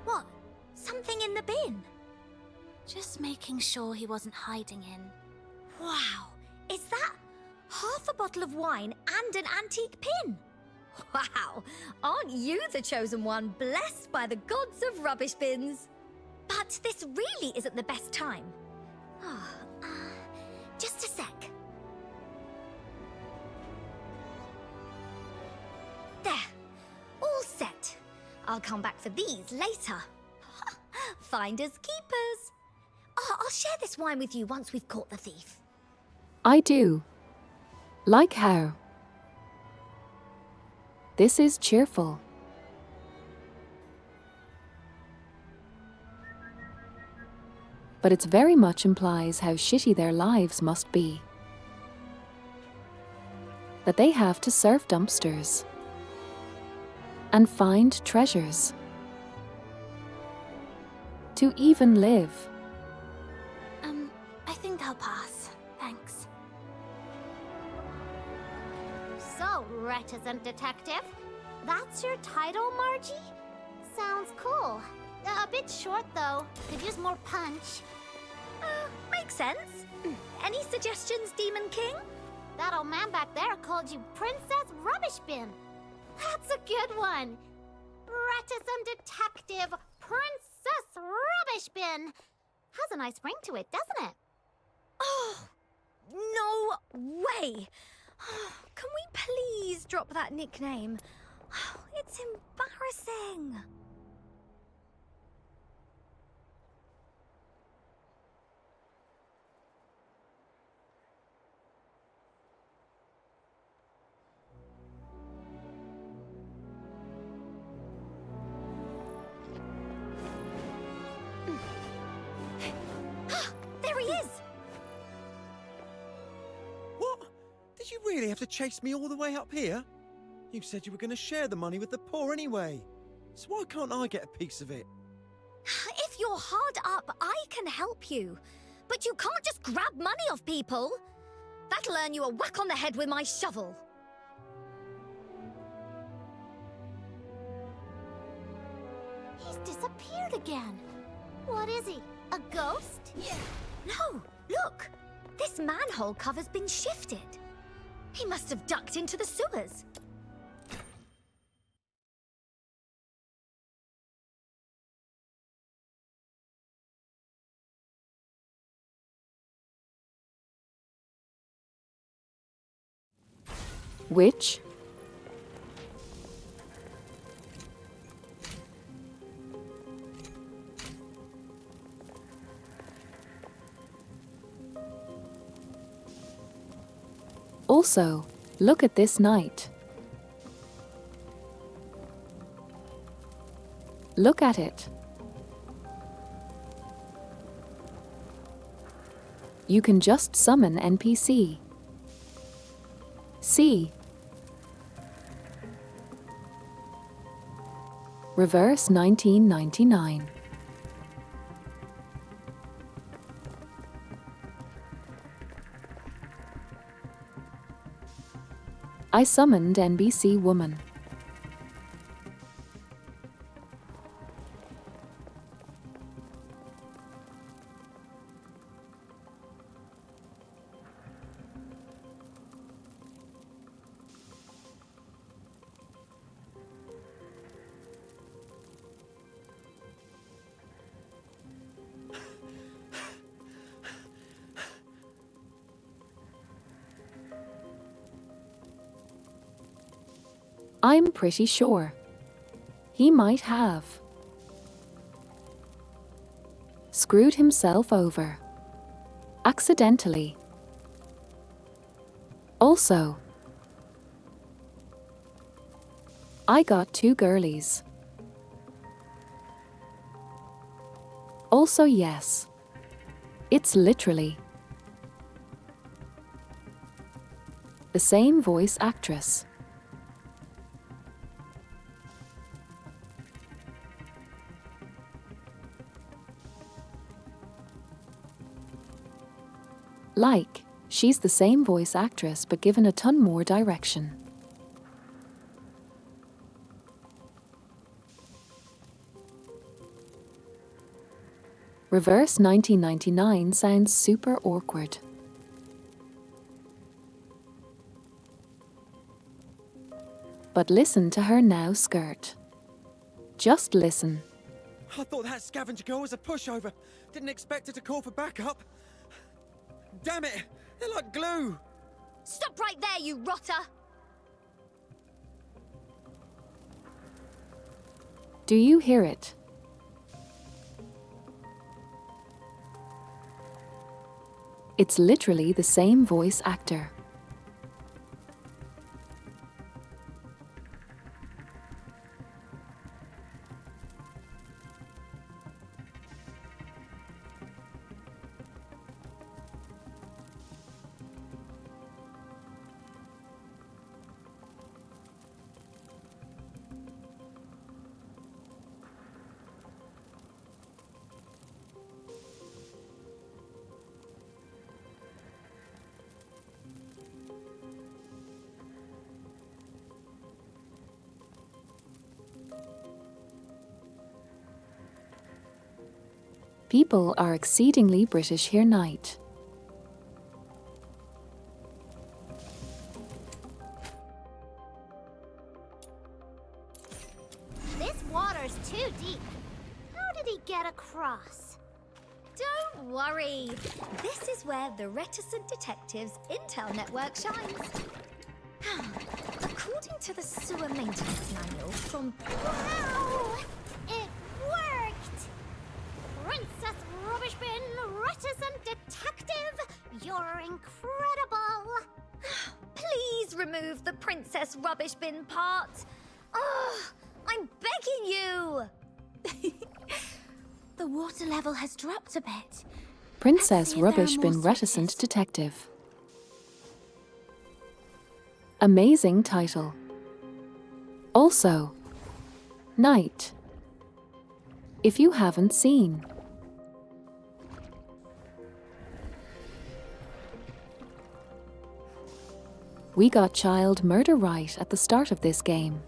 [SPEAKER 12] What? Something in the bin?
[SPEAKER 3] Just making sure he wasn't hiding in.
[SPEAKER 12] Wow, is that half a bottle of wine and an antique pin? Wow, aren't you the chosen one, blessed by the gods of rubbish bins? But this really isn't the best time. Just a sec. There, all set. I'll come back for these later. Finders keepers. I'll share this wine with you once we've caught the thief.
[SPEAKER 1] I do. Like how? This is cheerful. But it very much implies how shitty their lives must be. That they have to serve dumpsters. And find treasures. To even live.
[SPEAKER 3] I think I'll pass. Thanks.
[SPEAKER 10] So, reticent detective, that's your title, Margie? Sounds cool. A bit short, though. Could use more punch.
[SPEAKER 12] Makes sense. Any suggestions, Demon King?
[SPEAKER 10] That old man back there called you Princess Rubbish Bin. That's a good one. Reticent detective, Princess Rubbish Bin. Has a nice ring to it, doesn't it?
[SPEAKER 12] Oh, no way. Can we please drop that nickname? It's embarrassing. There he is.
[SPEAKER 13] What? Did you really have to chase me all the way up here? You said you were going to share the money with the poor anyway. So why can't I get a piece of it?
[SPEAKER 12] If you're hard up, I can help you. But you can't just grab money off people. That'll earn you a whack on the head with my shovel.
[SPEAKER 10] He's disappeared again. What is he? A ghost?
[SPEAKER 12] No, look! This manhole cover's been shifted. He must have ducked into the sewers.
[SPEAKER 1] Which? Also, look at this night. Look at it. You can just summon NPC. See. Reverse 1999. I summoned NBC woman. I'm pretty sure he might have screwed himself over accidentally. Also, I got 2 girlies. Also, yes, it's literally the same voice actress. Like, she's the same voice actress but given a ton more direction. Reverse 1999 sounds super awkward. But listen to her now skirt. Just listen.
[SPEAKER 13] I thought that scavenger girl was a pushover. Didn't expect her to call for backup. Damn it! They're like glue!
[SPEAKER 12] Stop right there, you rotter!
[SPEAKER 1] Do you hear it? It's literally the same voice actor. People are exceedingly British here night.
[SPEAKER 10] This water's too deep. How did he get across?
[SPEAKER 12] Don't worry. This is where the Reticent Detectives Intel Network shines. According to the sewer maintenance manual from...
[SPEAKER 10] Wow! It worked! Princess Rubbish Bin, Reticent Detective, you're incredible!
[SPEAKER 12] Please remove the Princess Rubbish Bin part. Oh, I'm begging you!
[SPEAKER 8] The water level has dropped a bit.
[SPEAKER 1] Princess Rubbish Bin Reticent Detective. Amazing title. Also, night. If you haven't seen. We got child murder right at the start of this game.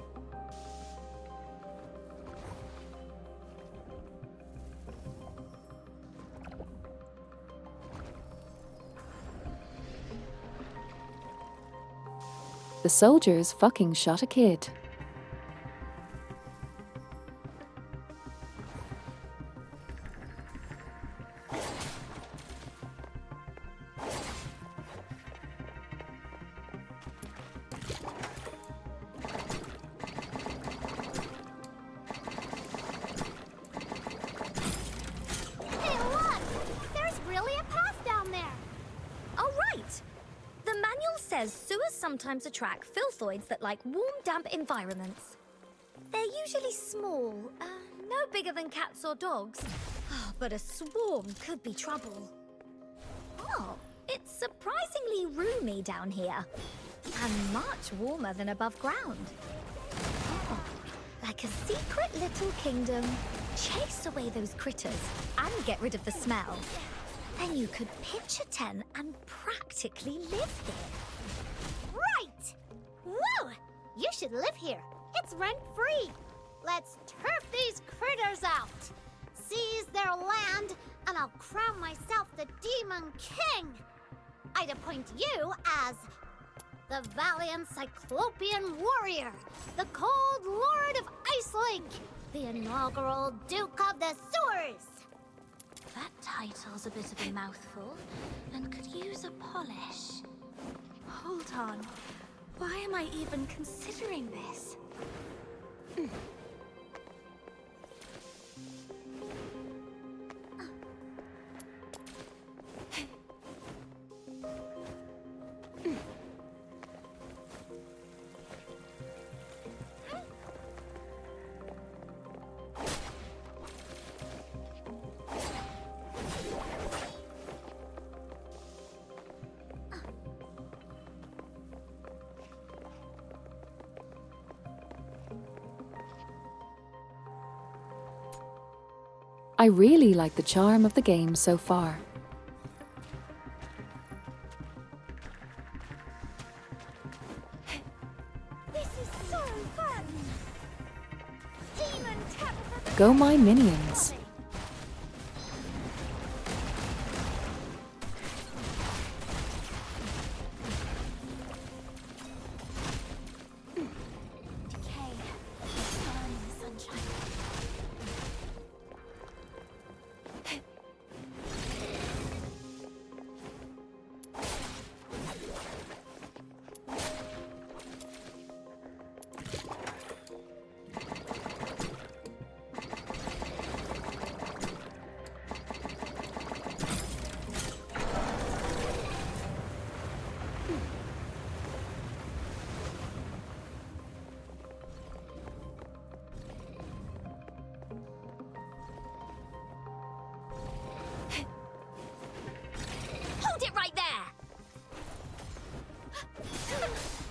[SPEAKER 1] The soldiers fucking shot a kid.
[SPEAKER 10] Hey, look! There's really a path down there!
[SPEAKER 12] Oh, right! The manual says sewers sometimes attract filthoids that like warm, damp environments. They're usually small, no bigger than cats or dogs. Oh, but a swarm could be trouble. Oh, it's surprisingly roomy down here. And much warmer than above ground. Oh, like a secret little kingdom. Chase away those critters and get rid of the smell. Then you could pitch a tent and practically live there.
[SPEAKER 10] Right! Whoa! You should live here. It's rent-free. Let's turf these critters out. Seize their land, and I'll crown myself the Demon King. I'd appoint you as the valiant Cyclopean warrior, the cold lord of Icelink, the inaugural Duke of the Sewers.
[SPEAKER 12] That title's a bit of a mouthful and could use a polish. Hold on. Why am I even considering this?
[SPEAKER 1] I really like the charm of the game so far.
[SPEAKER 10] This is so fun! Demon tap for the
[SPEAKER 1] Go my minions.
[SPEAKER 10] decay. Burn in the sunshine.
[SPEAKER 12] Hold it right there!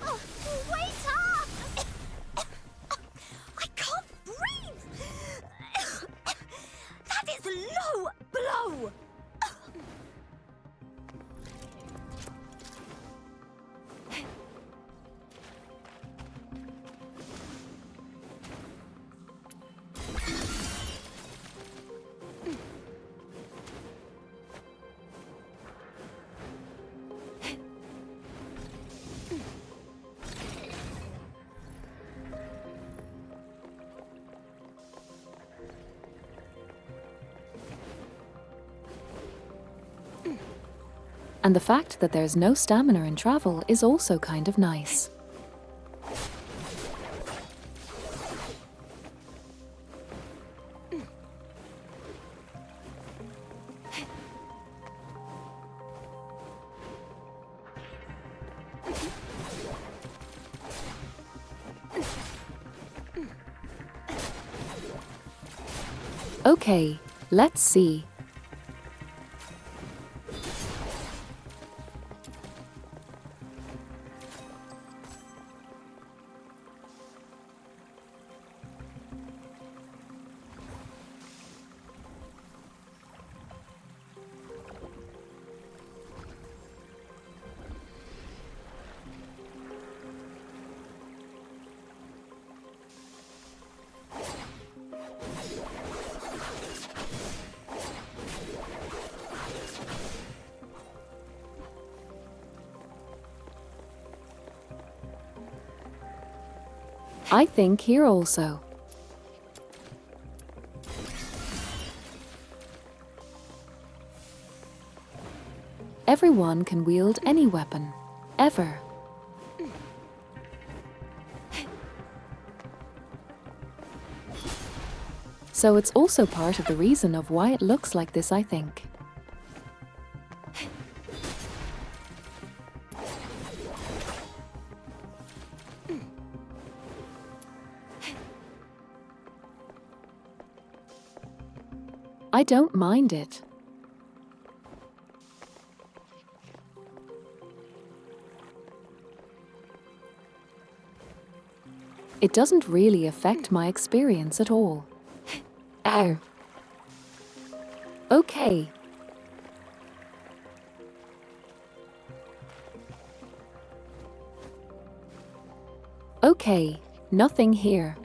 [SPEAKER 10] Oh, wait up!
[SPEAKER 12] I can't breathe! That is a low blow!
[SPEAKER 1] And the fact that there's no stamina in travel is also kind of nice. Okay, let's see. I think here also. Everyone can wield any weapon, ever. So it's also part of the reason of why it looks like this, I think. I don't mind it. It doesn't really affect my experience at all. Ow. Okay. Okay, nothing here.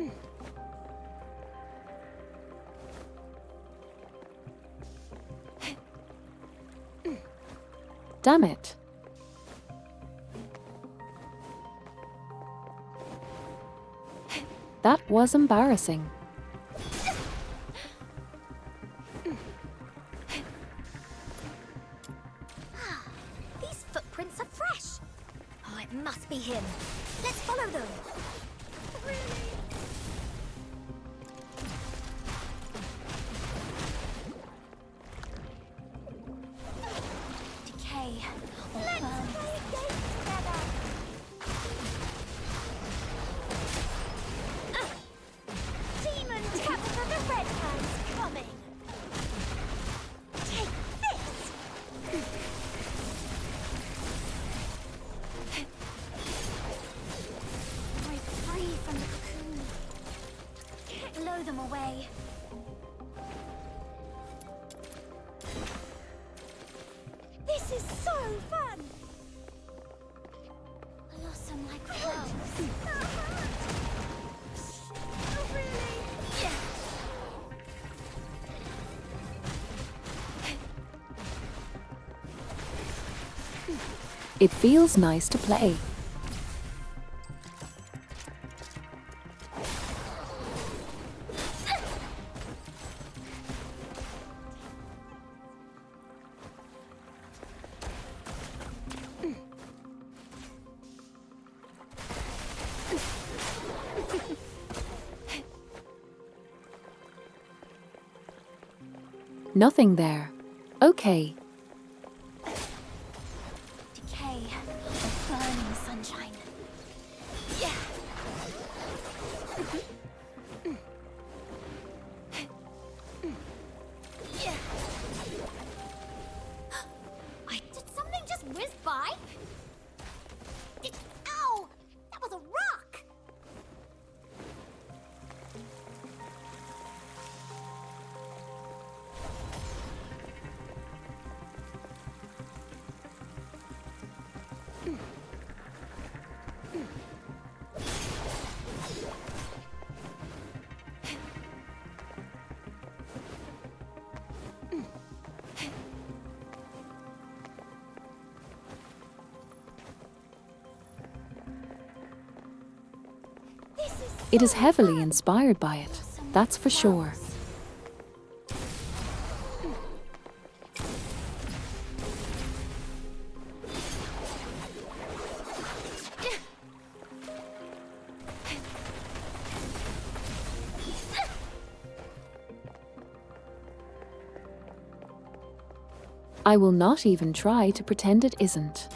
[SPEAKER 1] Damn it. That was embarrassing.
[SPEAKER 12] These footprints are fresh. Oh, it must be him. Let's follow them. Decay or burn. Demon Tabitha the Red Hand's coming. Take this. Break free from the cocoon. Blow them away. This is so fun! Blossom like flowers. Oh, really? Yeah.
[SPEAKER 1] It feels nice to play. Nothing there. Okay.
[SPEAKER 12] Decay or burning sunshine. Yeah. Yeah. Did something just whiz by? Ow! That was a rock!
[SPEAKER 1] It is heavily inspired by it, that's for sure. I will not even try to pretend it isn't.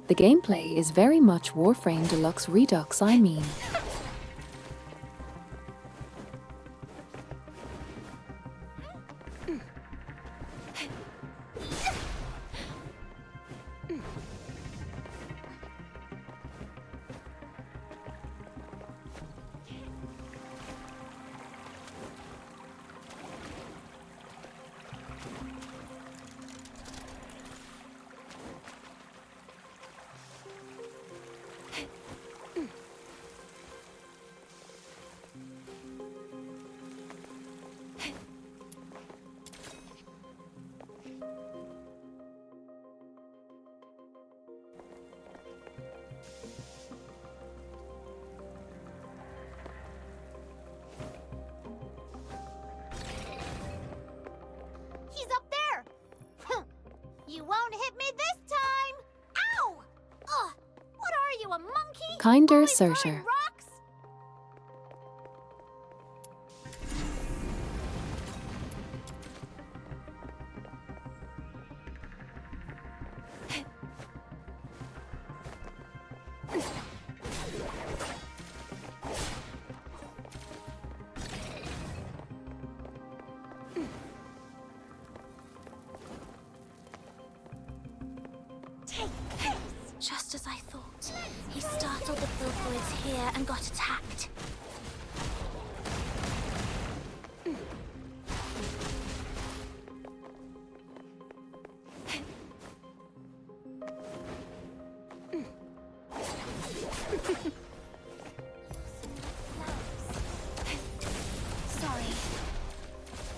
[SPEAKER 1] The gameplay is very much Warframe Deluxe Redux, I mean. Kinder Surtur.
[SPEAKER 8] Just as I thought. He startled the Filthoids here and got attacked. Sorry.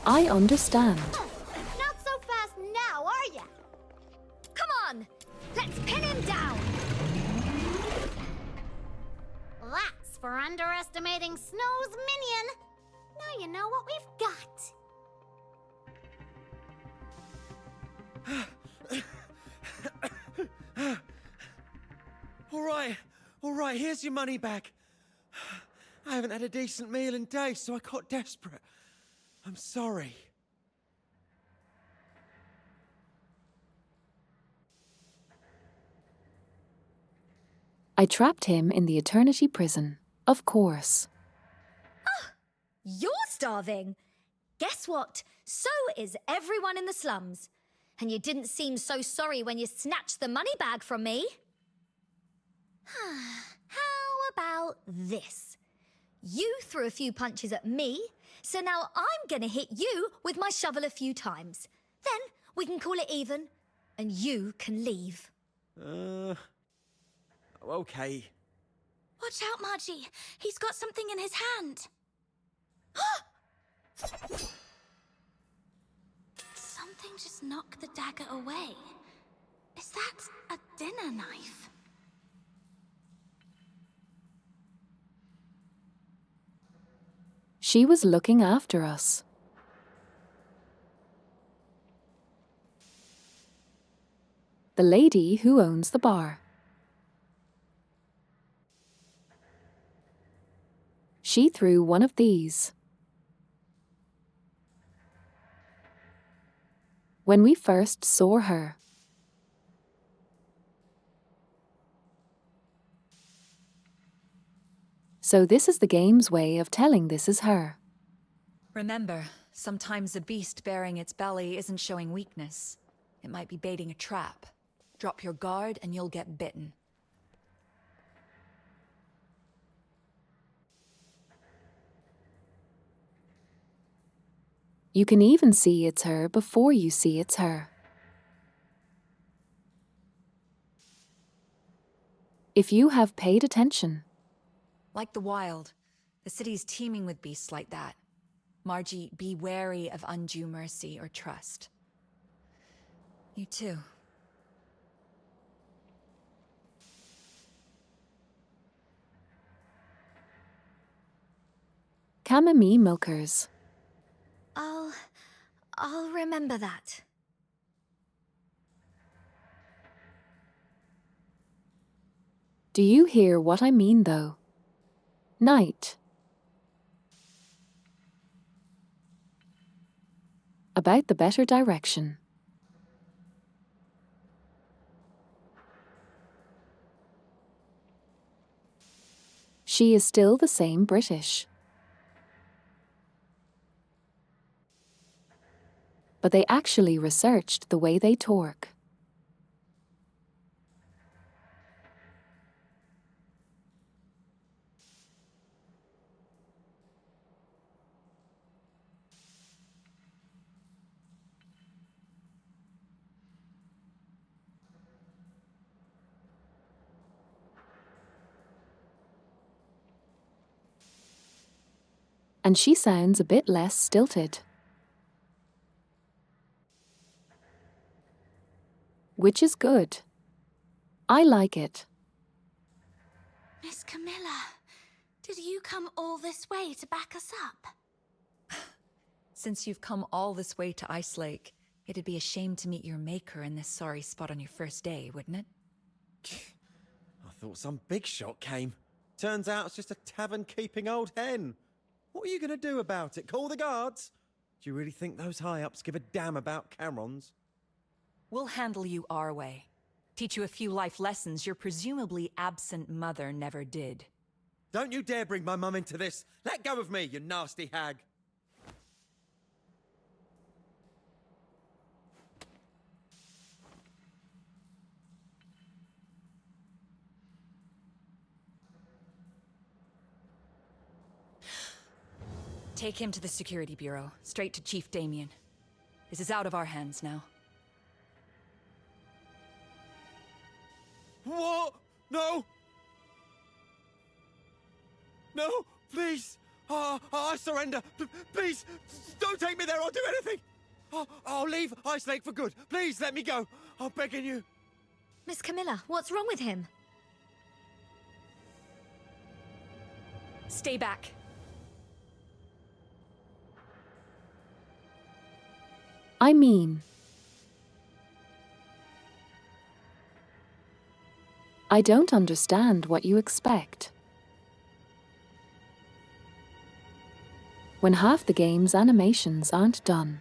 [SPEAKER 1] I understand.
[SPEAKER 10] Not so fast now, are ya?
[SPEAKER 12] Come on! Let's pin him down!
[SPEAKER 10] That's for underestimating Snow's minion. Now you know what we've got.
[SPEAKER 13] All right, here's your money back. I haven't had a decent meal in days, so I got desperate. I'm sorry.
[SPEAKER 1] I trapped him in the Eternity Prison, of course.
[SPEAKER 12] You're starving! Guess what? So is everyone in the slums. And you didn't seem so sorry when you snatched the money bag from me. How about this? You threw a few punches at me, so now I'm gonna hit you with my shovel a few times. Then we can call it even, and you can leave.
[SPEAKER 13] Okay.
[SPEAKER 8] Watch out, Margie. He's got something in his hand. Something just knocked the dagger away. Is that a dinner knife?
[SPEAKER 1] She was looking after us. The lady who owns the bar. She threw one of these. When we first saw her. So this is the game's way of telling this is her.
[SPEAKER 11] Remember, sometimes a beast bearing its belly isn't showing weakness. It might be baiting a trap. Drop your guard and you'll get bitten.
[SPEAKER 1] You can even see it's her before you see it's her. If you have paid attention.
[SPEAKER 11] Like the wild, the city's teeming with beasts like that. Margie, be wary of undue mercy or trust. You too.
[SPEAKER 1] Chamomile milkers.
[SPEAKER 12] I'll remember that.
[SPEAKER 1] Do you hear what I mean, though? Night. About the better direction. She is still the same British. But they actually researched the way they talk. And she sounds a bit less stilted. Which is good. I like it.
[SPEAKER 8] Miss Camilla, did you come all this way to back us up?
[SPEAKER 11] Since you've come all this way to Ice Lake, it'd be a shame to meet your maker in this sorry spot on your first day, wouldn't it?
[SPEAKER 13] I
[SPEAKER 18] thought some big shot came. Turns out it's just a tavern-keeping old hen. What are you going to do about it? Call the guards? Do you really think those high-ups give a damn about Camerons?
[SPEAKER 11] We'll handle you our way. Teach you a few life lessons your presumably absent mother never did.
[SPEAKER 18] Don't you dare bring my mum into this! Let go of me, you nasty hag!
[SPEAKER 11] Take him to the Security Bureau, straight to Chief Damien. This is out of our hands now.
[SPEAKER 18] What? No! No, please! I surrender! Please, don't take me there, I'll do anything! I'll leave Ice Lake for good. Please, let me go. I'm begging you.
[SPEAKER 12] Miss Camilla, what's wrong with him?
[SPEAKER 11] Stay back.
[SPEAKER 1] I mean, I don't understand what you expect. When half the game's animations aren't done.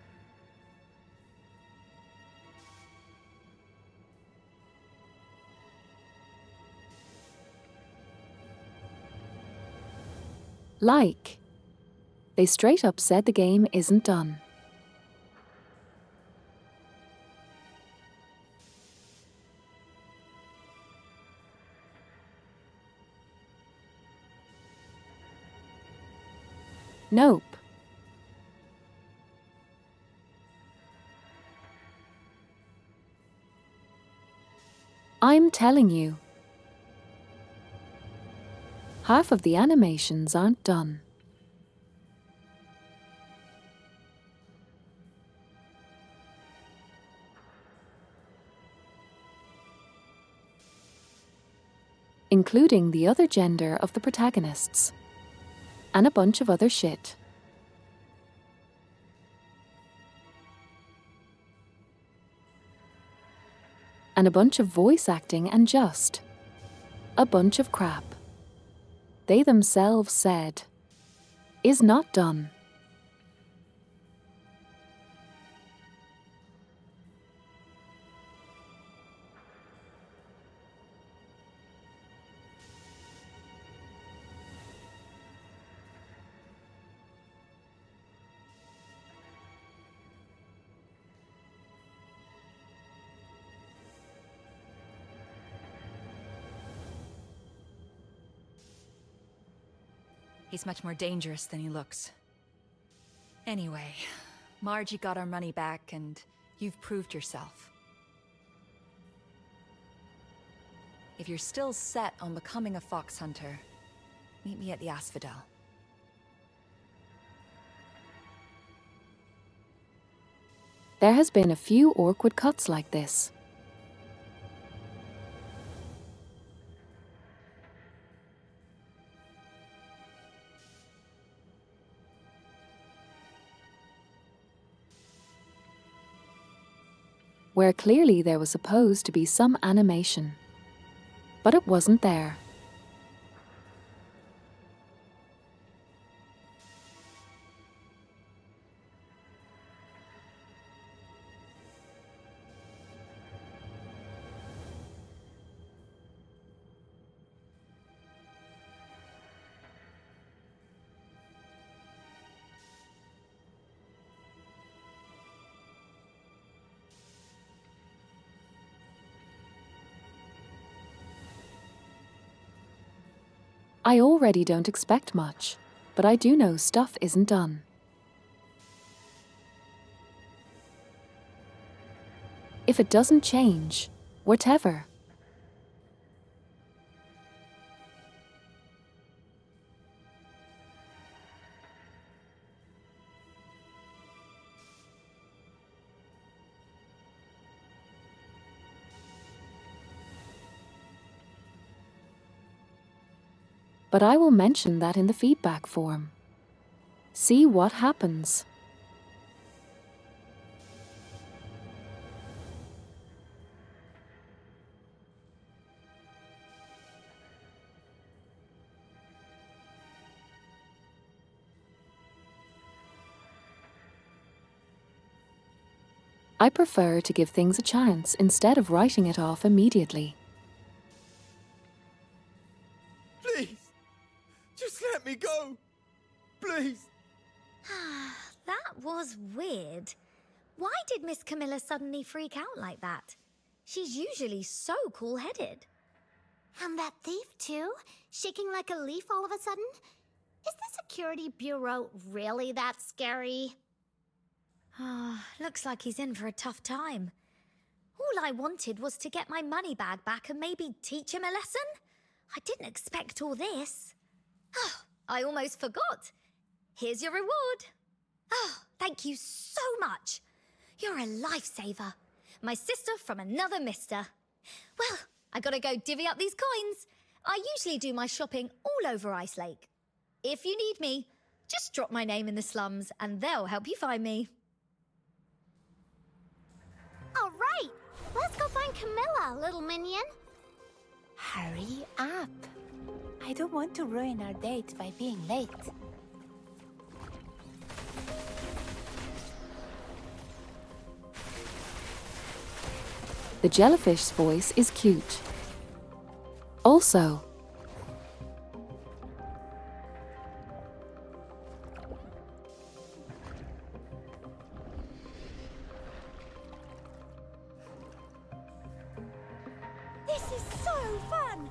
[SPEAKER 1] Like, they straight up said the game isn't done. Nope. I'm telling you. Half of the animations aren't done. Including the other gender of the protagonists. And a bunch of other shit. And a bunch of voice acting and just a bunch of crap. They themselves said is not done.
[SPEAKER 11] He's much more dangerous than he looks. Anyway, Margie got our money back and you've proved yourself. If you're still set on becoming a fox hunter, meet me at the Asphodel.
[SPEAKER 1] There has been a few awkward cuts like this. Where clearly there was supposed to be some animation, but it wasn't there. I already don't expect much, but I do know stuff isn't done. If it doesn't change, whatever. But I will mention that in the feedback form. See what happens. I prefer to give things a chance instead of writing it off immediately.
[SPEAKER 18] Please! Just let me go! Please!
[SPEAKER 12] That was weird. Why did Miss Camilla suddenly freak out like that? She's usually so cool-headed.
[SPEAKER 10] And that thief, too? Shaking like a leaf all of a sudden? Is the security bureau really that scary?
[SPEAKER 12] Looks like he's in for a tough time. All I wanted was to get my money bag back and maybe teach him a lesson. I didn't expect all this. Oh, I almost forgot. Here's your reward. Oh, thank you so much. You're a lifesaver. My sister from another mister. Well, I gotta go divvy up these coins. I usually do my shopping all over Ice Lake. If you need me, just drop my name in the slums and they'll help you find me.
[SPEAKER 10] All right, let's go find Camilla, little minion.
[SPEAKER 14] Hurry up. I don't want to ruin our date by being late.
[SPEAKER 1] The jellyfish's voice is cute. Also,
[SPEAKER 12] This is so fun!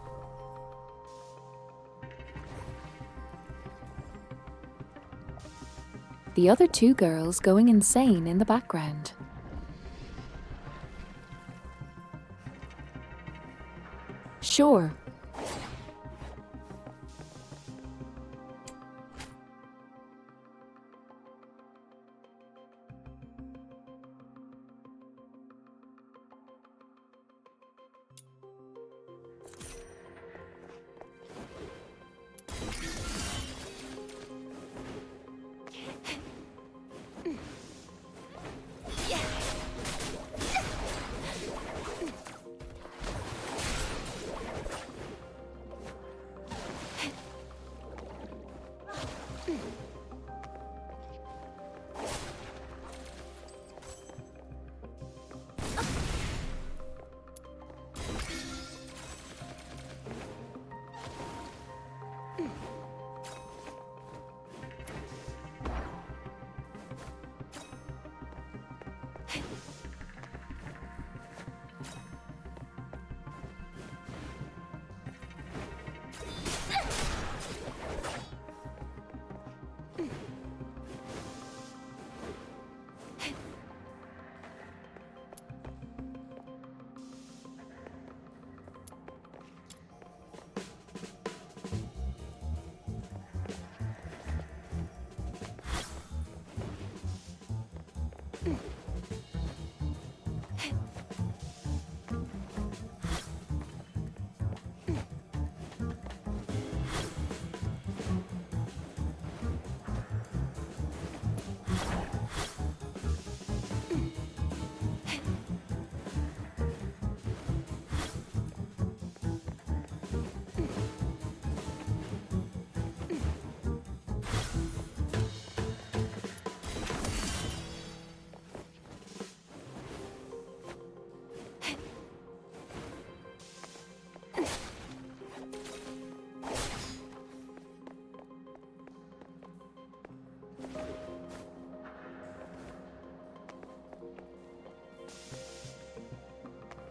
[SPEAKER 1] the other two girls going insane in the background. Sure.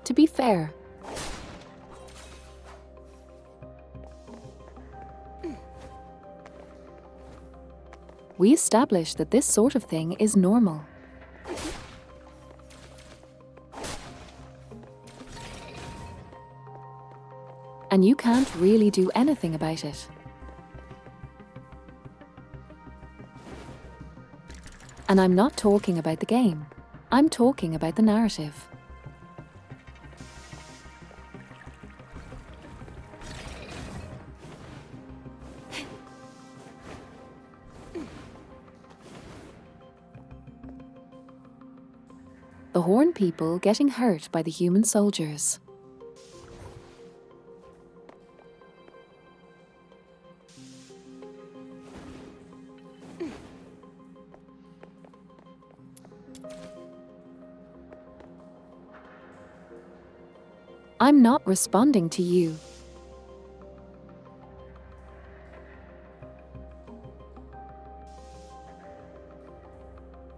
[SPEAKER 1] To be fair, we established that this sort of thing is normal. And you can't really do anything about it. And I'm not talking about the game. I'm talking about the narrative. The Horn people getting hurt by the human soldiers. I'm not responding to you.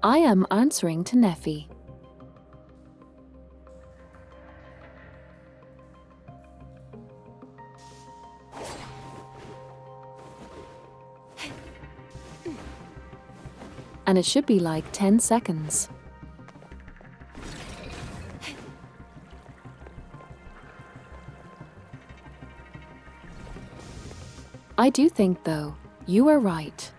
[SPEAKER 1] I am answering to Neffy. And it should be like 10 seconds. I do think, though, you are right.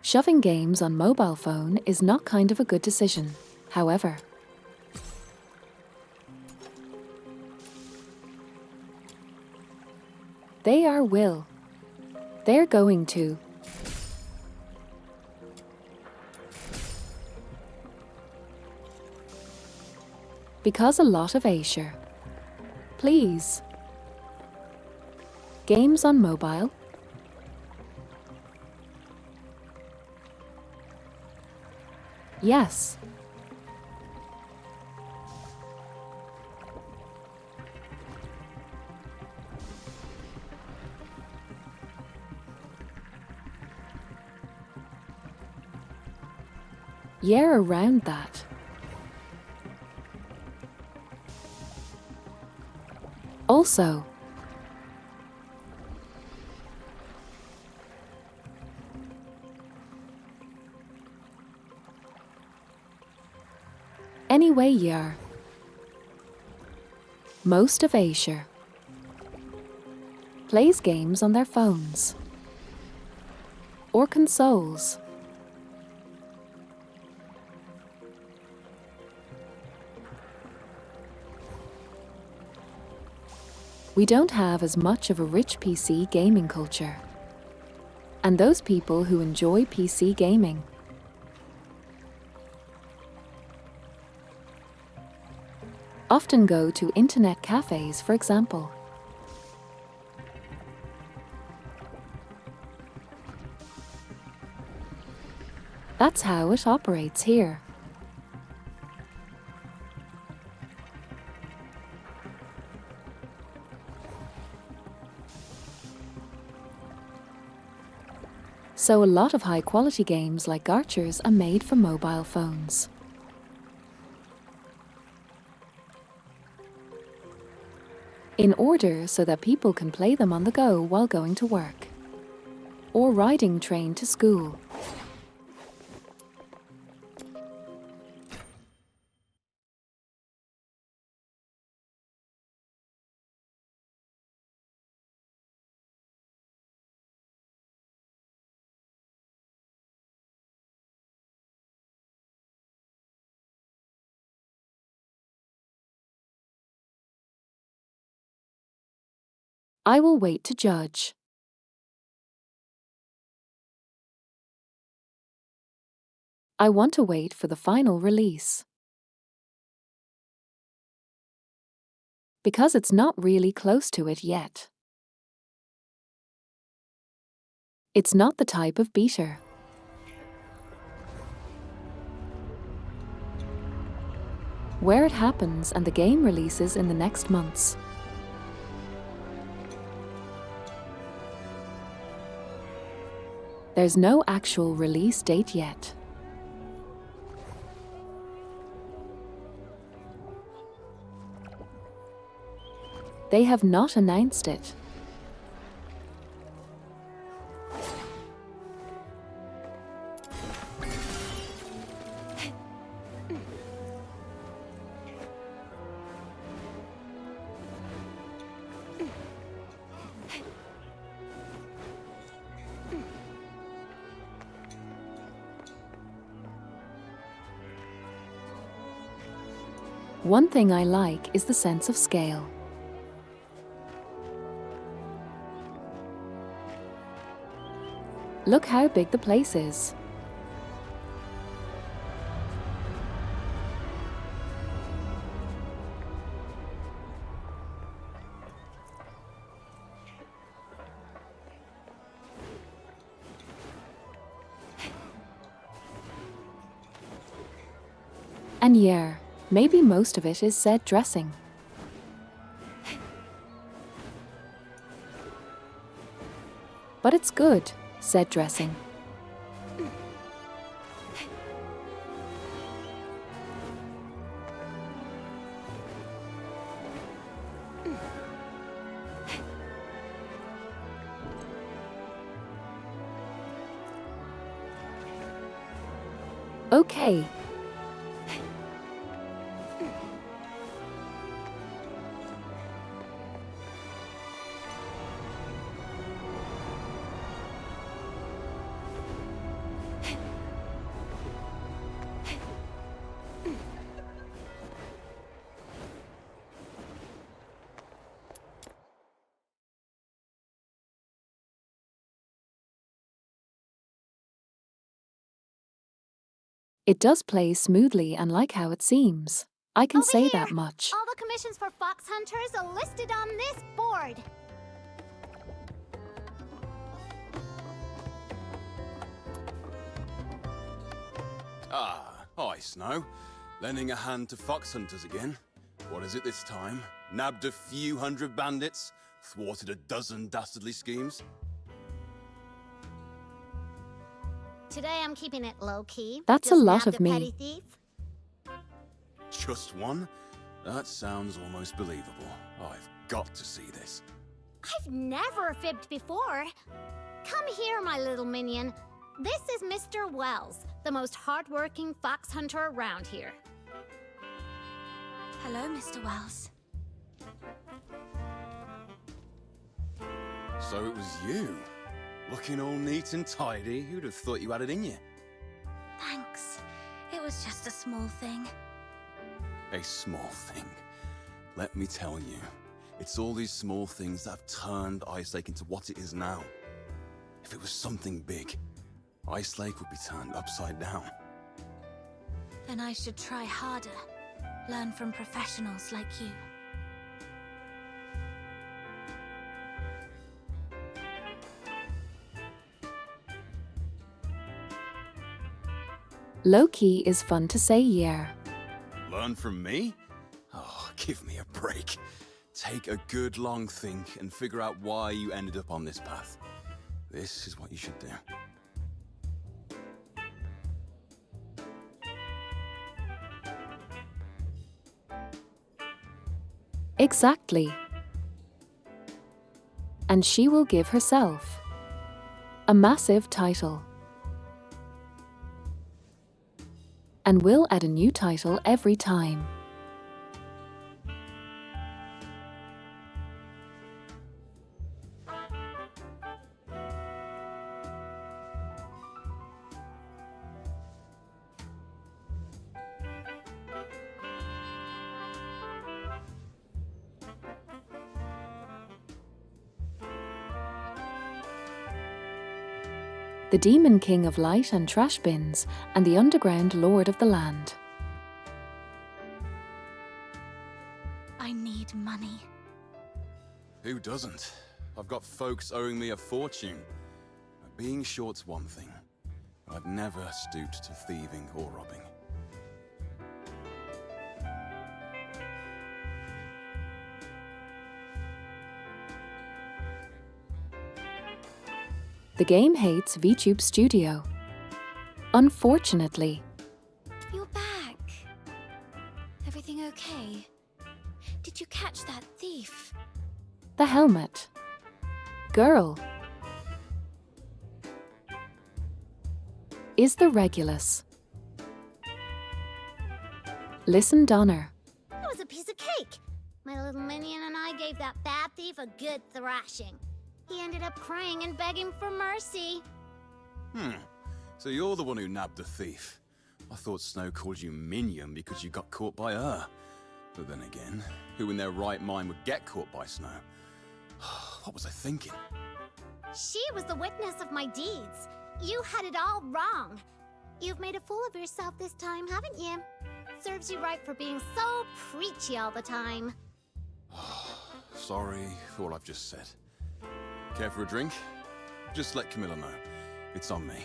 [SPEAKER 1] Shoving games on mobile phone is not kind of a good decision, however. They will. They're going to. Because a lot of Asia. Please. Games on mobile? Yes. Yeah, around that. Also. Anyway, yeah. Most of Asia plays games on their phones or consoles. We don't have as much of a rich PC gaming culture. And those people who enjoy PC gaming often go to internet cafes, for example. That's how it operates here. So a lot of high-quality games like Archers are made for mobile phones. In order so that people can play them on the go while going to work or riding train to school. I will wait to judge. I want to wait for the final release. Because it's not really close to it yet. It's not the type of beater. Where it happens and the game releases in the next months. There's no actual release date yet. They have not announced it. One thing I like is the sense of scale. Look how big the place is. And yeah, maybe most of it is said dressing. But it's good, said dressing. Okay. It does play smoothly and like how it seems. I can say that much.
[SPEAKER 10] All the commissions for fox hunters are listed on this board.
[SPEAKER 19] Ah, hi, Snow. Lending a hand to fox hunters again. What is it this time? Nabbed a few hundred bandits? Thwarted a dozen dastardly schemes?
[SPEAKER 10] Today I'm keeping it low-key.
[SPEAKER 1] That's
[SPEAKER 10] Just
[SPEAKER 1] a lot
[SPEAKER 10] nabbed
[SPEAKER 1] of
[SPEAKER 10] a
[SPEAKER 1] me.
[SPEAKER 10] petty thief.
[SPEAKER 19] Just one? That sounds almost believable. I've got to see this.
[SPEAKER 10] I've never fibbed before. Come here, my little minion. This is Mr. Wells, the most hardworking fox hunter around here.
[SPEAKER 3] Hello, Mr. Wells.
[SPEAKER 19] So it was you? Looking all neat and tidy. Who'd have thought you had it in you?
[SPEAKER 3] Thanks. It was just a small thing.
[SPEAKER 19] A small thing. Let me tell you, it's all these small things that have turned Ice Lake into what it is now. If it was something big, Ice Lake would be turned upside down.
[SPEAKER 3] Then I should try harder. Learn from professionals like you.
[SPEAKER 1] Low-key is fun to say, yeah.
[SPEAKER 19] Learn from me? Oh, give me a break. Take a good long think and figure out why you ended up on this path. This is what you should do.
[SPEAKER 1] Exactly. And she will give herself a massive title. And we'll add a new title every time. The Demon King of Light and Trash Bins, and the Underground Lord of the Land.
[SPEAKER 3] I need money.
[SPEAKER 19] Who doesn't? I've got folks owing me a fortune. Being short's one thing. I've never stooped to thieving or robbing.
[SPEAKER 1] The game hates VTube Studio. Unfortunately.
[SPEAKER 3] You're back. Everything okay? Did you catch that thief?
[SPEAKER 1] The helmet. Girl. Is the Regulus. Listen, Donner.
[SPEAKER 10] That was a piece of cake. My little minion and I gave that bad thief a good thrashing. He ended up crying and begging for mercy.
[SPEAKER 19] So you're the one who nabbed the thief. I thought Snow called you minion because you got caught by her. But then again, who in their right mind would get caught by Snow? What was I thinking?
[SPEAKER 10] She was the witness of my deeds. You had it all wrong. You've made a fool of yourself this time, haven't you? Serves you right for being so preachy all the time.
[SPEAKER 19] Sorry for what I've just said. Care for a drink? Just let Camilla know. It's on me.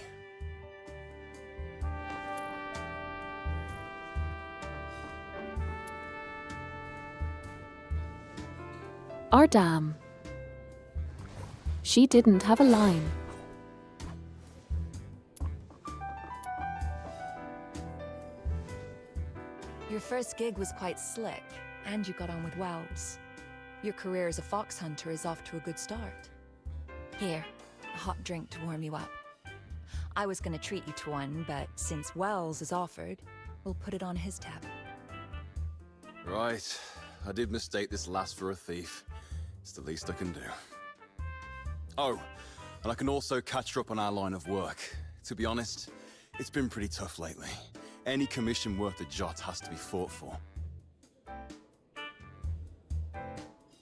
[SPEAKER 1] Damn. She didn't have a line.
[SPEAKER 11] Your first gig was quite slick, and you got on with Wells. Your career as a fox hunter is off to a good start. Here, a hot drink to warm you up. I was gonna treat you to one, but since Wells has offered, we'll put it on his tab.
[SPEAKER 19] Right. I did mistake this last for a thief. It's the least I can do. Oh, and I can also catch her up on our line of work. To be honest, it's been pretty tough lately. Any commission worth a jot has to be fought for.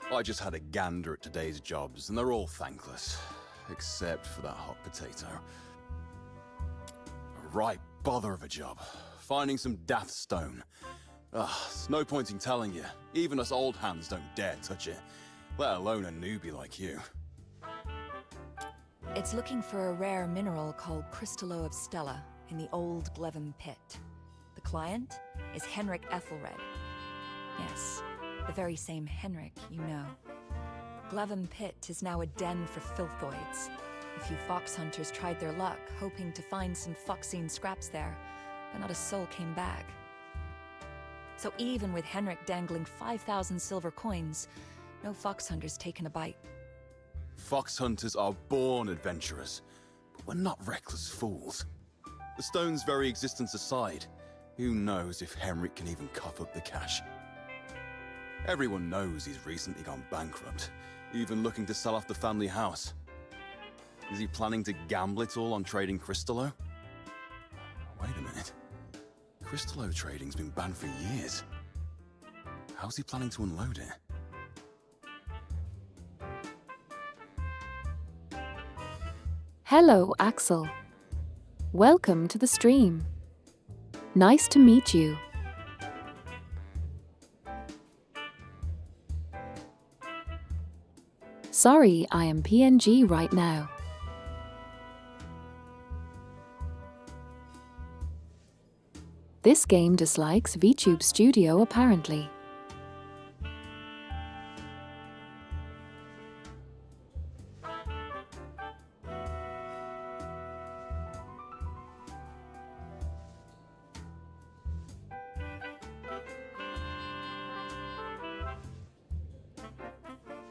[SPEAKER 19] I just had a gander at today's jobs, and they're all thankless. Except for that hot potato. A right bother of a job. Finding some daft stone. There's no point in telling you. Even us old hands don't dare touch it. Let alone a newbie like you.
[SPEAKER 11] It's looking for a rare mineral called Crystallo of Stella in the old Glevum pit. The client is Henrik Ethelred. Yes, the very same Henrik you know. Glevum pit is now a den for filthoids. A few fox hunters tried their luck, hoping to find some foxine scraps there, but not a soul came back. So even with Henrik dangling 5,000 silver coins, no fox hunters taken a bite.
[SPEAKER 19] Fox hunters are born adventurers, but we're not reckless fools. The stone's very existence aside, who knows if Henrik can even cough up the cash? Everyone knows he's recently gone bankrupt, even looking to sell off the family house. Is he planning to gamble it all on trading Crystallo? Wait a minute. Crystallo trading's been banned for years. How's he planning to unload it?
[SPEAKER 1] Hello, Axel. Welcome to the stream. Nice to meet you. Sorry, I am PNG right now. This game dislikes VTube Studio apparently.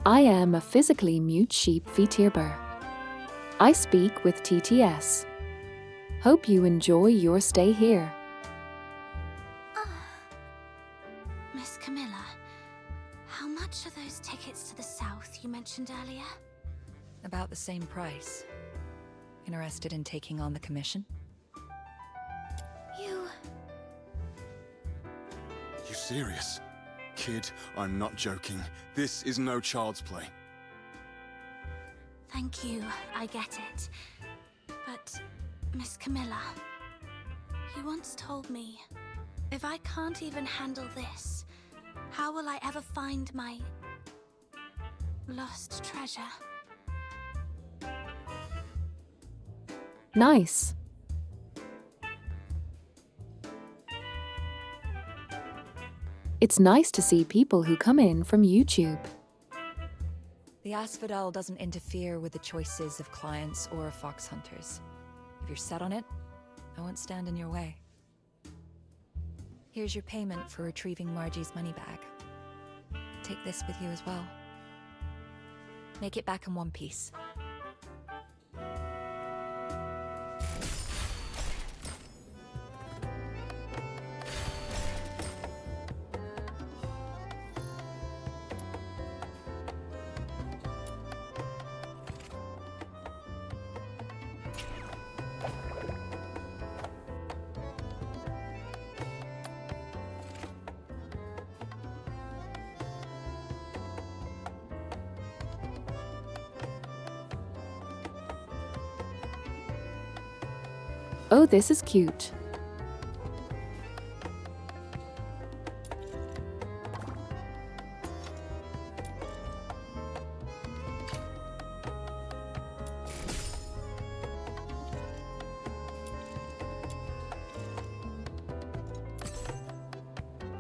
[SPEAKER 1] I am a physically mute sheep VTuber. I speak with TTS. Hope you enjoy your stay here.
[SPEAKER 12] Miss Camilla, how much are those tickets to the south you mentioned earlier?
[SPEAKER 11] About the same price. Interested in taking on the commission?
[SPEAKER 12] You
[SPEAKER 19] serious? Kid, I'm not joking. This is no child's play.
[SPEAKER 12] Thank you, I get it. But, Miss Camilla, you once told me, if I can't even handle this, how will I ever find my lost treasure?
[SPEAKER 1] Nice. It's nice to see people who come in from YouTube.
[SPEAKER 11] The Asphodel doesn't interfere with the choices of clients or fox hunters. If you're set on it, I won't stand in your way. Here's your payment for retrieving Margie's money bag. Take this with you as well. Make it back in one piece.
[SPEAKER 1] Oh, this is cute.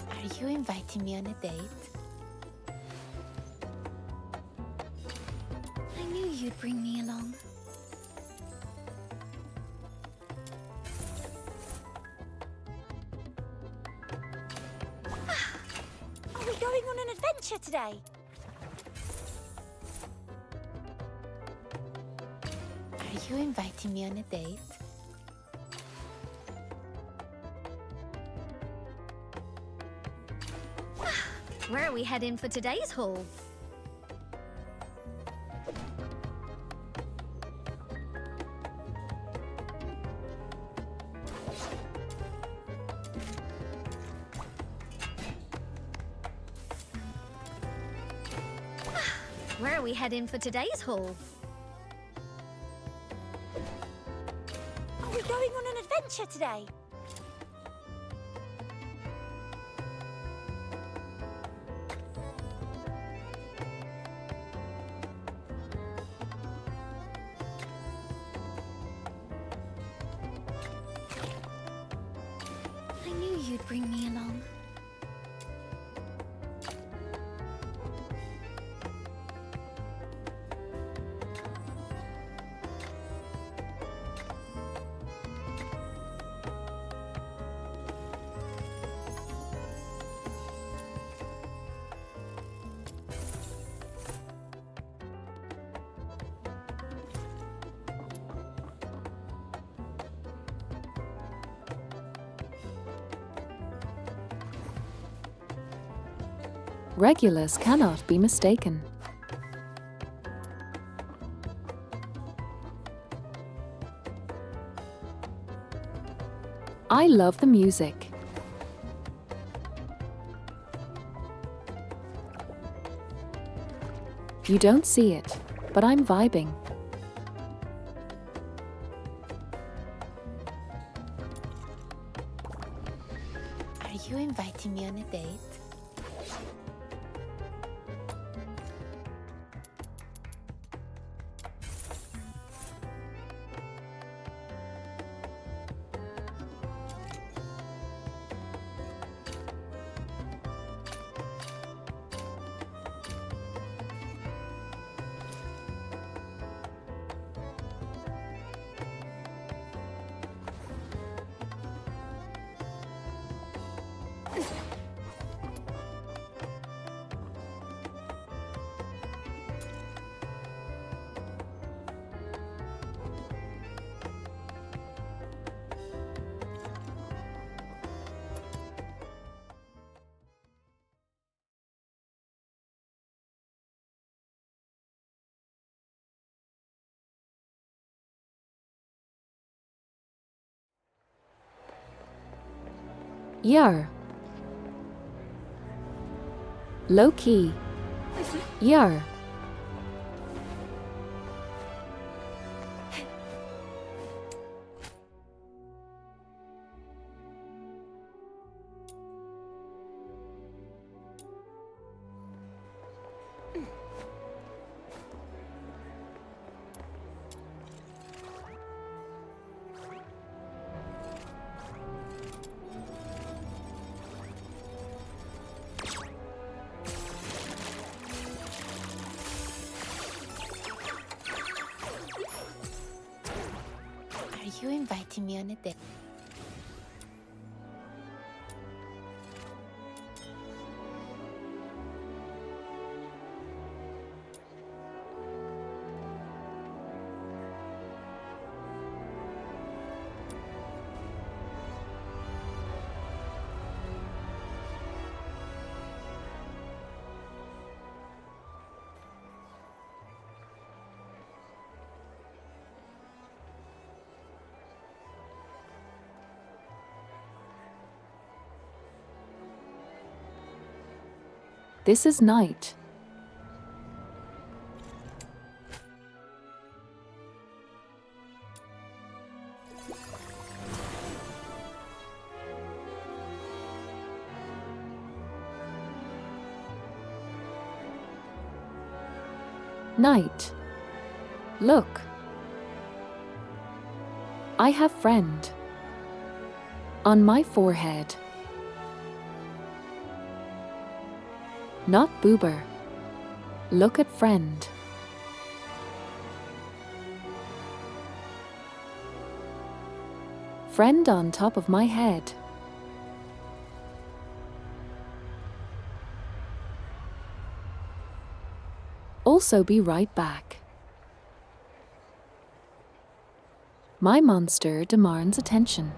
[SPEAKER 14] Are you inviting me on a date?
[SPEAKER 12] knew you'd bring me along.
[SPEAKER 14] Are we going on an adventure today? Are you inviting me on a date?
[SPEAKER 12] Where are we heading for today's haul? Where are we heading for today's haul?
[SPEAKER 14] Are we going on an adventure today?
[SPEAKER 12] I knew you'd bring me along.
[SPEAKER 1] Regulus cannot be mistaken. I love the music. You don't see it, but I'm vibing.
[SPEAKER 14] Are you inviting me on a date?
[SPEAKER 1] Yar. Low key. Yar.
[SPEAKER 14] Are you inviting me on a date?
[SPEAKER 1] This is night. Night. Look. I have friend. On my forehead. Not boober. Look at friend. Friend on top of my head. Also be right back. My monster demands attention.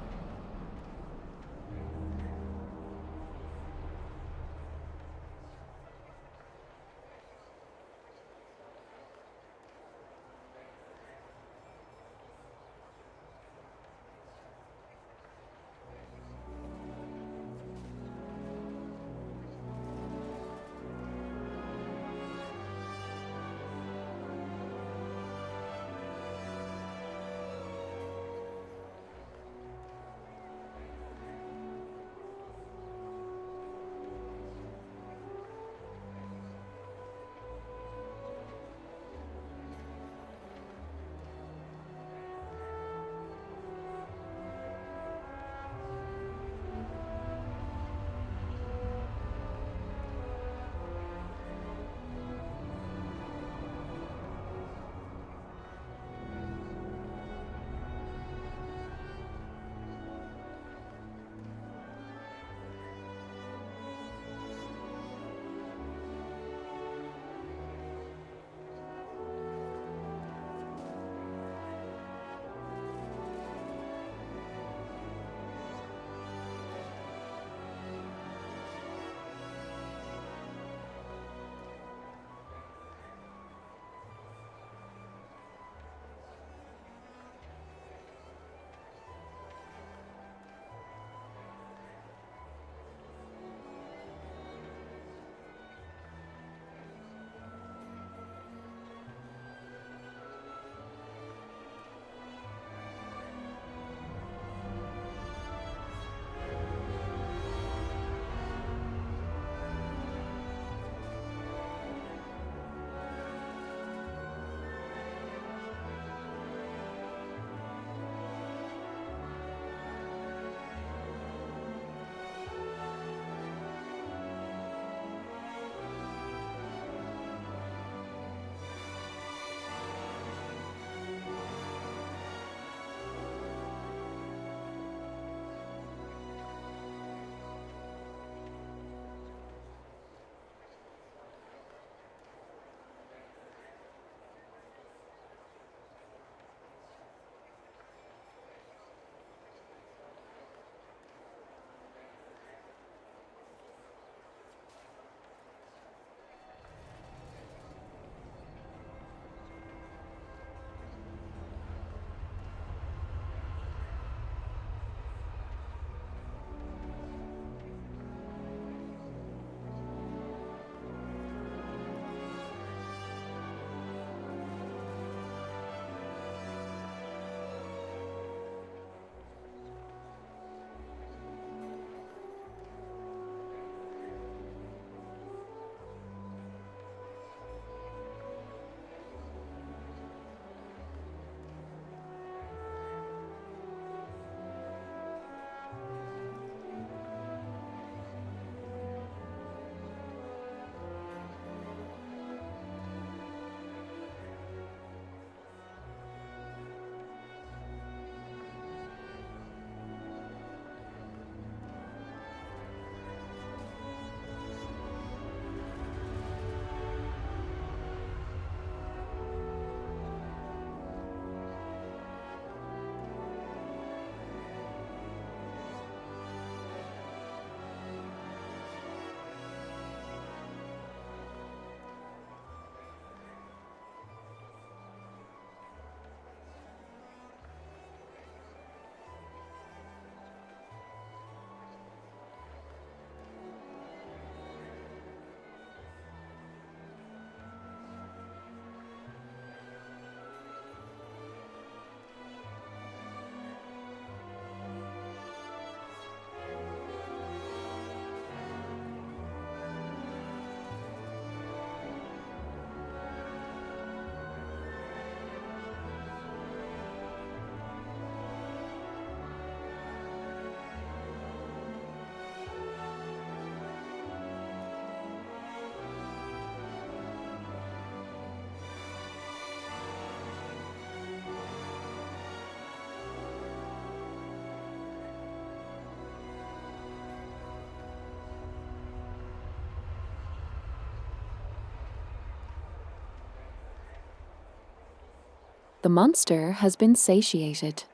[SPEAKER 1] The monster has been satiated.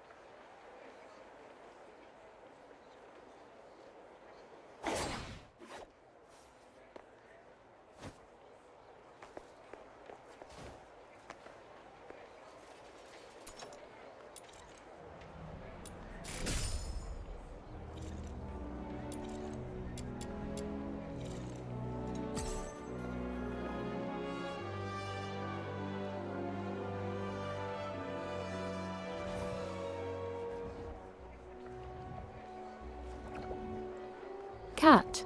[SPEAKER 1] Cat.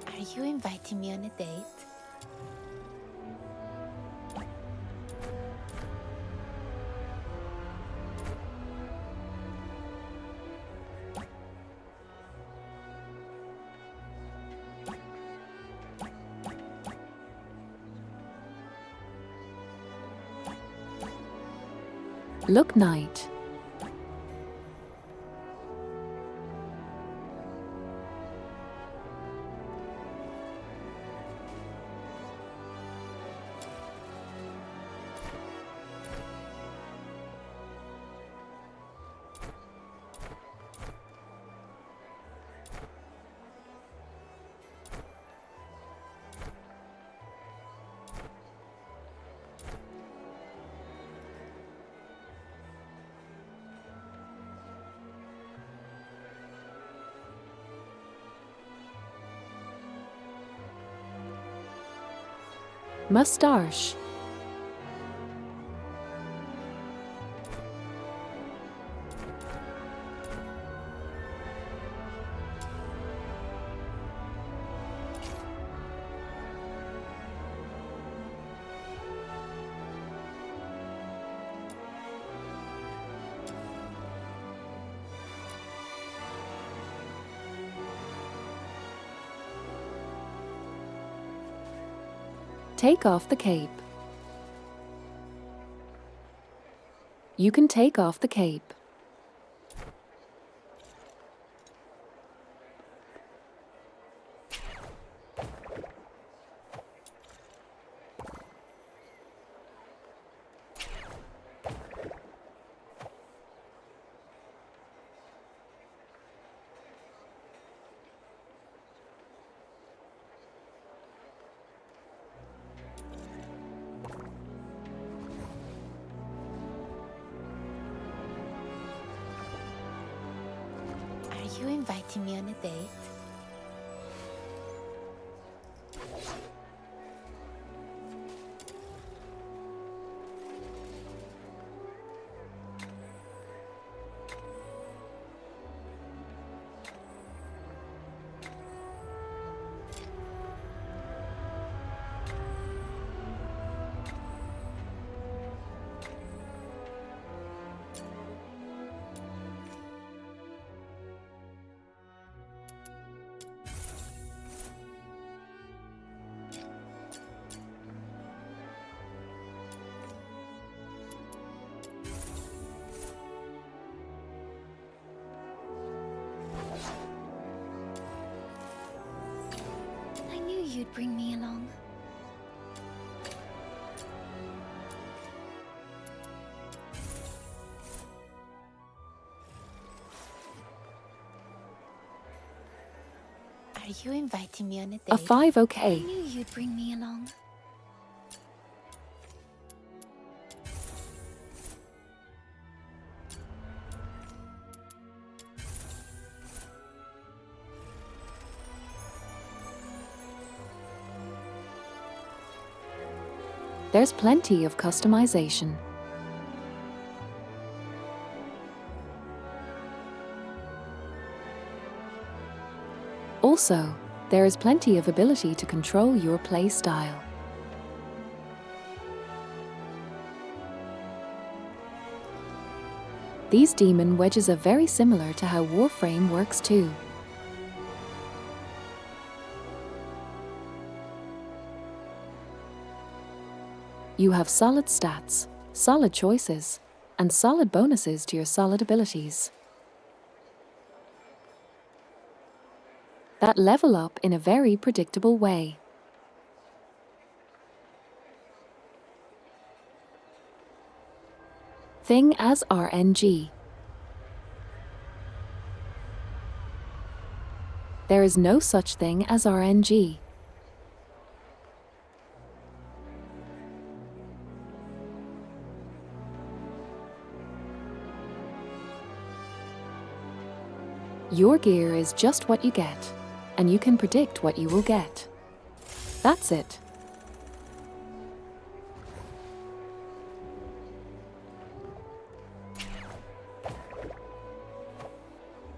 [SPEAKER 14] Are you inviting me on a date?
[SPEAKER 1] Look Knight. Mustache. Take off the cape. You can take off the cape.
[SPEAKER 14] Are you inviting me on a date?
[SPEAKER 8] I knew you'd bring me along.
[SPEAKER 14] Are you inviting me on a date?
[SPEAKER 1] A 5
[SPEAKER 8] I
[SPEAKER 1] okay.
[SPEAKER 8] knew you'd bring me along.
[SPEAKER 1] There's plenty of customization. Also, there is plenty of ability to control your play style. These demon wedges are very similar to how Warframe works too. You have solid stats, solid choices, and solid bonuses to your solid abilities. that level up in a very predictable way. Thing as RNG. There is no such thing as RNG. Your gear is just what you get, and you can predict what you will get. That's it.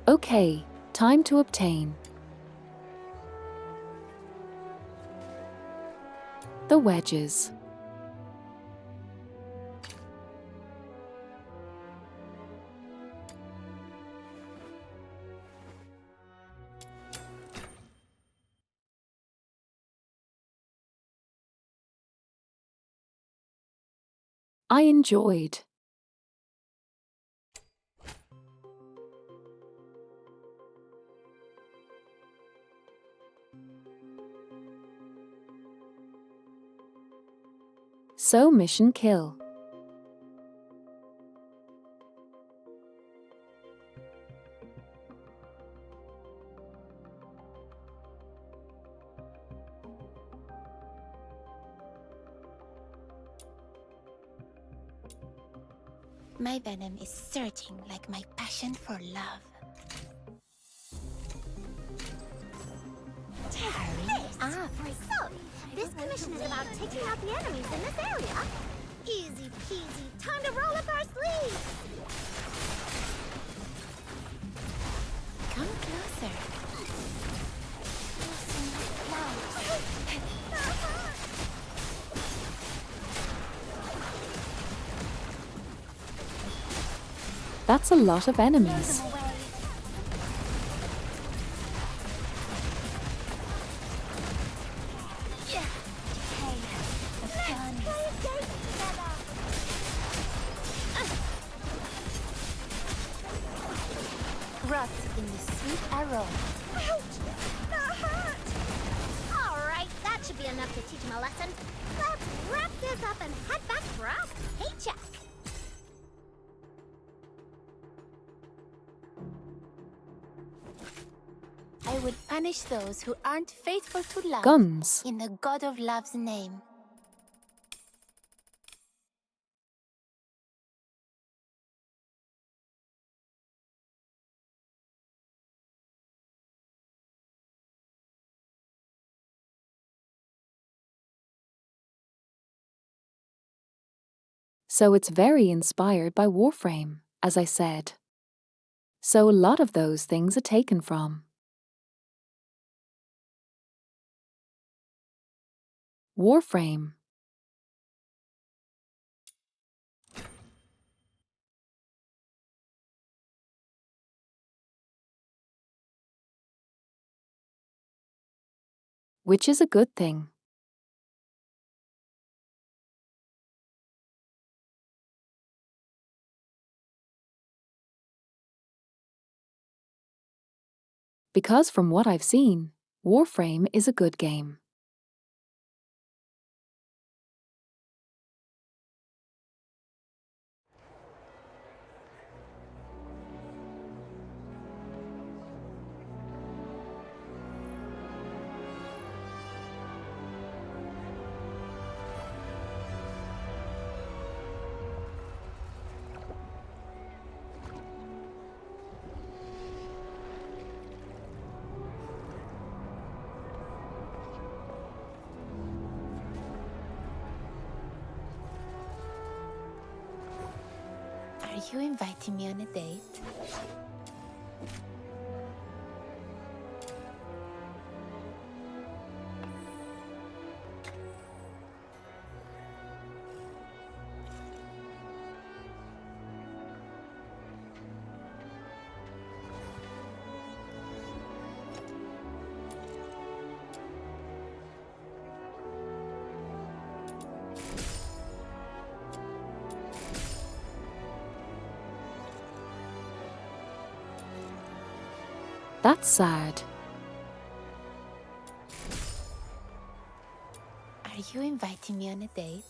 [SPEAKER 1] Okay, time to obtain the wedges. I enjoyed. So mission kill.
[SPEAKER 14] My venom is surging like my passion for love. Hurry up.
[SPEAKER 10] So, this commission is about taking out the enemies in this area. Easy peasy, time to roll up our sleeves.
[SPEAKER 14] Come closer.
[SPEAKER 1] That's a lot of enemies.
[SPEAKER 14] Rot in the sweet arrow.
[SPEAKER 10] Ouch! That hurt! Alright, that should be enough to teach him a lesson. Let's wrap this up and head back for our paycheck.
[SPEAKER 14] I would punish those who aren't faithful to love.
[SPEAKER 1] Guns.
[SPEAKER 14] In the God of Love's name.
[SPEAKER 1] So it's very inspired by Warframe, as I said. So a lot of those things are taken from Warframe. Which is a good thing. Because from what I've seen, Warframe is a good game.
[SPEAKER 14] Are you inviting me on a date?
[SPEAKER 1] That's sad.
[SPEAKER 14] you inviting me on a date?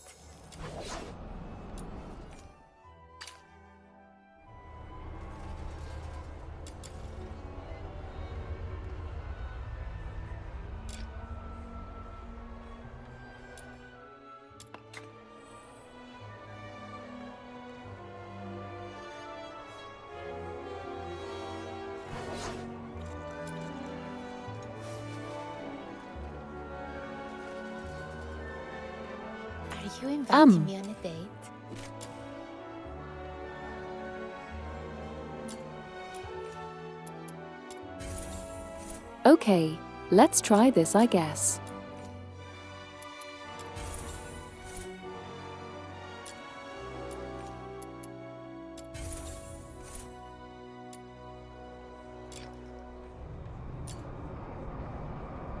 [SPEAKER 14] Are you inviting me on a date?
[SPEAKER 1] Okay, let's try this, I guess.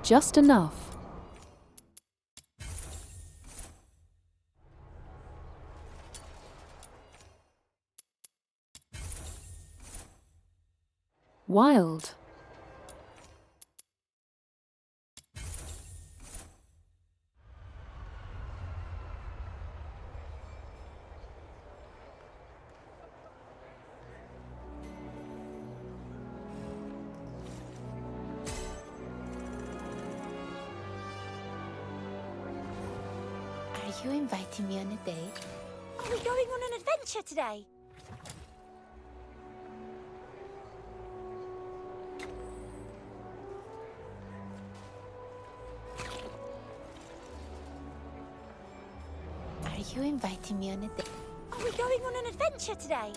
[SPEAKER 1] Just enough. Wild.
[SPEAKER 14] Are you inviting me on a date?
[SPEAKER 12] Are we going on an adventure today?
[SPEAKER 14] Are you inviting me on a date?
[SPEAKER 12] Are we going on an adventure today?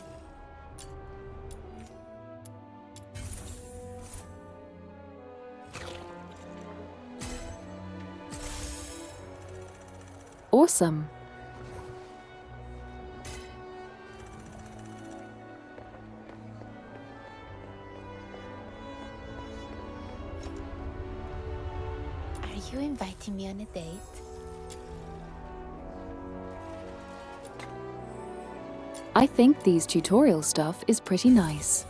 [SPEAKER 1] Awesome.
[SPEAKER 14] Are you inviting me on a date?
[SPEAKER 1] I think these tutorial stuff is pretty nice.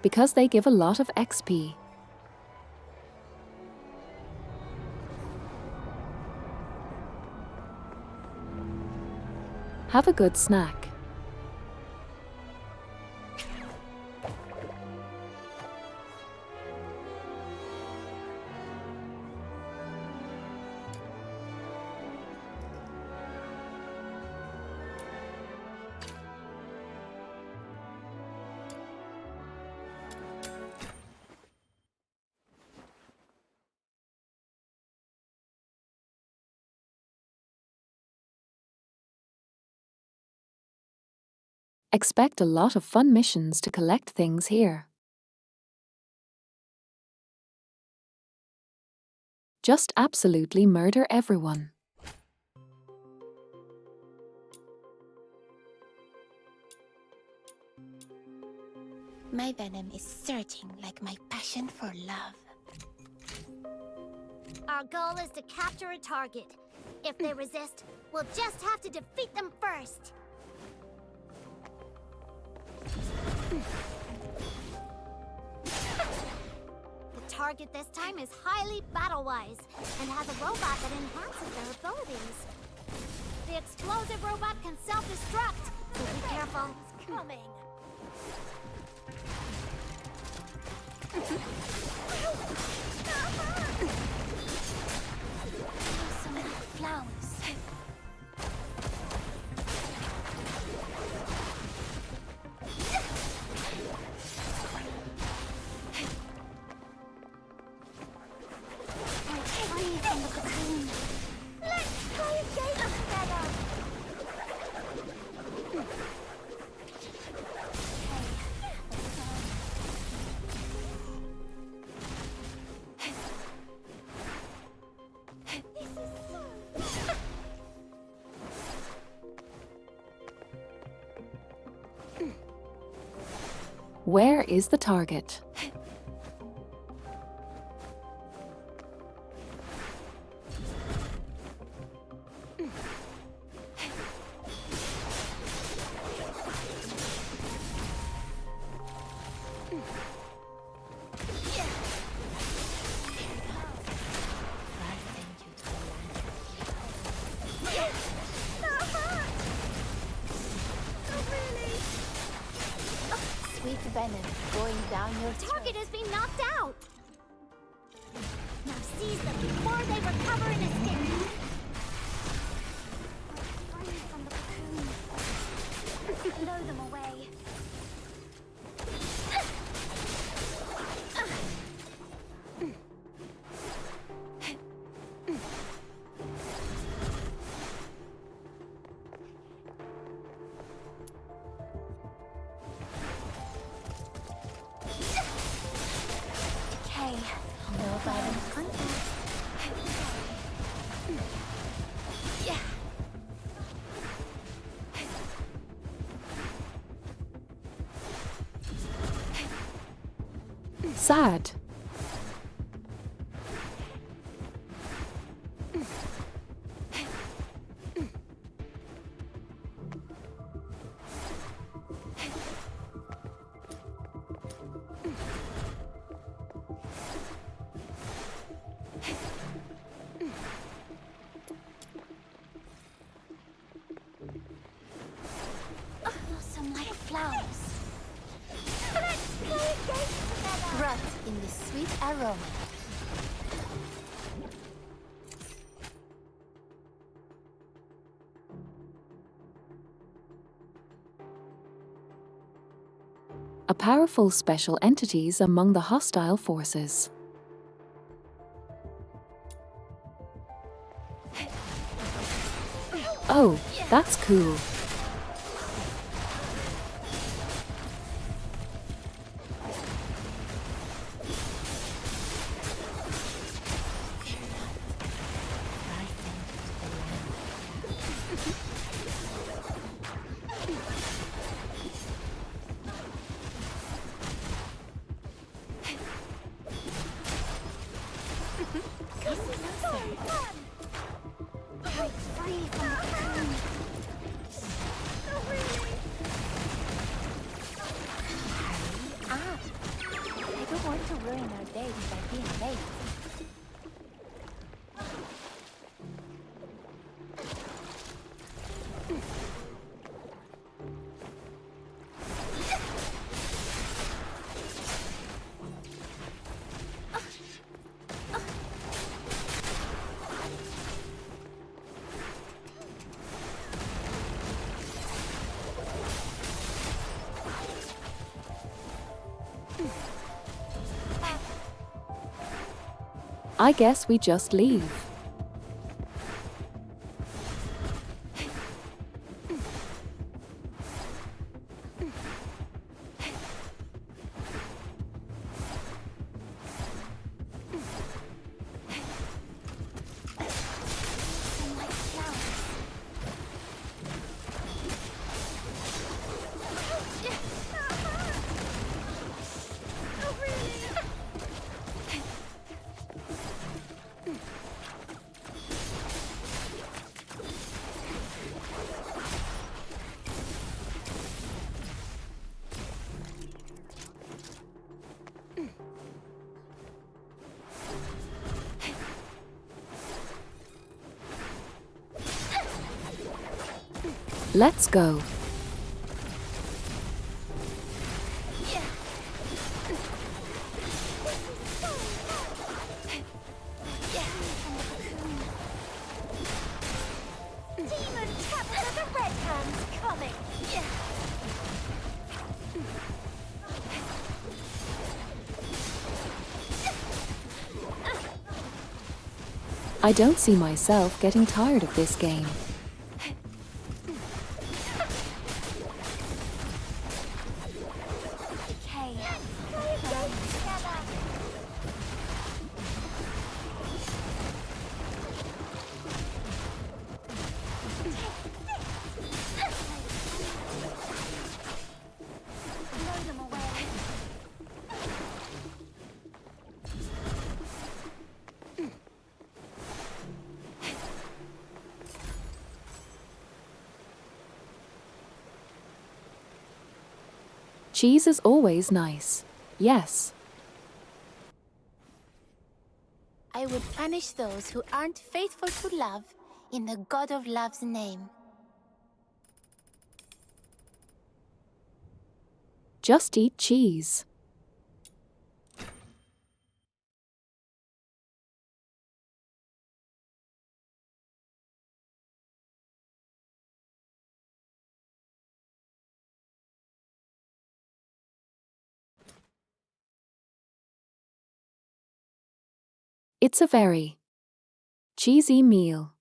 [SPEAKER 1] Because they give a lot of XP. Have a good snack. Expect a lot of fun missions to collect things here. Just absolutely murder everyone.
[SPEAKER 8] My venom is surging like my passion for love. Our goal is to capture a target. If they resist, we'll just have to defeat them first. The target this time is highly battle-wise and has a robot that enhances their abilities. The explosive robot can self-destruct, so be careful. It's coming. So many flowers. Free from the cocoon. Let's play a game together.
[SPEAKER 1] Where is the target?
[SPEAKER 14] venom going down your
[SPEAKER 10] The target has been knocked out! Now seize them before they recover and escape! Free from the cocoon. Blow them away.
[SPEAKER 14] No violent contact. Yeah.
[SPEAKER 1] Sad.
[SPEAKER 10] Blossom like flowers. Let's play a game together!
[SPEAKER 14] Rot in the sweet aroma.
[SPEAKER 1] A powerful special entities among the hostile forces. Oh, that's cool.
[SPEAKER 14] I don't want to ruin our date by being late.
[SPEAKER 1] I guess we just leave. Let's go.
[SPEAKER 10] Demon chapter of the Red Hand's coming!
[SPEAKER 1] I don't see myself getting tired of this game. Cheese is always nice. Yes.
[SPEAKER 14] I would punish those who aren't faithful to love in the God of Love's name.
[SPEAKER 1] Just eat cheese. It's a very cheesy meal.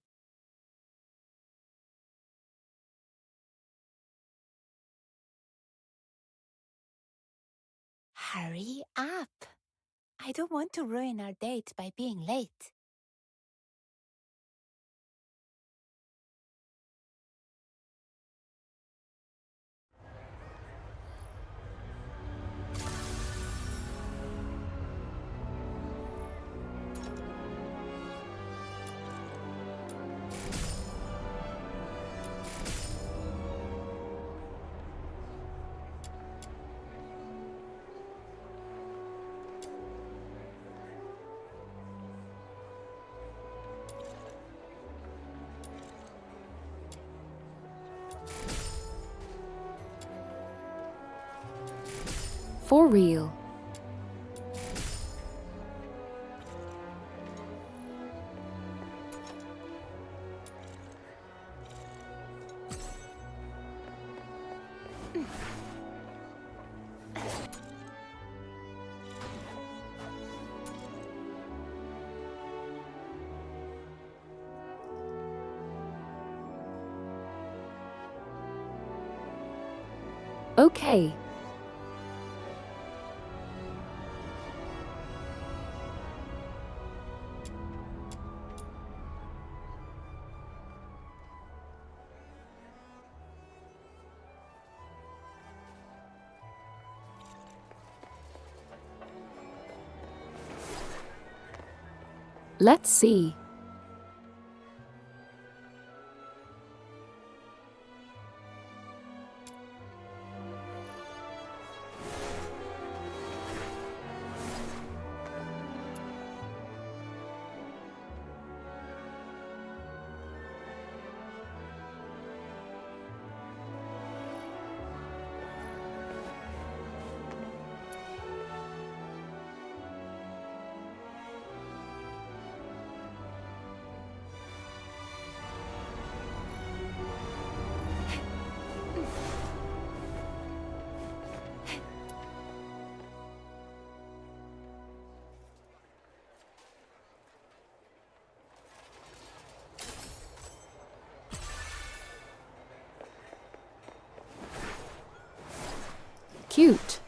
[SPEAKER 14] Hurry up. I don't want to ruin our date by being late.
[SPEAKER 1] For real. Okay. Let's see. Cute.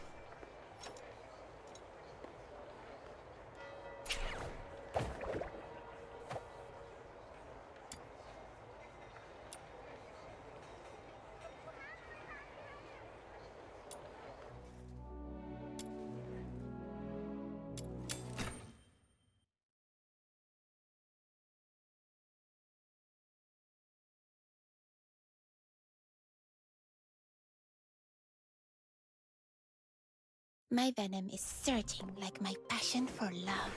[SPEAKER 14] My venom is surging like my passion for love.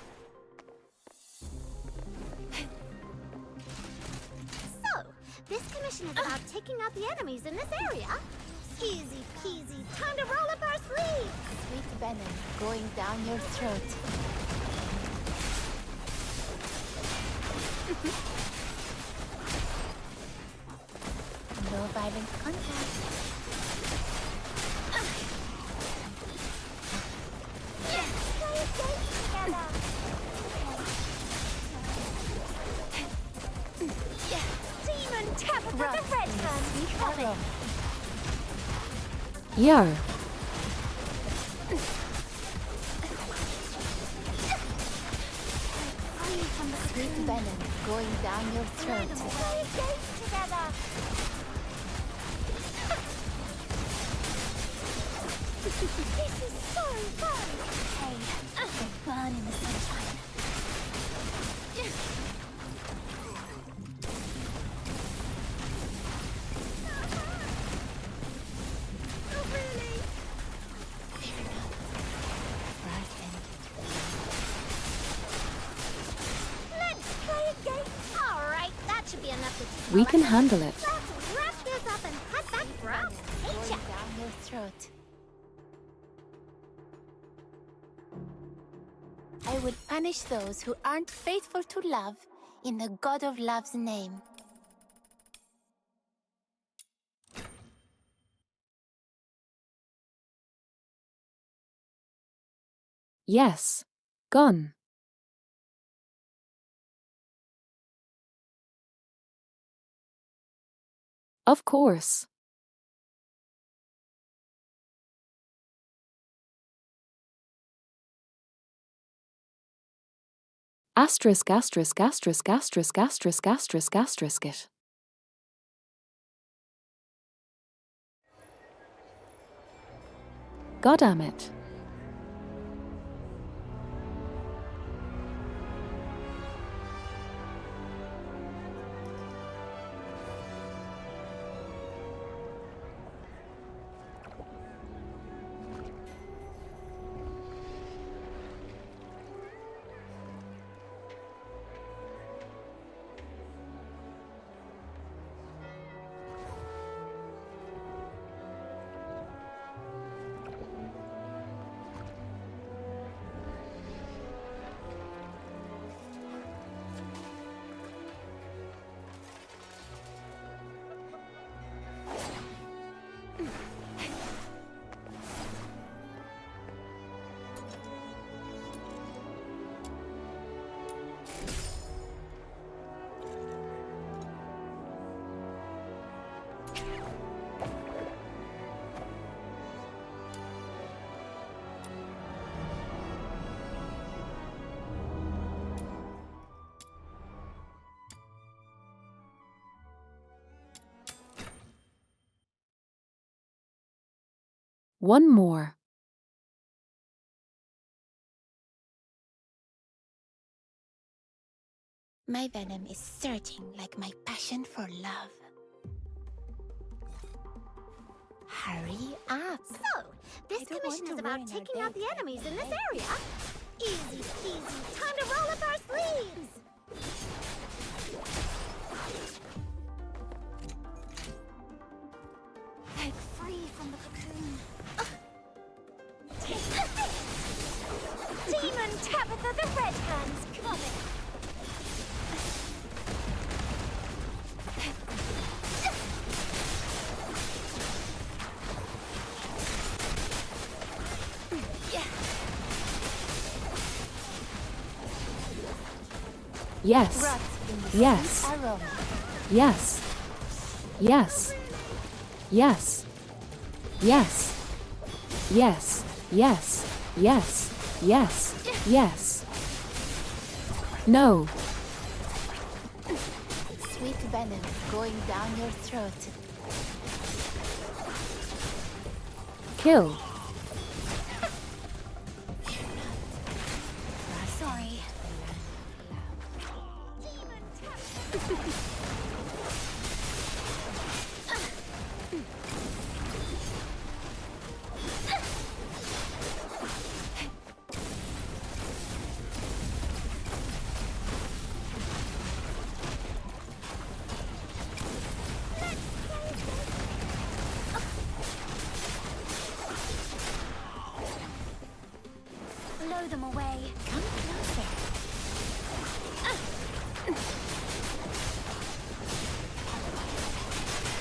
[SPEAKER 10] So, this commission is about taking out the enemies in this area? Easy peasy, time to roll up our sleeves!
[SPEAKER 14] Sweet venom going down your throat. No violent contact.
[SPEAKER 10] Demon tap with the red hand coming!
[SPEAKER 1] Yar.
[SPEAKER 14] Sweet venom going down your throat.
[SPEAKER 10] Play games together! This is so fun!
[SPEAKER 14] Hey, they burn in the sunshine.
[SPEAKER 10] Oh, really?
[SPEAKER 14] Fair enough. Right ended.
[SPEAKER 10] Let's play a game! Alright, that should be enough to teach
[SPEAKER 1] We can handle it.
[SPEAKER 10] Let's wrap this up and head back for our paycheck!
[SPEAKER 14] Going down your throat. I will punish those who aren't faithful to love in the God of Love's name.
[SPEAKER 1] Yes. Gun. Of course. Asterisk asterisk asterisk asterisk asterisk asterisk asterisk it. Goddamn it. One more.
[SPEAKER 14] My venom is surging like my passion for love. Hurry up.
[SPEAKER 10] So, this commission is about taking out the enemies in this area? Easy peasy. Time to roll up our sleeves.
[SPEAKER 12] Break free from the cocoon. Demon Tabitha the Red Hands coming.
[SPEAKER 1] Yes. Yes. Yes. Yes. Yes. Yes. Yes. Yes. Yes. Yes. Yes. No.
[SPEAKER 14] Sweet venom going down your throat.
[SPEAKER 1] Kill.
[SPEAKER 14] Sorry.
[SPEAKER 12] Blow them away.
[SPEAKER 14] Come closer.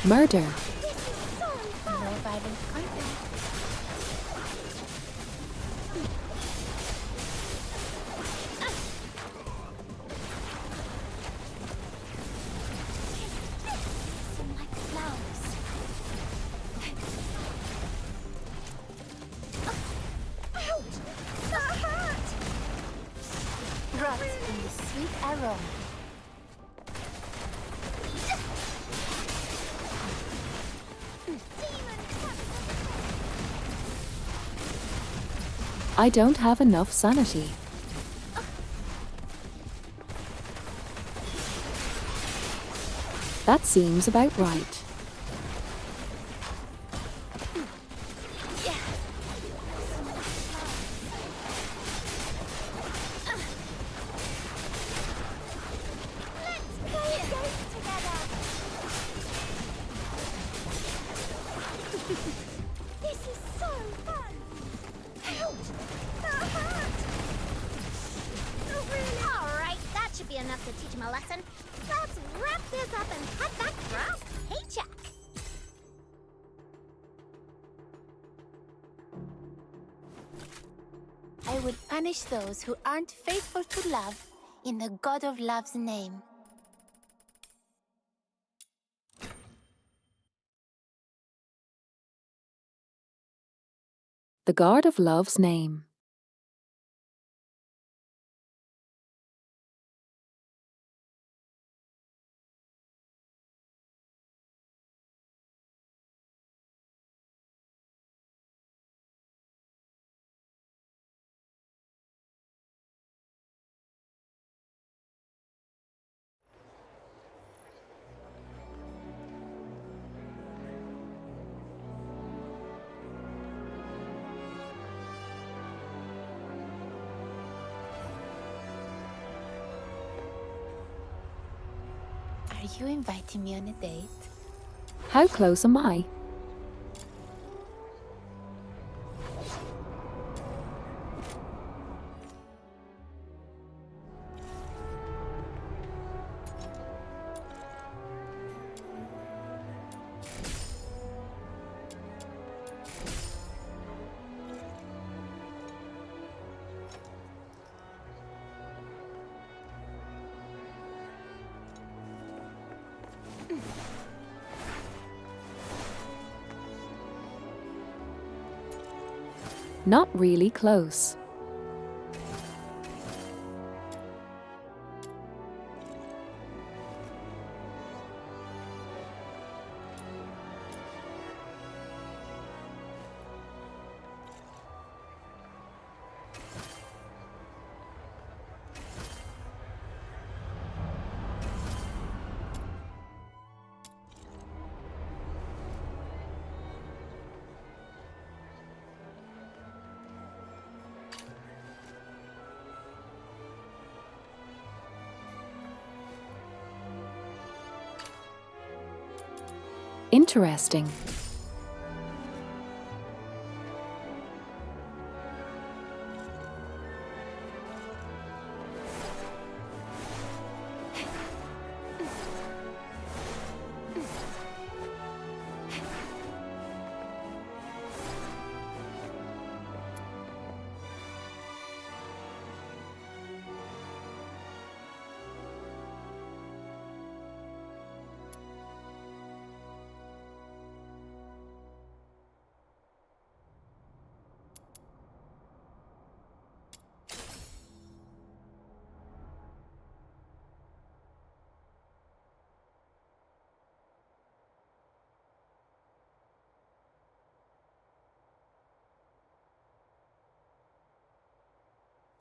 [SPEAKER 1] Murder.
[SPEAKER 14] No violent contact.
[SPEAKER 12] Some like flowers. Ouch! That hurt!
[SPEAKER 14] Rot in the sweet aroma.
[SPEAKER 1] I don't have enough sanity. That seems about right.
[SPEAKER 12] This is so fun! Ouch! That hurt!
[SPEAKER 10] enough to teach him a lesson. Let's wrap this up and head back for our paycheck.
[SPEAKER 14] I will punish those who aren't faithful to love in the God of Love's name.
[SPEAKER 1] The God of Love's name.
[SPEAKER 14] Are you inviting me on a date?
[SPEAKER 1] How close am I? Not really close. Interesting.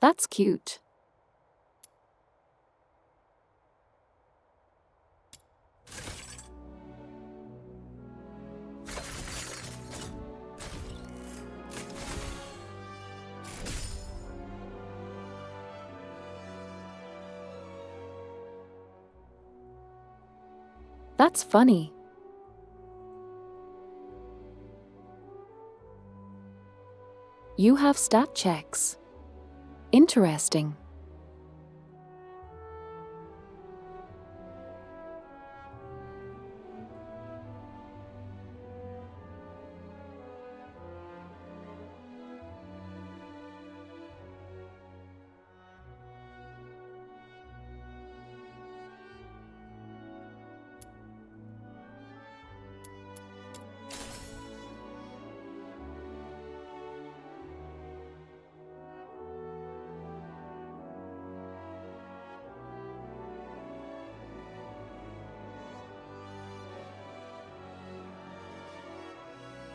[SPEAKER 1] That's cute. That's funny. You have stat checks. Interesting.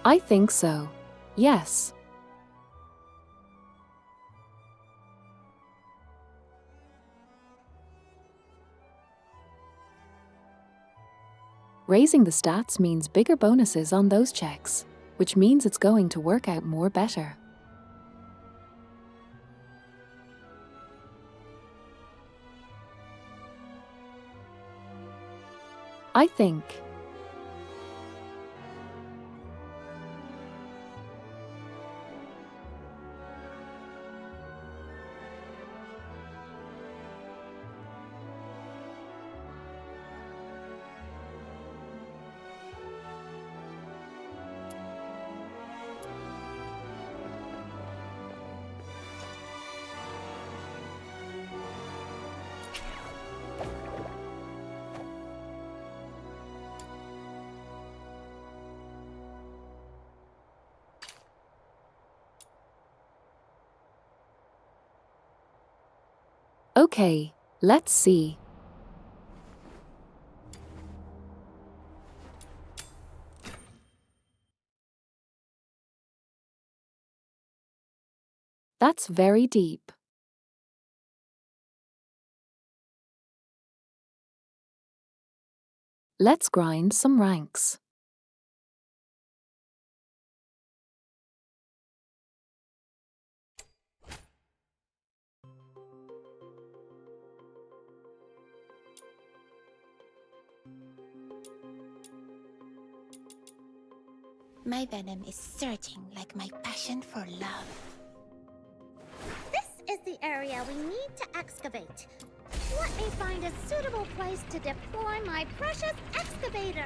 [SPEAKER 1] I think so. Yes. Raising the stats means bigger bonuses on those checks, which means it's going to work out more better. I think. Okay, let's see. That's very deep. Let's grind some ranks.
[SPEAKER 8] My venom is surging like my passion for love.
[SPEAKER 10] This is the area we need to excavate. Let me find a suitable place to deploy my precious excavator.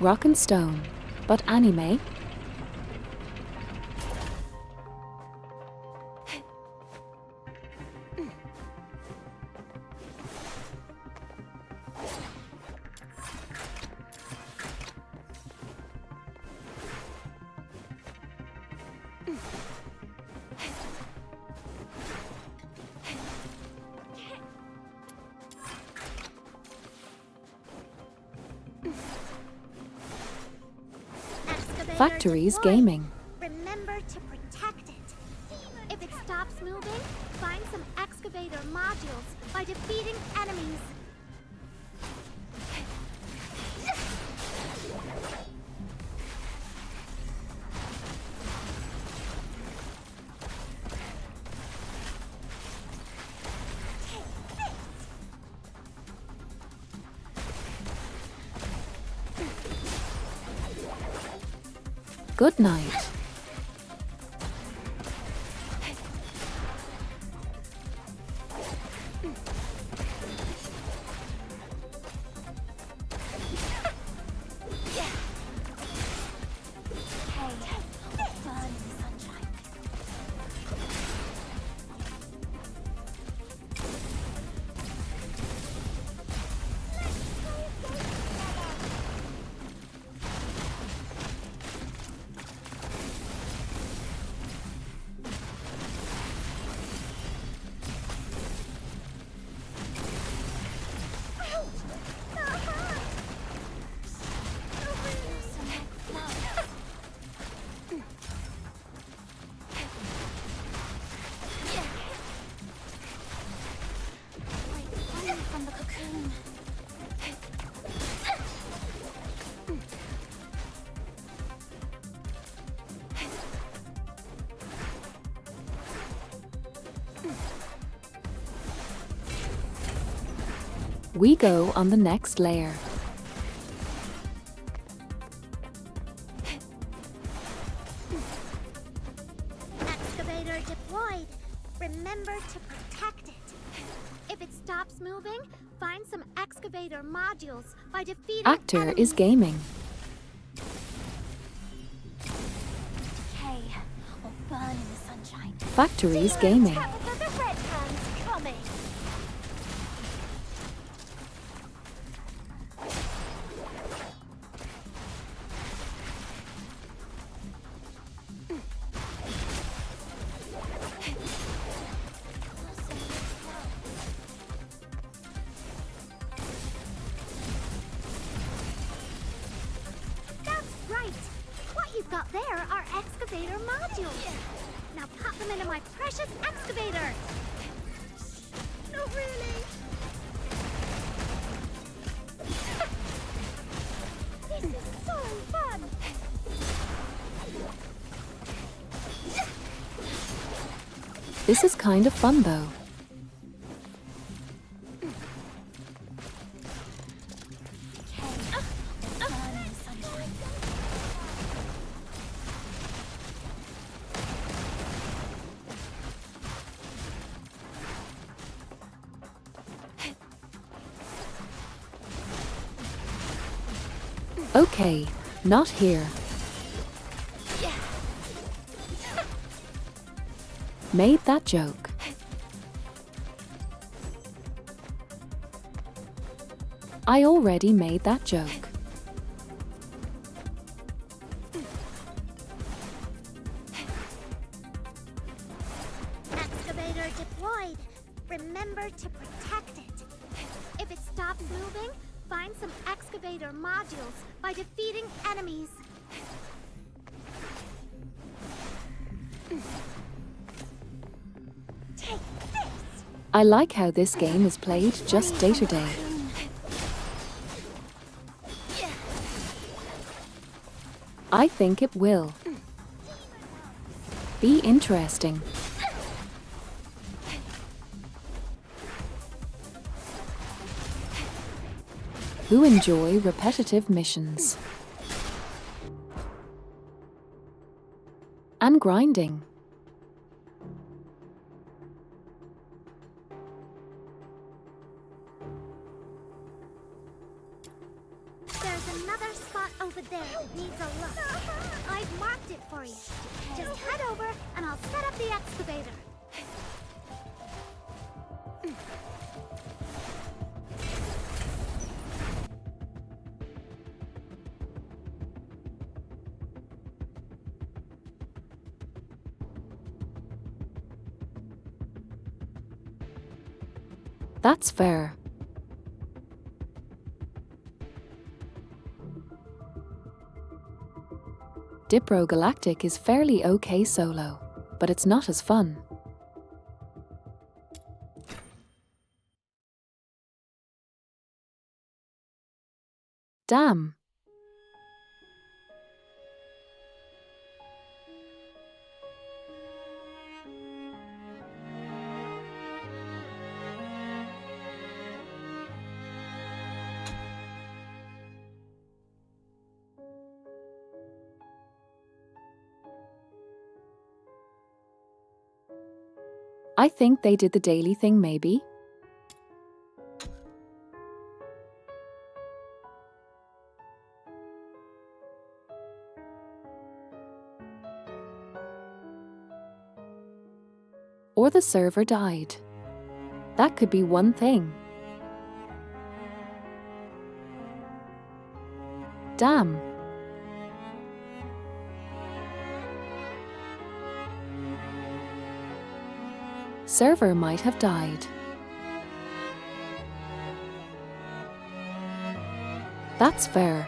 [SPEAKER 1] Rock and stone. But anime? Factories Gaming.
[SPEAKER 10] Remember to protect it. If it stops moving, find some excavator modules by defeating enemies.
[SPEAKER 1] Good night. We go on the next layer.
[SPEAKER 10] Excavator deployed. Remember to protect it. If it stops moving, find some excavator modules by defeating
[SPEAKER 1] Actor
[SPEAKER 10] enemies.
[SPEAKER 1] is gaming.
[SPEAKER 8] Hey, or burn in the sunshine.
[SPEAKER 1] Factories Gaming.
[SPEAKER 8] Tabitha, the red hand's coming.
[SPEAKER 10] That's right. What you've got there are excavator modules. Now pop them into my precious excavator. No, really. This is so fun.
[SPEAKER 1] This is kind of fun though. Okay, not here. Made that joke. I already made that joke.
[SPEAKER 10] Remember to protect it. If it stops moving, find some excavator modules by defeating enemies. Take this!
[SPEAKER 1] I like how this game is played just day to day. I think it will be interesting. Who enjoy repetitive missions and grinding.
[SPEAKER 10] There's another spot over there that needs a look. I've marked it for you. Just head over and I'll set up the excavator.
[SPEAKER 1] That's fair. Dipro Galactic is fairly okay solo, but it's not as fun. Damn. I think they did the daily thing maybe. Or the server died. That could be one thing. Damn. Server might have died. That's fair.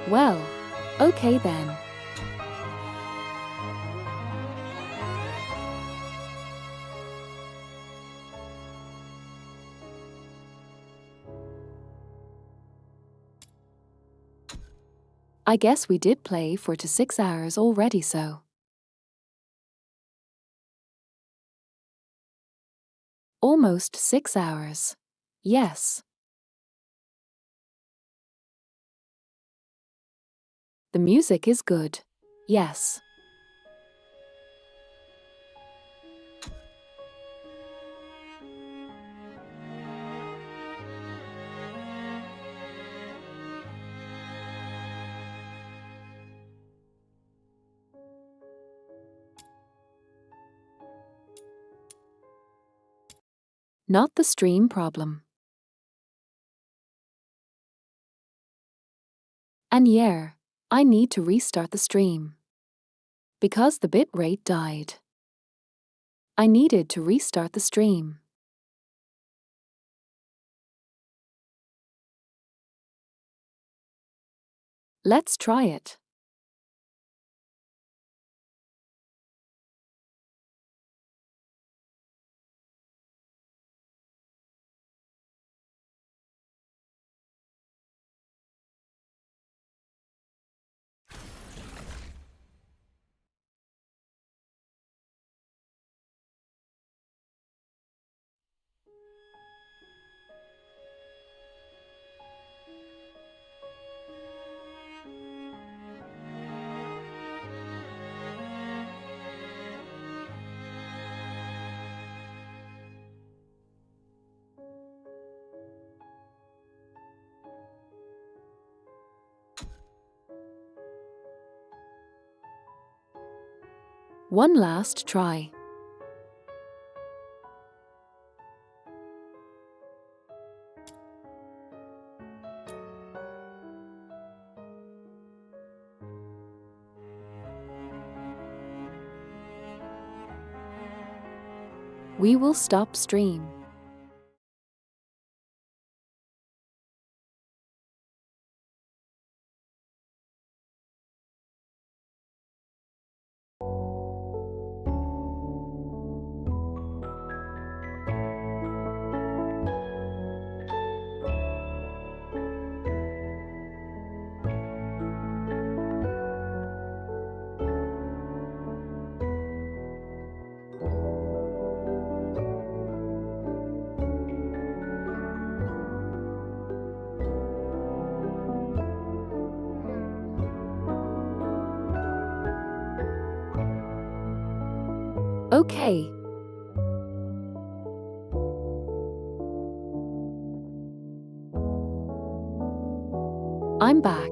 [SPEAKER 1] Well, okay then. I guess we did play 4 to 6 hours already so. Almost 6 hours. Yes. The music is good. Yes. Not the stream problem. And yeah, I need to restart the stream. Because the bitrate died. I needed to restart the stream. Let's try it. One last try. We will stop stream. Okay. I'm back.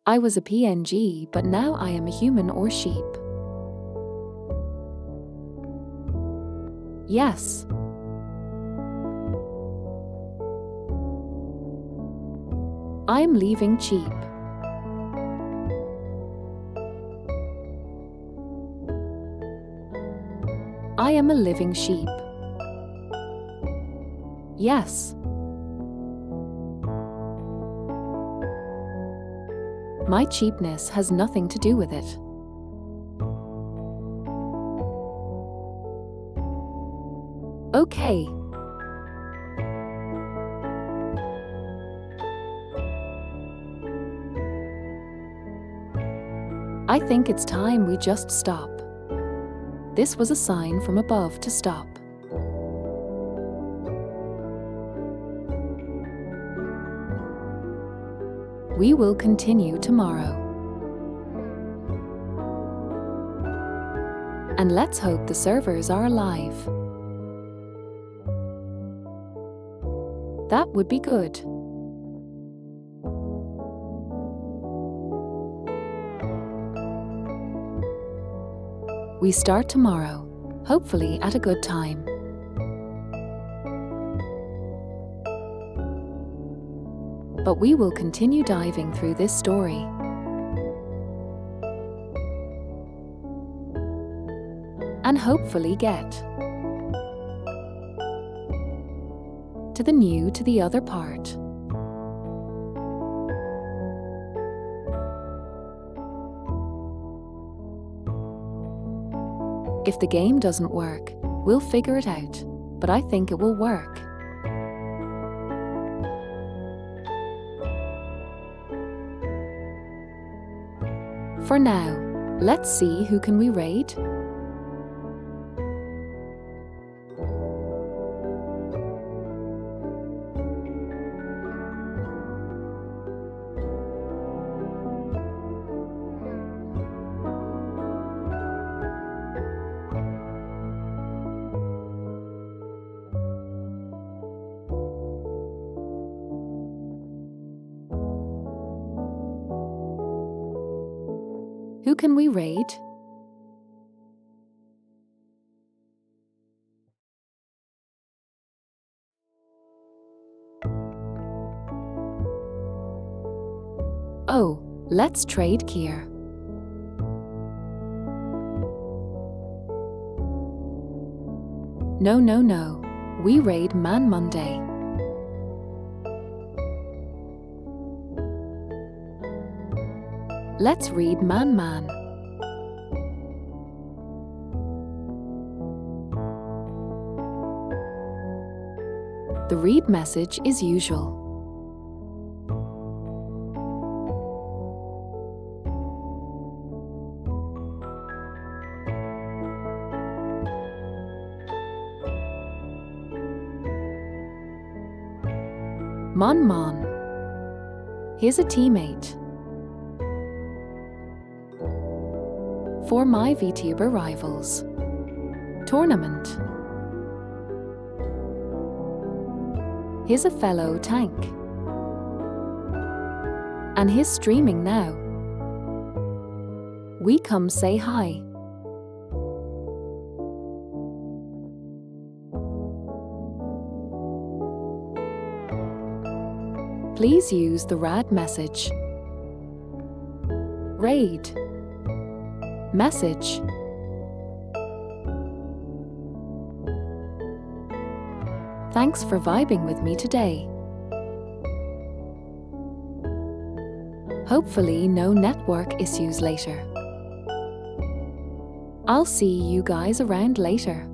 [SPEAKER 1] I was a PNG, but now I am a human or sheep. Yes. I am leaving cheap. I am a living sheep. Yes. My cheapness has nothing to do with it. Okay. I think it's time we just stop. This was a sign from above to stop. We will continue tomorrow. And let's hope the servers are alive. That would be good. We start tomorrow, hopefully at a good time. But we will continue diving through this story. And hopefully get to the other part. If the game doesn't work, we'll figure it out, but I think it will work. For now, let's see who can we raid? Who can we raid? Oh, let's trade Kier. No. We raid Man Monday. Let's read Man. The read message is usual. Mon. Here's a teammate. For my VTuber rivals. Tournament. He's a fellow tank. And he's streaming now. We come say hi. Please use the RAD message. Raid. Message. Thanks for vibing with me today. Hopefully no network issues later. I'll see you guys around later.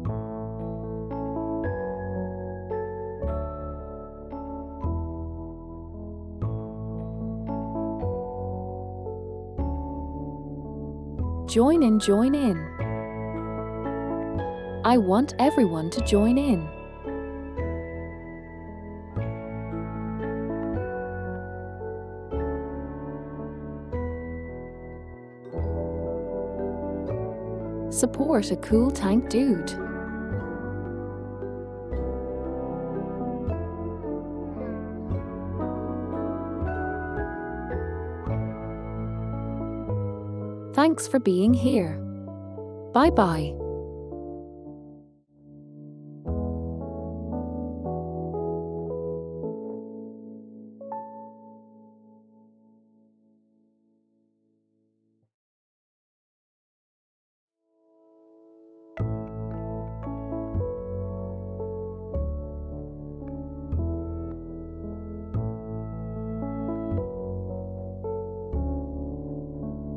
[SPEAKER 1] Join in, join in. I want everyone to join in. Support a cool tank dude. Thanks for being here. Bye-bye.